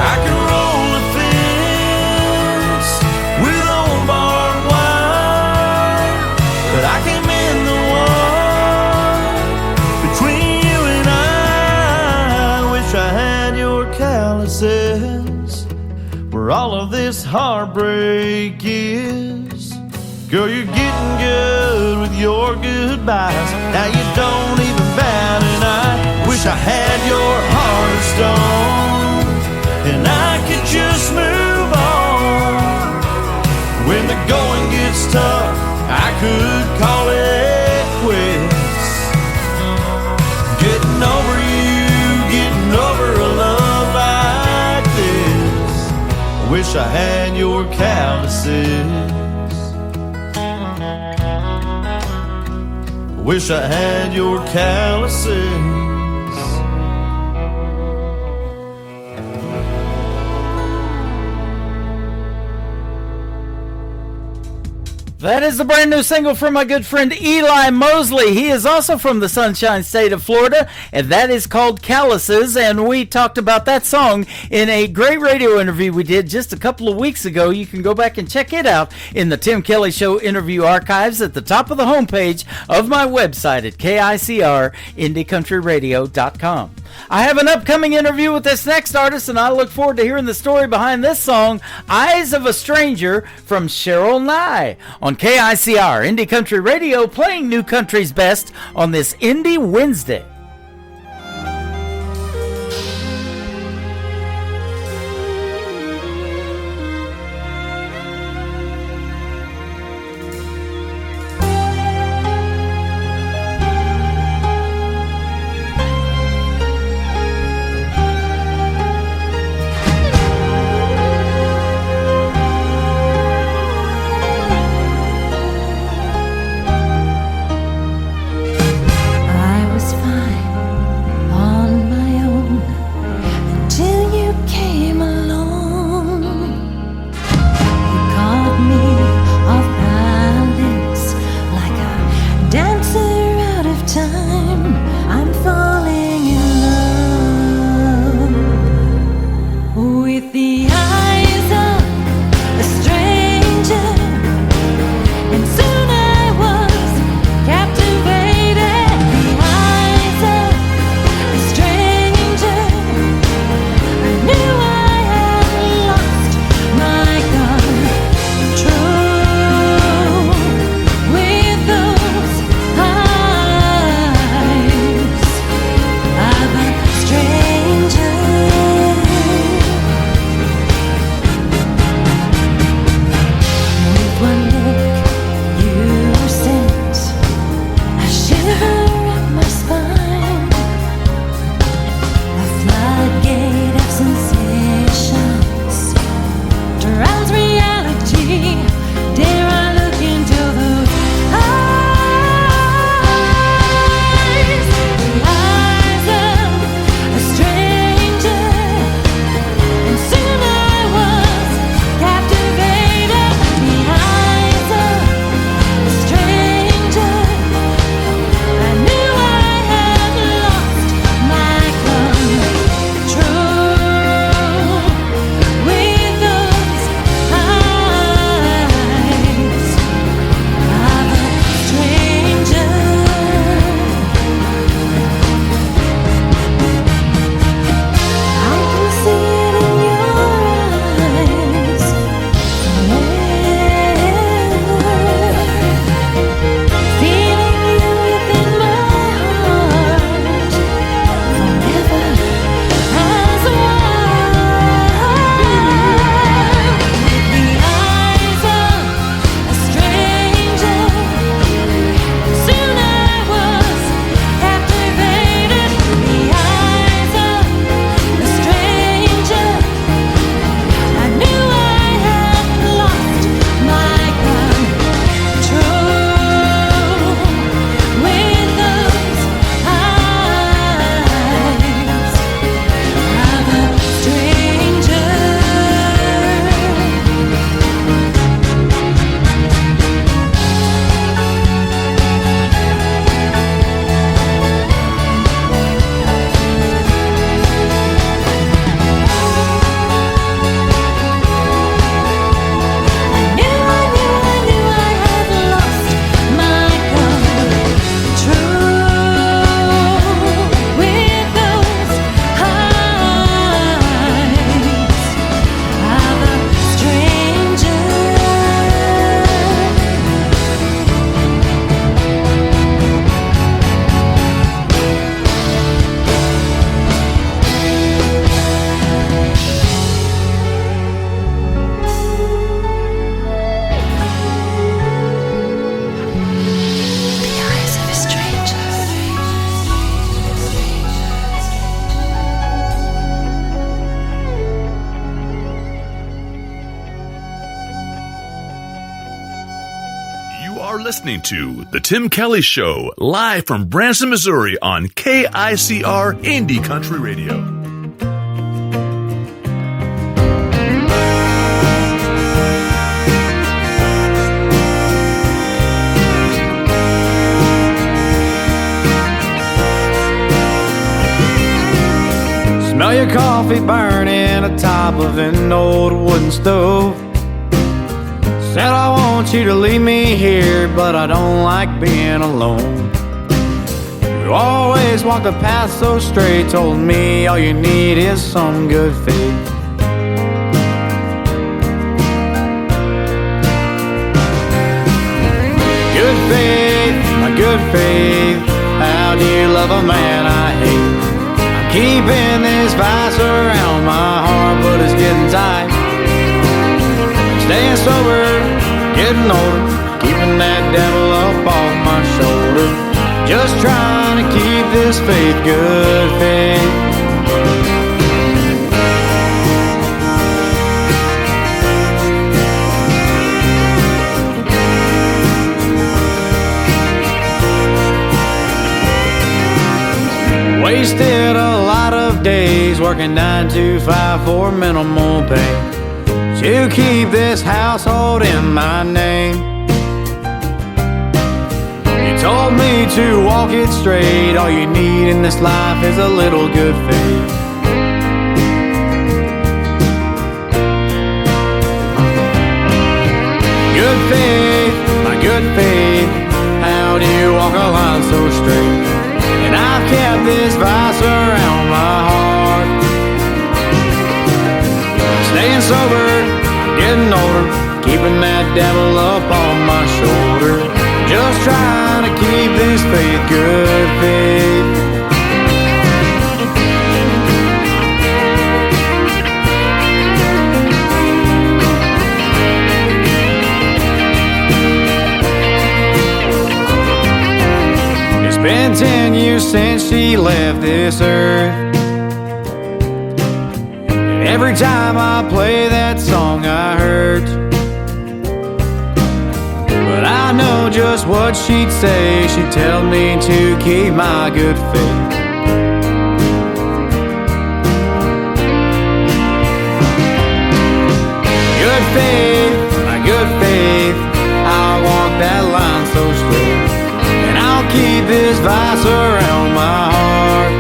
I can roll a fence with old barbed wire, but I can't mend the one between you and I. Wish I had your calluses where all of this heartbreak is. Girl, you're getting good with your goodbyes. Now you don't even bat an eye. Wish I had your heart of stone and I could just move on. When the going gets tough, I could call it quits. Getting over you, getting over a love like this. Wish I had your calluses. Wish I had your calluses. That is the brand new single from my good friend Eli Mosley. He is also from the Sunshine State of Florida, and that is called Calluses, and we talked about that song in a great radio interview we did just a couple of weeks ago. You can go back and check it out in the Tim Kelly Show interview archives at the top of the homepage of my website at KICRIndieCountryRadio.com. I have an upcoming interview with this next artist, and I look forward to hearing the story behind this song, Eyes of a Stranger, from Cheryl Nye, on KICR Indie Country Radio, playing New Country's best on this Indie Wednesday. I was fine. listening to The Tim Kelly Show, live from Branson, Missouri on KICR Indie Country Radio. Smell your coffee burning atop of an old wooden stove. Said I want you to leave me here, but I don't like being alone. You always walk the path so straight, told me all you need is some good faith. Good faith, my good faith, how do you love a man I hate? Keeping this vice around my heart, but it's getting tight. Staying sober, getting older, keeping that devil up off my shoulder. Just trying to keep this faith, good faith. Wasted a lot of days working 9 to 5 for minimal pay to keep this household in my name. You told me to walk it straight. All you need in this life is a little good faith. Good faith, my good faith, how do you walk a line so straight? And I've kept this vice around my heart. Staying sober, getting older, keeping that devil up on my shoulder. Just trying to keep this faith, good faith. It's been 10 years since she left this earth. And every time I play that song I hurt. But I know just what she'd say. She'd tell me to keep my good faith. Good faith, my good faith, I'll walk that line so straight. And I'll keep this vice around my heart.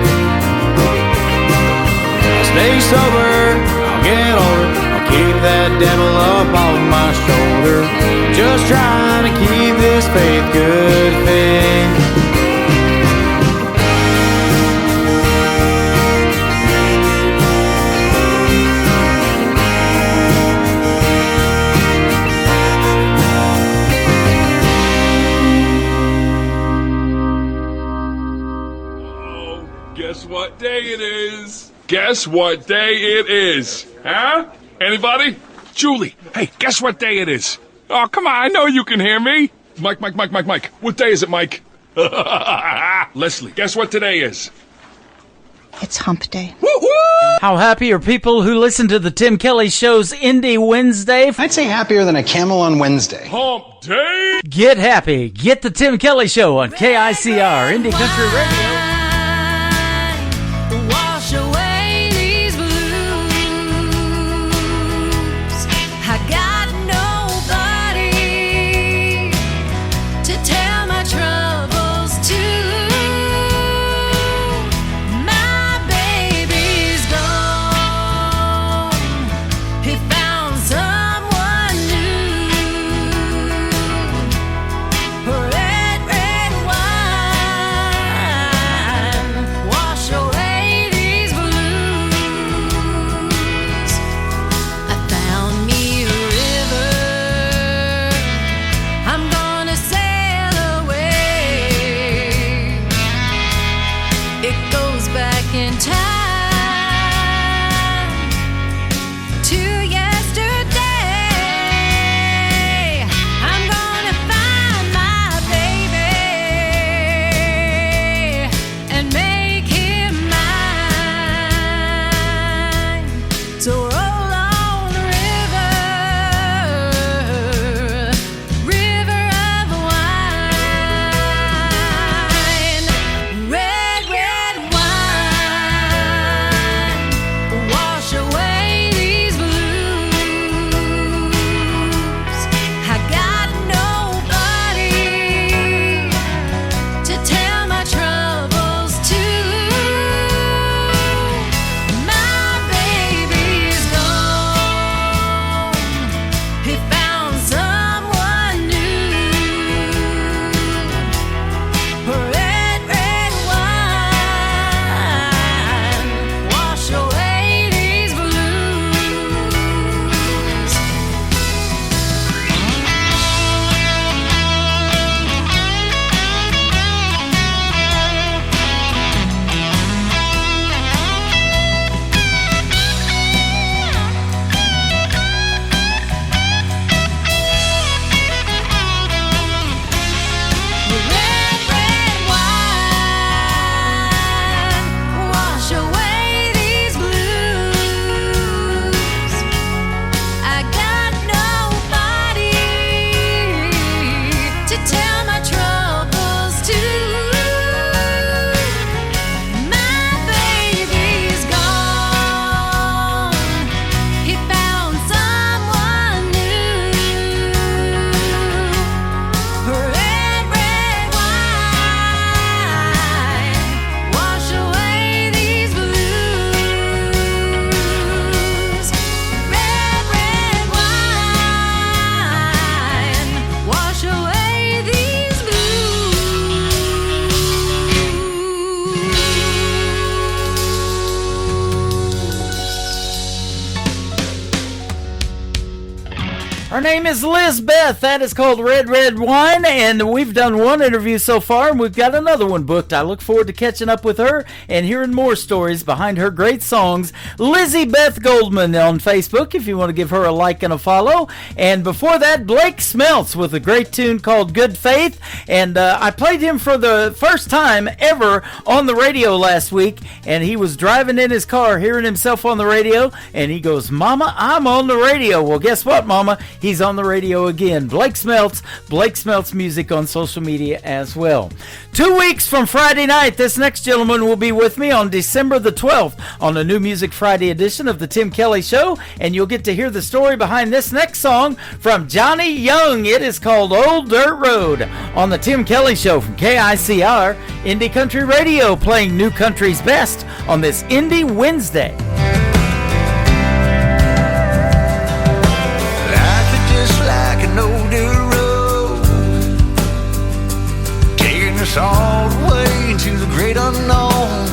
I'll stay sober, I'll get older, I'll keep that devil up on my shoulder. Just trying to keep this faith, good faith. Guess what day it is? Guess what day it is? Huh? Anybody? Julie, hey, guess what day it is? Oh, come on, I know you can hear me. Mike. What day is it, Mike? Leslie, guess what today is? It's hump day. How happy are people who listen to the Tim Kelly Show's Indie Wednesday? I'd say happier than a camel on Wednesday. Hump day? Get happy. Get the Tim Kelly Show on KICR Indie Country Radio. Wash away these blues. I got nobody to tell my troubles to. My baby's gone. He found someone new. Red wine. Wash away these blues. I found me a river. I'm gonna sail away. It goes back in time to yesterday. I'm gonna find my baby and make him mine. So roll on river, river of wine. Her name is Liz Beth. That is called Red Red Wine, and we've done one interview so far, and we've got another one booked. I look forward to catching up with her and hearing more stories behind her great songs. Lizzie Beth Goldman on Facebook, if you want to give her a like and a follow. And before that, Blake Smeltz with a great tune called Good Faith, and I played him for the first time ever on the radio last week, and he was driving in his car, hearing himself on the radio, and he goes, "Mama, I'm on the radio." Well, guess what, Mama? He's on the radio again. Blake Smeltz Music on social media as well. 2 weeks from Friday night, this next gentleman will be with me on December the 12th on the New Music Friday edition of the Tim Kelly Show, and you'll get to hear the story behind this next song from Johnny Young. It is called Old Dirt Road on the Tim Kelly Show from KICR, Indie Country Radio, playing New Country's best on this Indie Wednesday. Like an old dirt road, taking us all the way into the great unknown.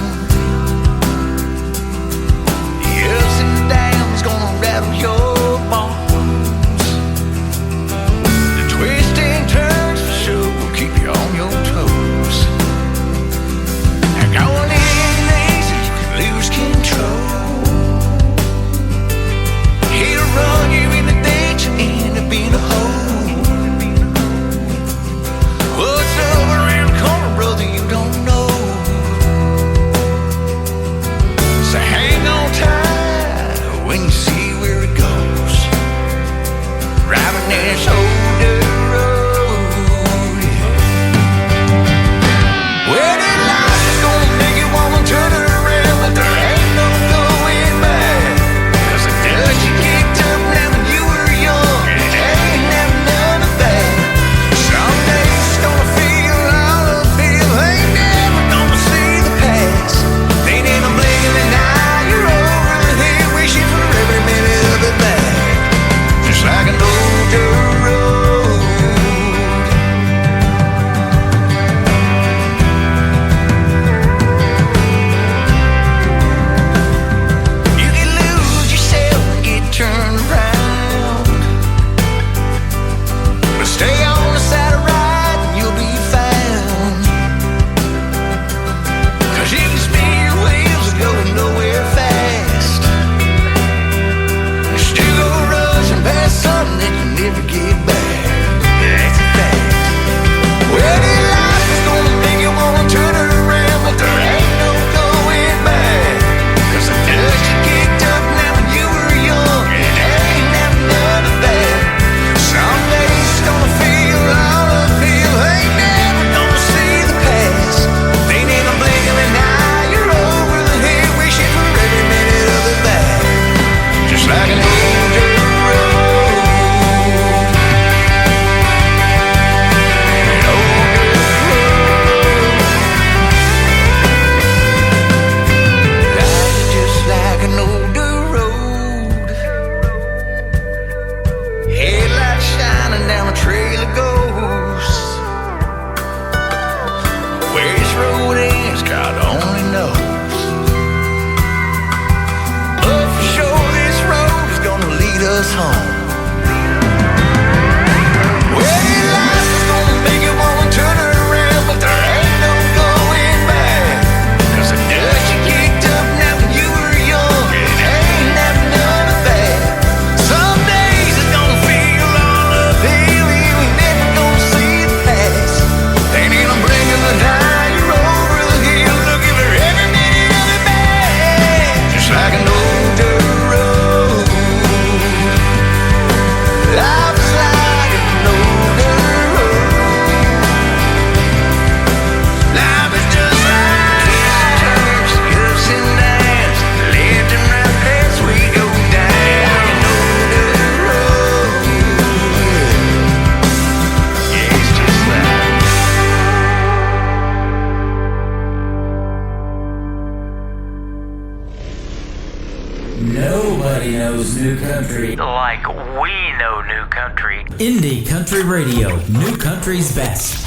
The ups and downs gonna rattle your bones. The twists and turns for sure will keep you on your toes. And going in easy, you can lose control. He'll run you in the ditch and end up in a hole. What's over around the corner, brother, you don't know. So hang on tight when you see where it goes. Driving this old dirt road, yeah. Well, that life is gonna make you wanna turn it around, but there ain't no going back. 'Cause the dust you kicked up now when you were young, and it ain't never none of that. Some days it's gonna feel all uphill, ain't never gonna see the past. Ain't in a blink of an eye, you're over the hill, wishing for every minute of it back. Just like an old dirt road. You can lose yourself and get turned around, but stay on the side of right and you'll be found. 'Cause you can spin your wheels and go nowhere fast. You still go rushing past something that you never get back. That's a fact. Well, this life is gonna make you wanna turn it around, but there ain't no going back. 'Cause the dust you kicked up now when you were young, and it ain't never none of that. Some days it's gonna feel all uphill, ain't never gonna see the past. Ain't in a blink of an eye, you're over the hill, wishing for every minute of it back. Just like an old dirt road. An old dirt road. Life is just like an old dirt road. Headlights shining down a trail of ghosts. Where this road ends, God only knows. But for sure this road is gonna lead us home. Well, this life is gonna make you wanna turn it around, but there ain't no going back. 'Cause the dust you kicked up now when you were young, and it ain't never none of that. Some days it's gonna feel all uphill, you ain't never gonna see the past. Ain't in a blink of an eye, you're over the hill, looking for every minute of it back. Just like an old dirt road. Life is like an old dirt road. Life is just like turns, ups and downs, left and right as we go down an old dirt road. Yeah, it's just like. Nobody knows new country Like we know New Country. Indie Country Radio, New Country's best.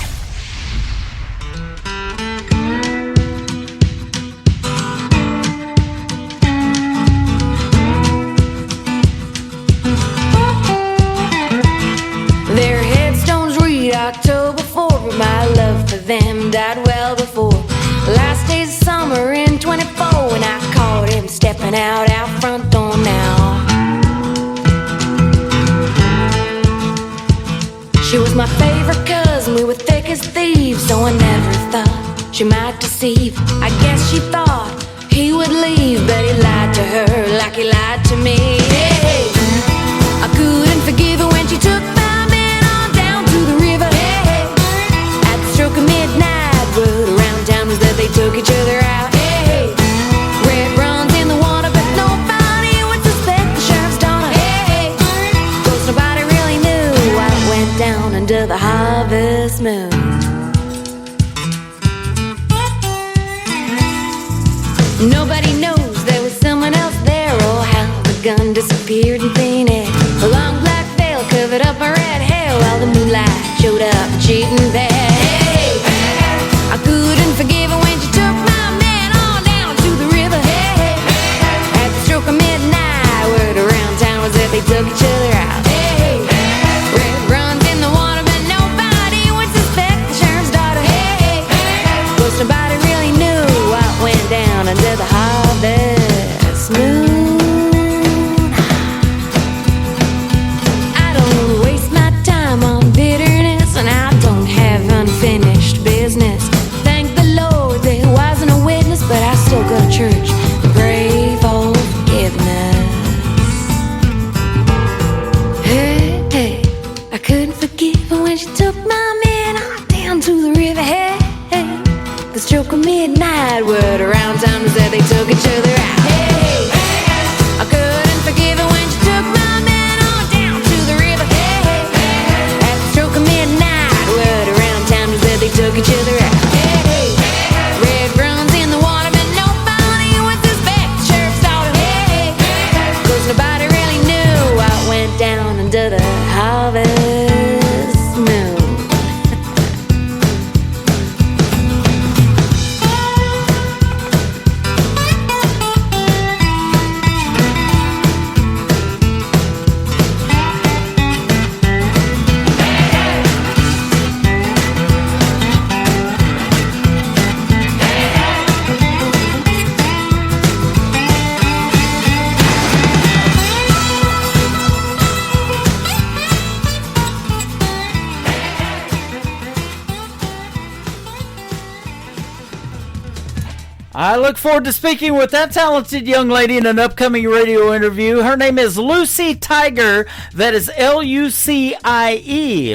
summer in 24 when I caught him stepping out front door now. She was my favorite cousin, we were thick as thieves, so I never thought she might deceive. I guess she thought he would leave, but he lied to her like he lied to me. Hey, I couldn't forgive her when she took my man on down to the river. Hey, at the stroke of midnight, word around town was that they took each other out. Hey, red runs in the water, but nobody would suspect the sheriff's daughter. Hey, 'cause nobody really knew what went down under the harvest moon. Nobody knows there was someone else there, or how the gun disappeared in thin air. A long black veil covered up my red hair while the moonlight showed up cheating there. Hey, I couldn't forgive her when she took my man on down to the river. Hey, at the stroke of midnight, word around town was that they took each other out. Hey, red runs in the water, but nobody would suspect the sheriff's daughter. Hey, 'cause nobody really knew what went down under the harvest moon. I don't waste my time on bitterness, and I don't have unfinished business. Thank the Lord there wasn't a witness, but I still go to church and pray for forgiveness. Hey, hey, I couldn't forgive her when she took my man on down to the river. Hey, hey, the stroke of midnight, word around town was that they took each other out. Hey, I couldn't forgive her when she took my man on down to the river. Hey, at the stroke of midnight, word around town was that they took each other out. Hey, red runs in the water, but nobody would suspect the sheriff's daughter. Hey, 'cause nobody really knew what went down under the harvest moon. I look forward to speaking with that talented young lady in an upcoming radio interview. Her name is Lucy Tiger. That is Lucie.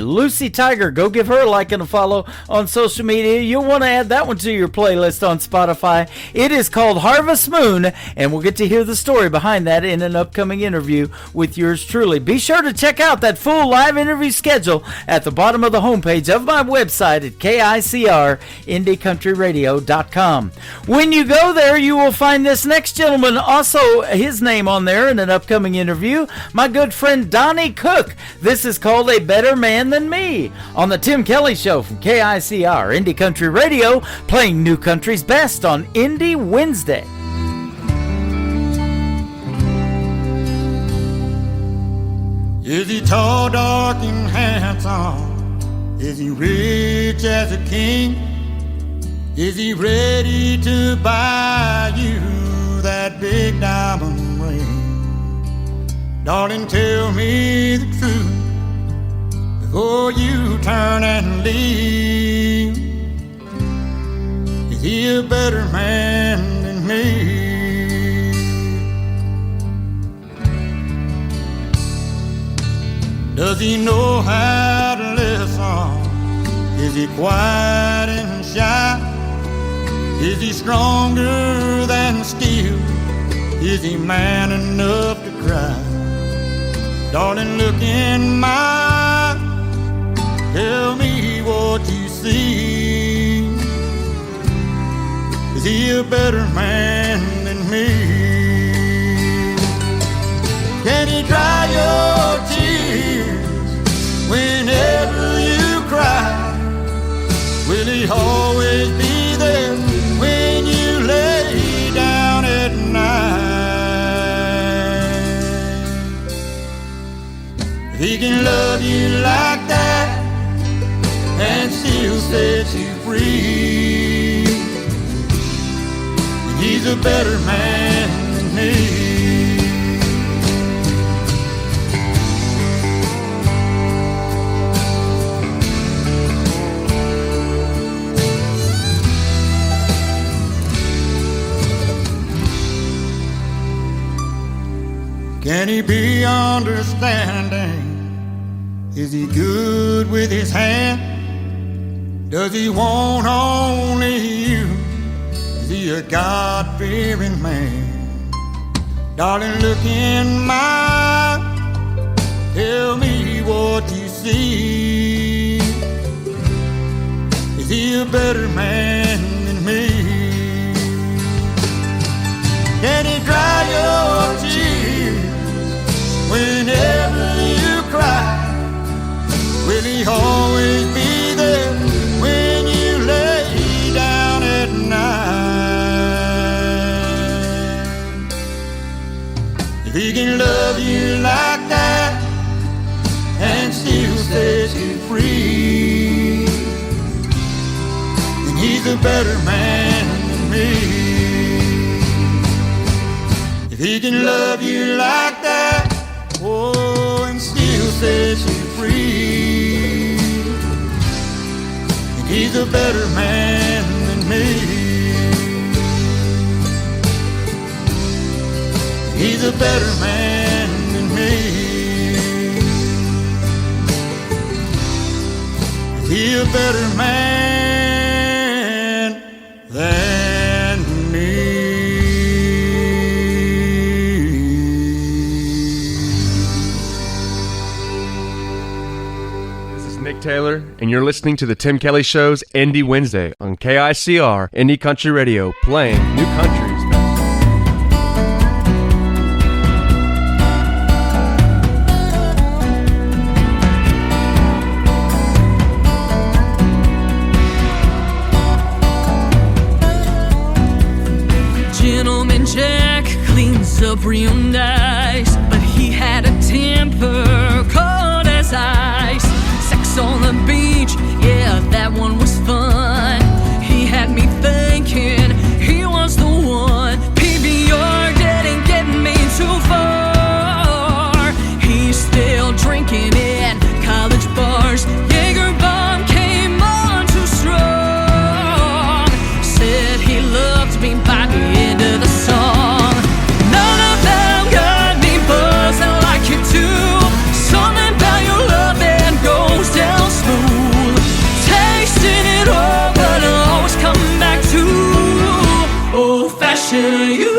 Lucy Tiger. Go give her a like and a follow on social media. You'll want to add that one to your playlist on Spotify. It is called Harvest Moon, and we'll get to hear the story behind that in an upcoming interview with yours truly. Be sure to check out that full live interview schedule at the bottom of the homepage of my website at KICRIndieCountryRadio.com. When you go there, you will find this next gentleman, also his name on there in an upcoming interview, my good friend Donnie Cook. This is called A Better Man Than Me on the Tim Kelly Show from KICR Indie Country Radio, playing New Country's best on Indie Wednesday. Is he tall, dark, and handsome? Is he rich as a king? Is he ready to buy you that big diamond ring? Darling, tell me the truth before you turn and leave. Is he a better man than me? Does he know how to listen? Is he quiet and shy? Is he stronger than steel? Is he man enough to cry? Darling, look in my eyes. Tell me what you see. Is he a better man than me? Can he dry your tears whenever you cry? Will he always be there when you lay down at night? If he can love you like that and still set you free, he's a better man than me. Can he be understanding? Is he good with his hand? Does he want only you? Is he a God-fearing man? Darling, look in my eyes. Tell me what you see. Is he a better man than me? Can he dry your tears whenever you cry? Will he always be there when you lay down at night? If he can love you like that and still set you free, then he's a better man than me. If he can love you like that, oh, and still set you free, and he's a better man than me. He's a better man than me. He's a better man than me. Nick Taylor, and you're listening to the Tim Kelly Show's Indie Wednesday on KICR Indie Country Radio, playing new countries. Gentleman Jack cleans up real nice, but he had a temper cold as ice. On the beach, yeah, that one was fun. He had me thinking he was the one. PBR didn't get me too far. He's still drinking in college bars. Jaeger bomb came on too strong. Said he loved me by the end of the song. None of them got me buzzing like you do. Something about your love that goes down smooth. Tasting it all, but I'll always come back to old-fashioned you.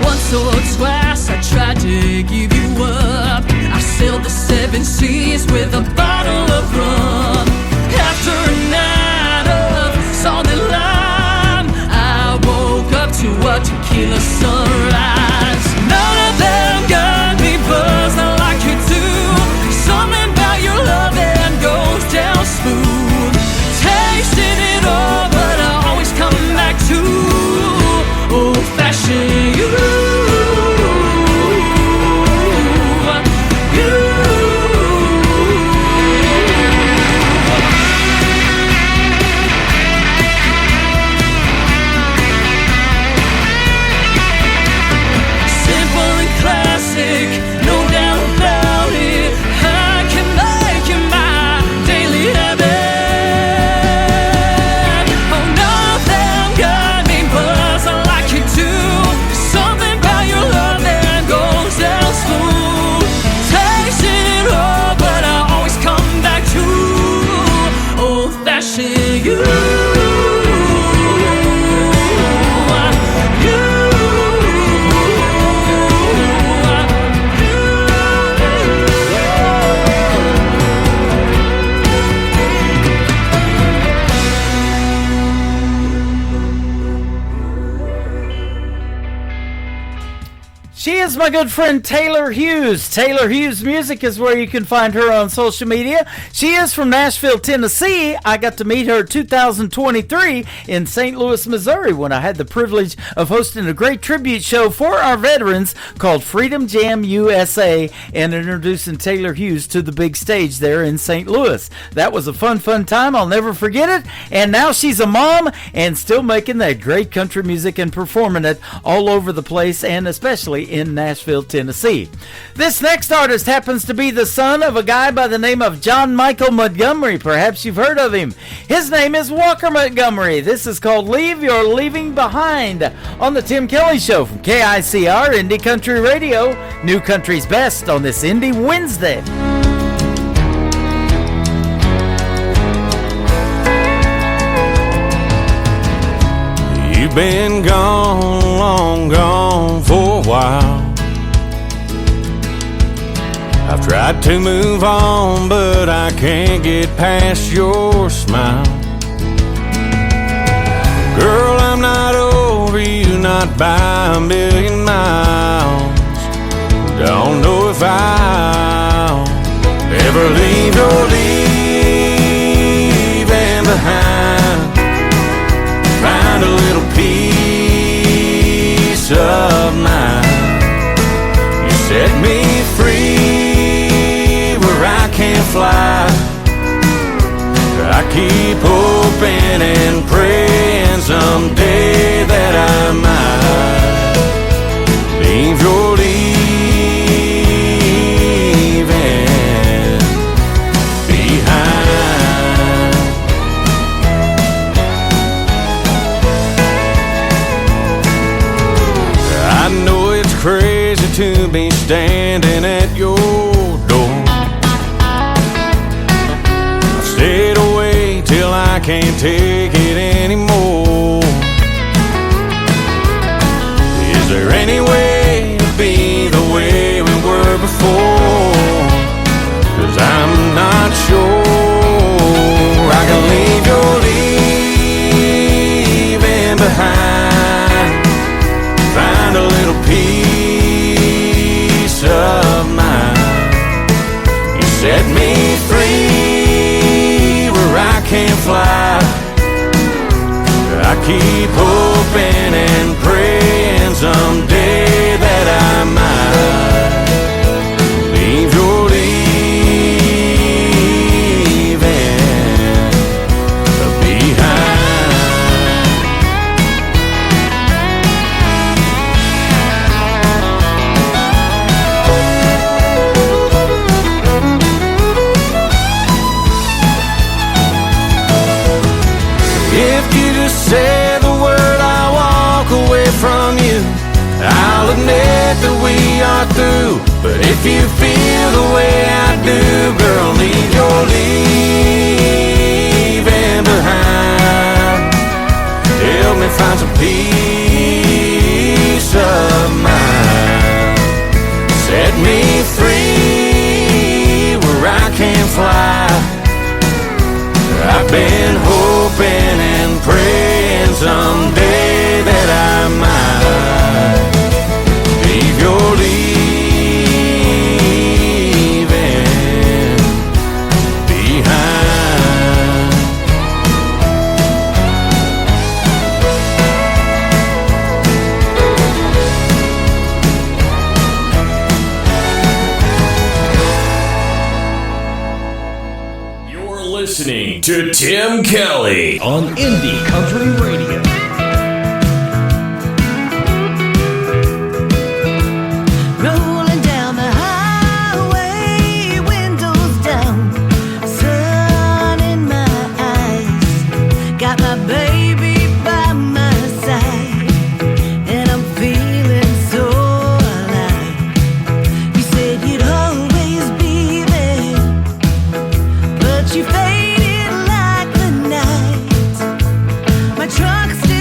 Once or twice I tried to give you up. I sailed the 7 seas with a bottle of rum. After a night of solid lime, I woke up to a tequila sunrise. None of them got me buzzing like you do. Something about your love that goes is my good friend Taylor Hughes. Taylor Hughes Music is where you can find her on social media. She is from Nashville, Tennessee. I got to meet her 2023 in St. Louis, Missouri, when I had the privilege of hosting a great tribute show for our veterans called Freedom Jam USA and introducing Taylor Hughes to the big stage there in St. Louis. That was a fun time. I'll never forget it. And now she's a mom and still making that great country music and performing it all over the place, and especially in Nashville, Tennessee. This next artist happens to be the son of a guy by the name of John Michael Montgomery. Perhaps you've heard of him. His name is Walker Montgomery. This is called Leave Your Leaving Behind on the Tim Kelly Show from KICR Indie Country Radio, New Country's Best on this Indie Wednesday. You've been gone, long gone for a while. I've tried to move on, but I can't get past your smile. Girl, I'm not over you, not by a million miles. Don't know if I'll ever leave your leaving behind. Find a little peace of mind. You set me free where I can't fly. I keep hoping and praying someday that I might leave your leaving behind. I know it's crazy to be standing at your door. I've stayed away till I can't take it anymore. Is there any way to be the way we were before? 'Cause I'm not sure I can leave your leaving behind. Find a little peace of mind. You set me free where I can't fly. I keep hoping and praying someday that I might leave your leaving behind. If you just say the word, I'll walk away from you. I'll admit that we are through. But if you feel the way I do, girl, leave your leaving behind. Help me find some peace of mind. Set me free where I can't fly. I've been hoping and praying someday that I might leave your leaving behind. You're listening to Tim Kelly on Indie Country Radio. Rolling down the highway, windows down, sun in my eyes. Got my baby by my side, and I'm feeling so alive. You said you'd always be there, but you faded like the night. My truck's still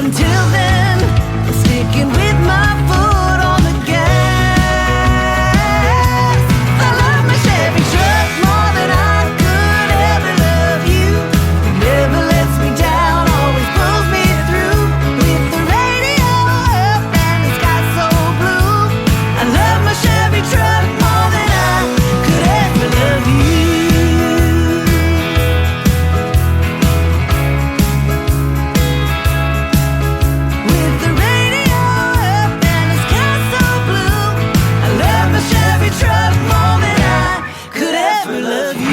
until then, I'm sticking with my foot on the gas. I love my Chevy truck more than I could ever love you. It never lets me down, always pulls me through. With the radio up and the sky so blue, I love my Chevy truck more than I could ever love you. With the radio up and the sky so blue, I love my Chevy truck more than I could ever love you.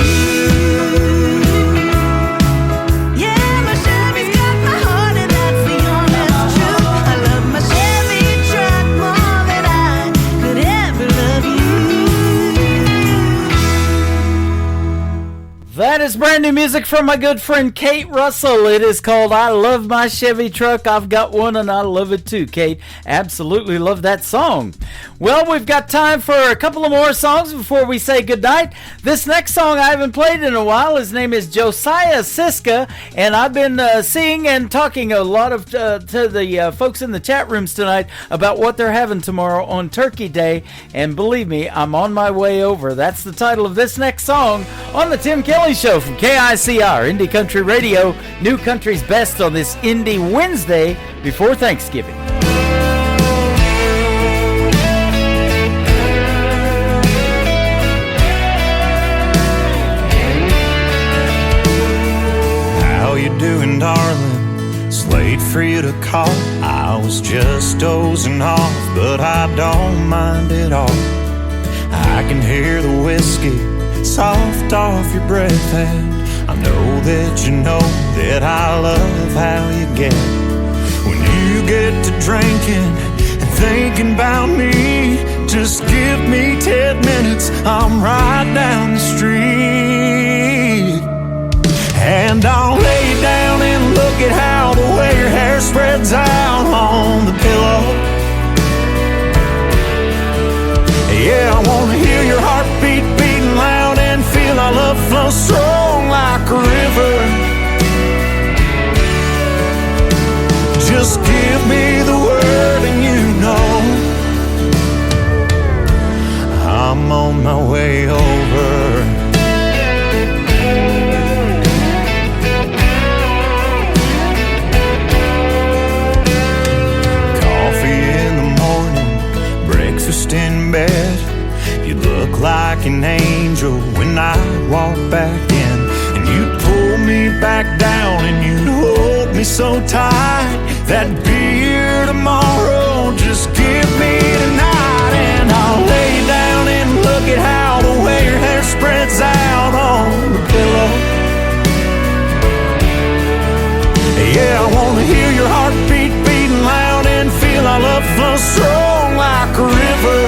Yeah, my Chevy's got my heart and that's the honest truth. I love my Chevy truck more than I could ever love you. That is brand new music from my good friend Kate Russell. It is called I Love My Chevy Truck. I've got one and I love it too, Kate. Absolutely love that song. Well, we've got time for a couple of more songs before we say goodnight. This next song I haven't played in a while. His name is Josiah Siska, and I've been seeing and talking a lot of to the folks in the chat rooms tonight about what they're having tomorrow on Turkey Day, and believe me, I'm on my way over. That's the title of this next song on the Tim Kelly Show from KICR, Indie Country Radio, New Country's Best on this Indie Wednesday before Thanksgiving. How you doing, darling? It's late for you to call. I was just dozing off, but I don't mind at all. I can hear the whiskey soft off your breath, and I know that you know that I love how you get when you get to drinking and thinking about me. Just give me 10 minutes, I'm right down the street, and I'll lay down and look at how the way your hair spreads out on the pillow. Yeah, I wanna hear your heartbeat beating loud and feel our love flow strong like a river. Just give me the word and you know I'm on my way over. Breakfast in bed, you look like an angel when I walk back in, and you'd pull me back down and you'd hold me so tight. That beer tomorrow, just give me tonight, and I'll lay down and look at how the way your hair spreads out on the pillow. Yeah, I wanna hear your heartbeat beating loud and feel our love flow strong like a river.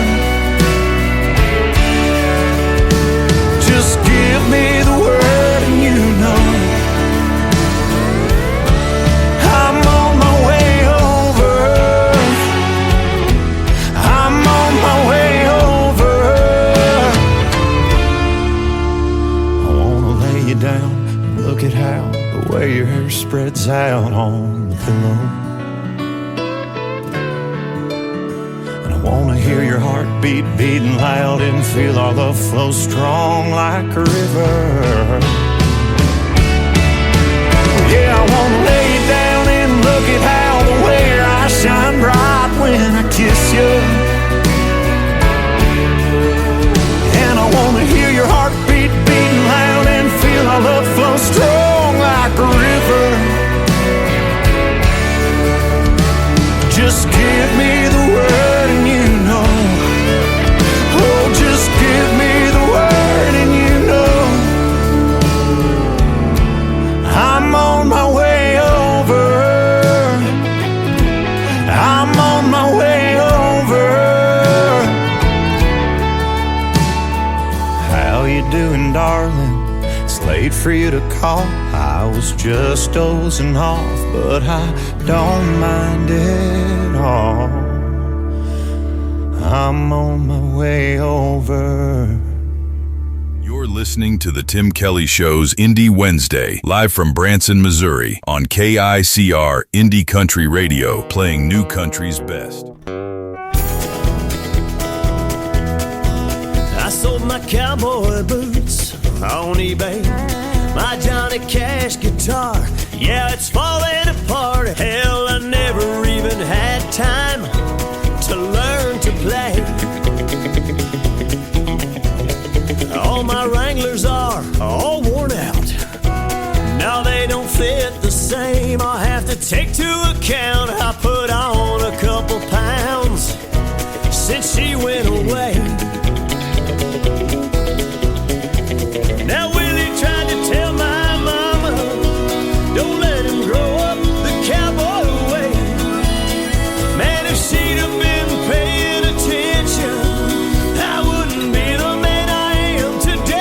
Just give me the word and you know I'm on my way over. I'm on my way over. I wanna lay you down and look at how the way your hair spreads out on the pillow. And I wanna hear your heartbeat beating loud and feel our love flow strong like a river. Yeah, I wanna lay you down and look at how the way your eyes shine bright when I kiss you. And I wanna hear your heartbeat beating loud and feel our love flow strong like a river. Just give me the word and you know. Oh, just give me the word and you know I'm on my way over. I'm on my way over. How you doing, darling? It's late for you to call. I was just dozing off, but I don't mind at all. I'm on my way over. You're You're listening to the Tim Kelly Show's Indie Wednesday, live from Branson, Missouri, on KICR Indie Country Radio, playing new country's best. I sold my cowboy boots on eBay, my Johnny Cash guitar, yeah, it's falling apart. Hell, I never even had time to learn to play. All my Wranglers are all worn out, now they don't fit the same. I'll have to take to account I put on a couple pounds since she went away. Now Willie tried to tell my mama, don't let him grow up the cowboy way. Man, if she'd have been paying attention, I wouldn't be the man I am today.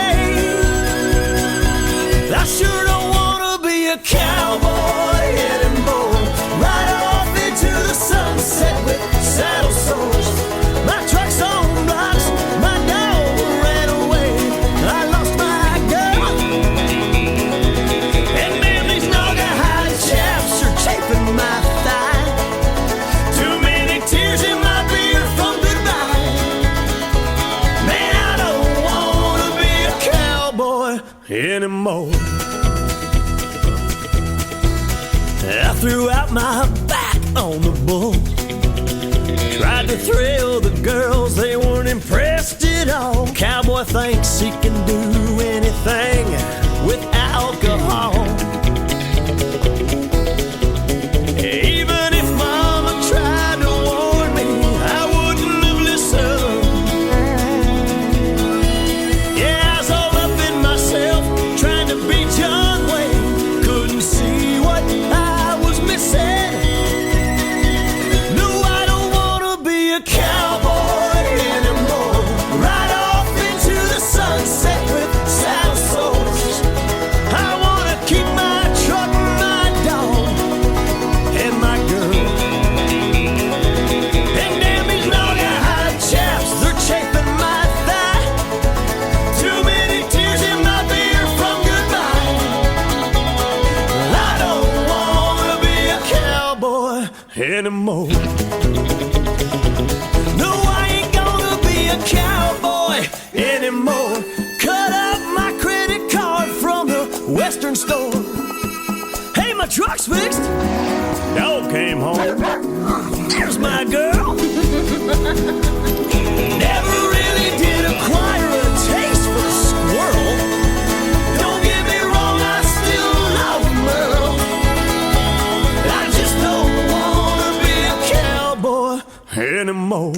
I sure don't wanna be a cowboy anymore. Ride off into the sunset with saddle sores. My truck's on blocks, my dog ran away. I lost my girl, and man, these Naugahyde chaps are chafing my thigh. Too many tears in my beer from goodbye. Man, I don't wanna be a cowboy anymore. I threw out my back on the bull, tried to thrill the girls, they weren't impressed at all. Cowboy thinks he can do anything with alcohol. Even if mama tried to warn me, I wouldn't have listened. Yeah, I was all up in myself, trying to be John Wayne. Couldn't see what I was missing. No, I don't wanna be a cowboy anymore. Ride off into the sunset with saddle sores. I wanna keep my truck, my dog, and my girl. And damn these Naugahyde chaps, they're chafing my thigh. Too many tears in my beer from goodbye. I don't wanna be a cowboy anymore. No, I ain't gonna be a cowboy anymore. Cut up my credit card from the Western store. Hey, my truck's fixed. Dog came home. There's my girl. Never really did acquire a taste for a squirrel. Don't get me wrong, I still love Merle. I just don't wanna be a cowboy anymore.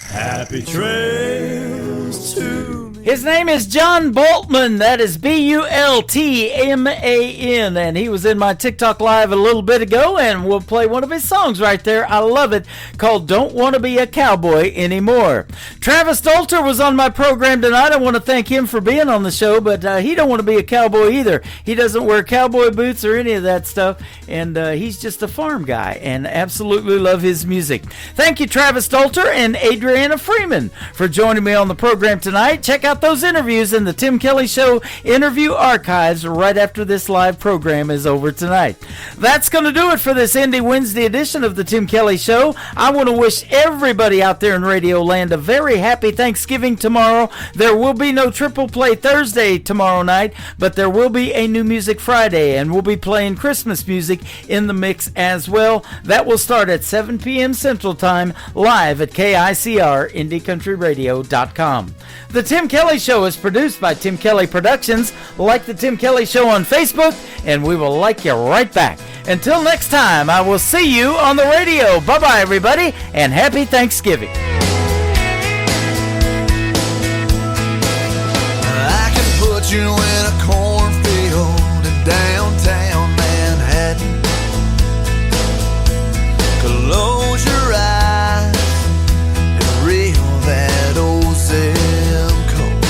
Happy trails to me. His name is John Boltman. That is Bultman, and he was in my TikTok live a little bit ago, and we'll play one of his songs right there. I love it, called Don't Want to Be a Cowboy Anymore. Travis Dolter was on my program tonight. I want to thank him for being on the show, but he don't want to be a cowboy either. He doesn't wear cowboy boots or any of that stuff, and he's just a farm guy, and absolutely love his music. Thank you, Travis Dolter and Adriana Freeman, for joining me on the program tonight. Check out those interviews in the Tim Kelly Show interview archives right after this live program is over tonight. That's going to do it for this Indie Wednesday edition of the Tim Kelly Show. I want to wish everybody out there in Radio Land a very happy Thanksgiving tomorrow. There will be no Triple Play Thursday tomorrow night, but there will be a New Music Friday, and we'll be playing Christmas music in the mix as well. That will start at 7 p.m. Central Time, live at KICR IndieCountryRadio.com. The Tim Kelly Show is produced by Tim Kelly Productions. Like the Tim Kelly Show on Facebook, and we will like you right back. Until next time, I will see you on the radio. Bye-bye, everybody, and happy Thanksgiving. I can put you in a cornfield in downtown Manhattan. Close your eyes and reel that old zip code.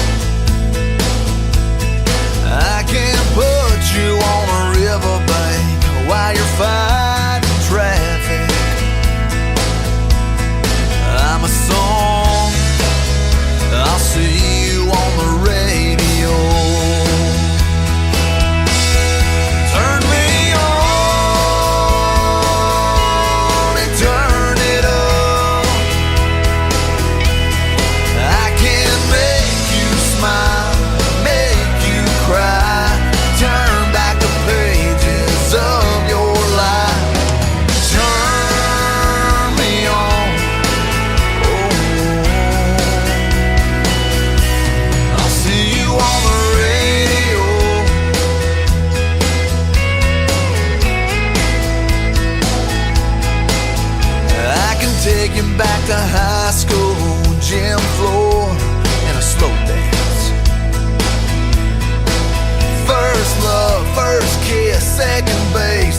I can put you on a riverbank while you're fighting traffic. I'm a song, I'll see you taking back to high school, gym floor, and a slow dance. First love, first kiss, second base,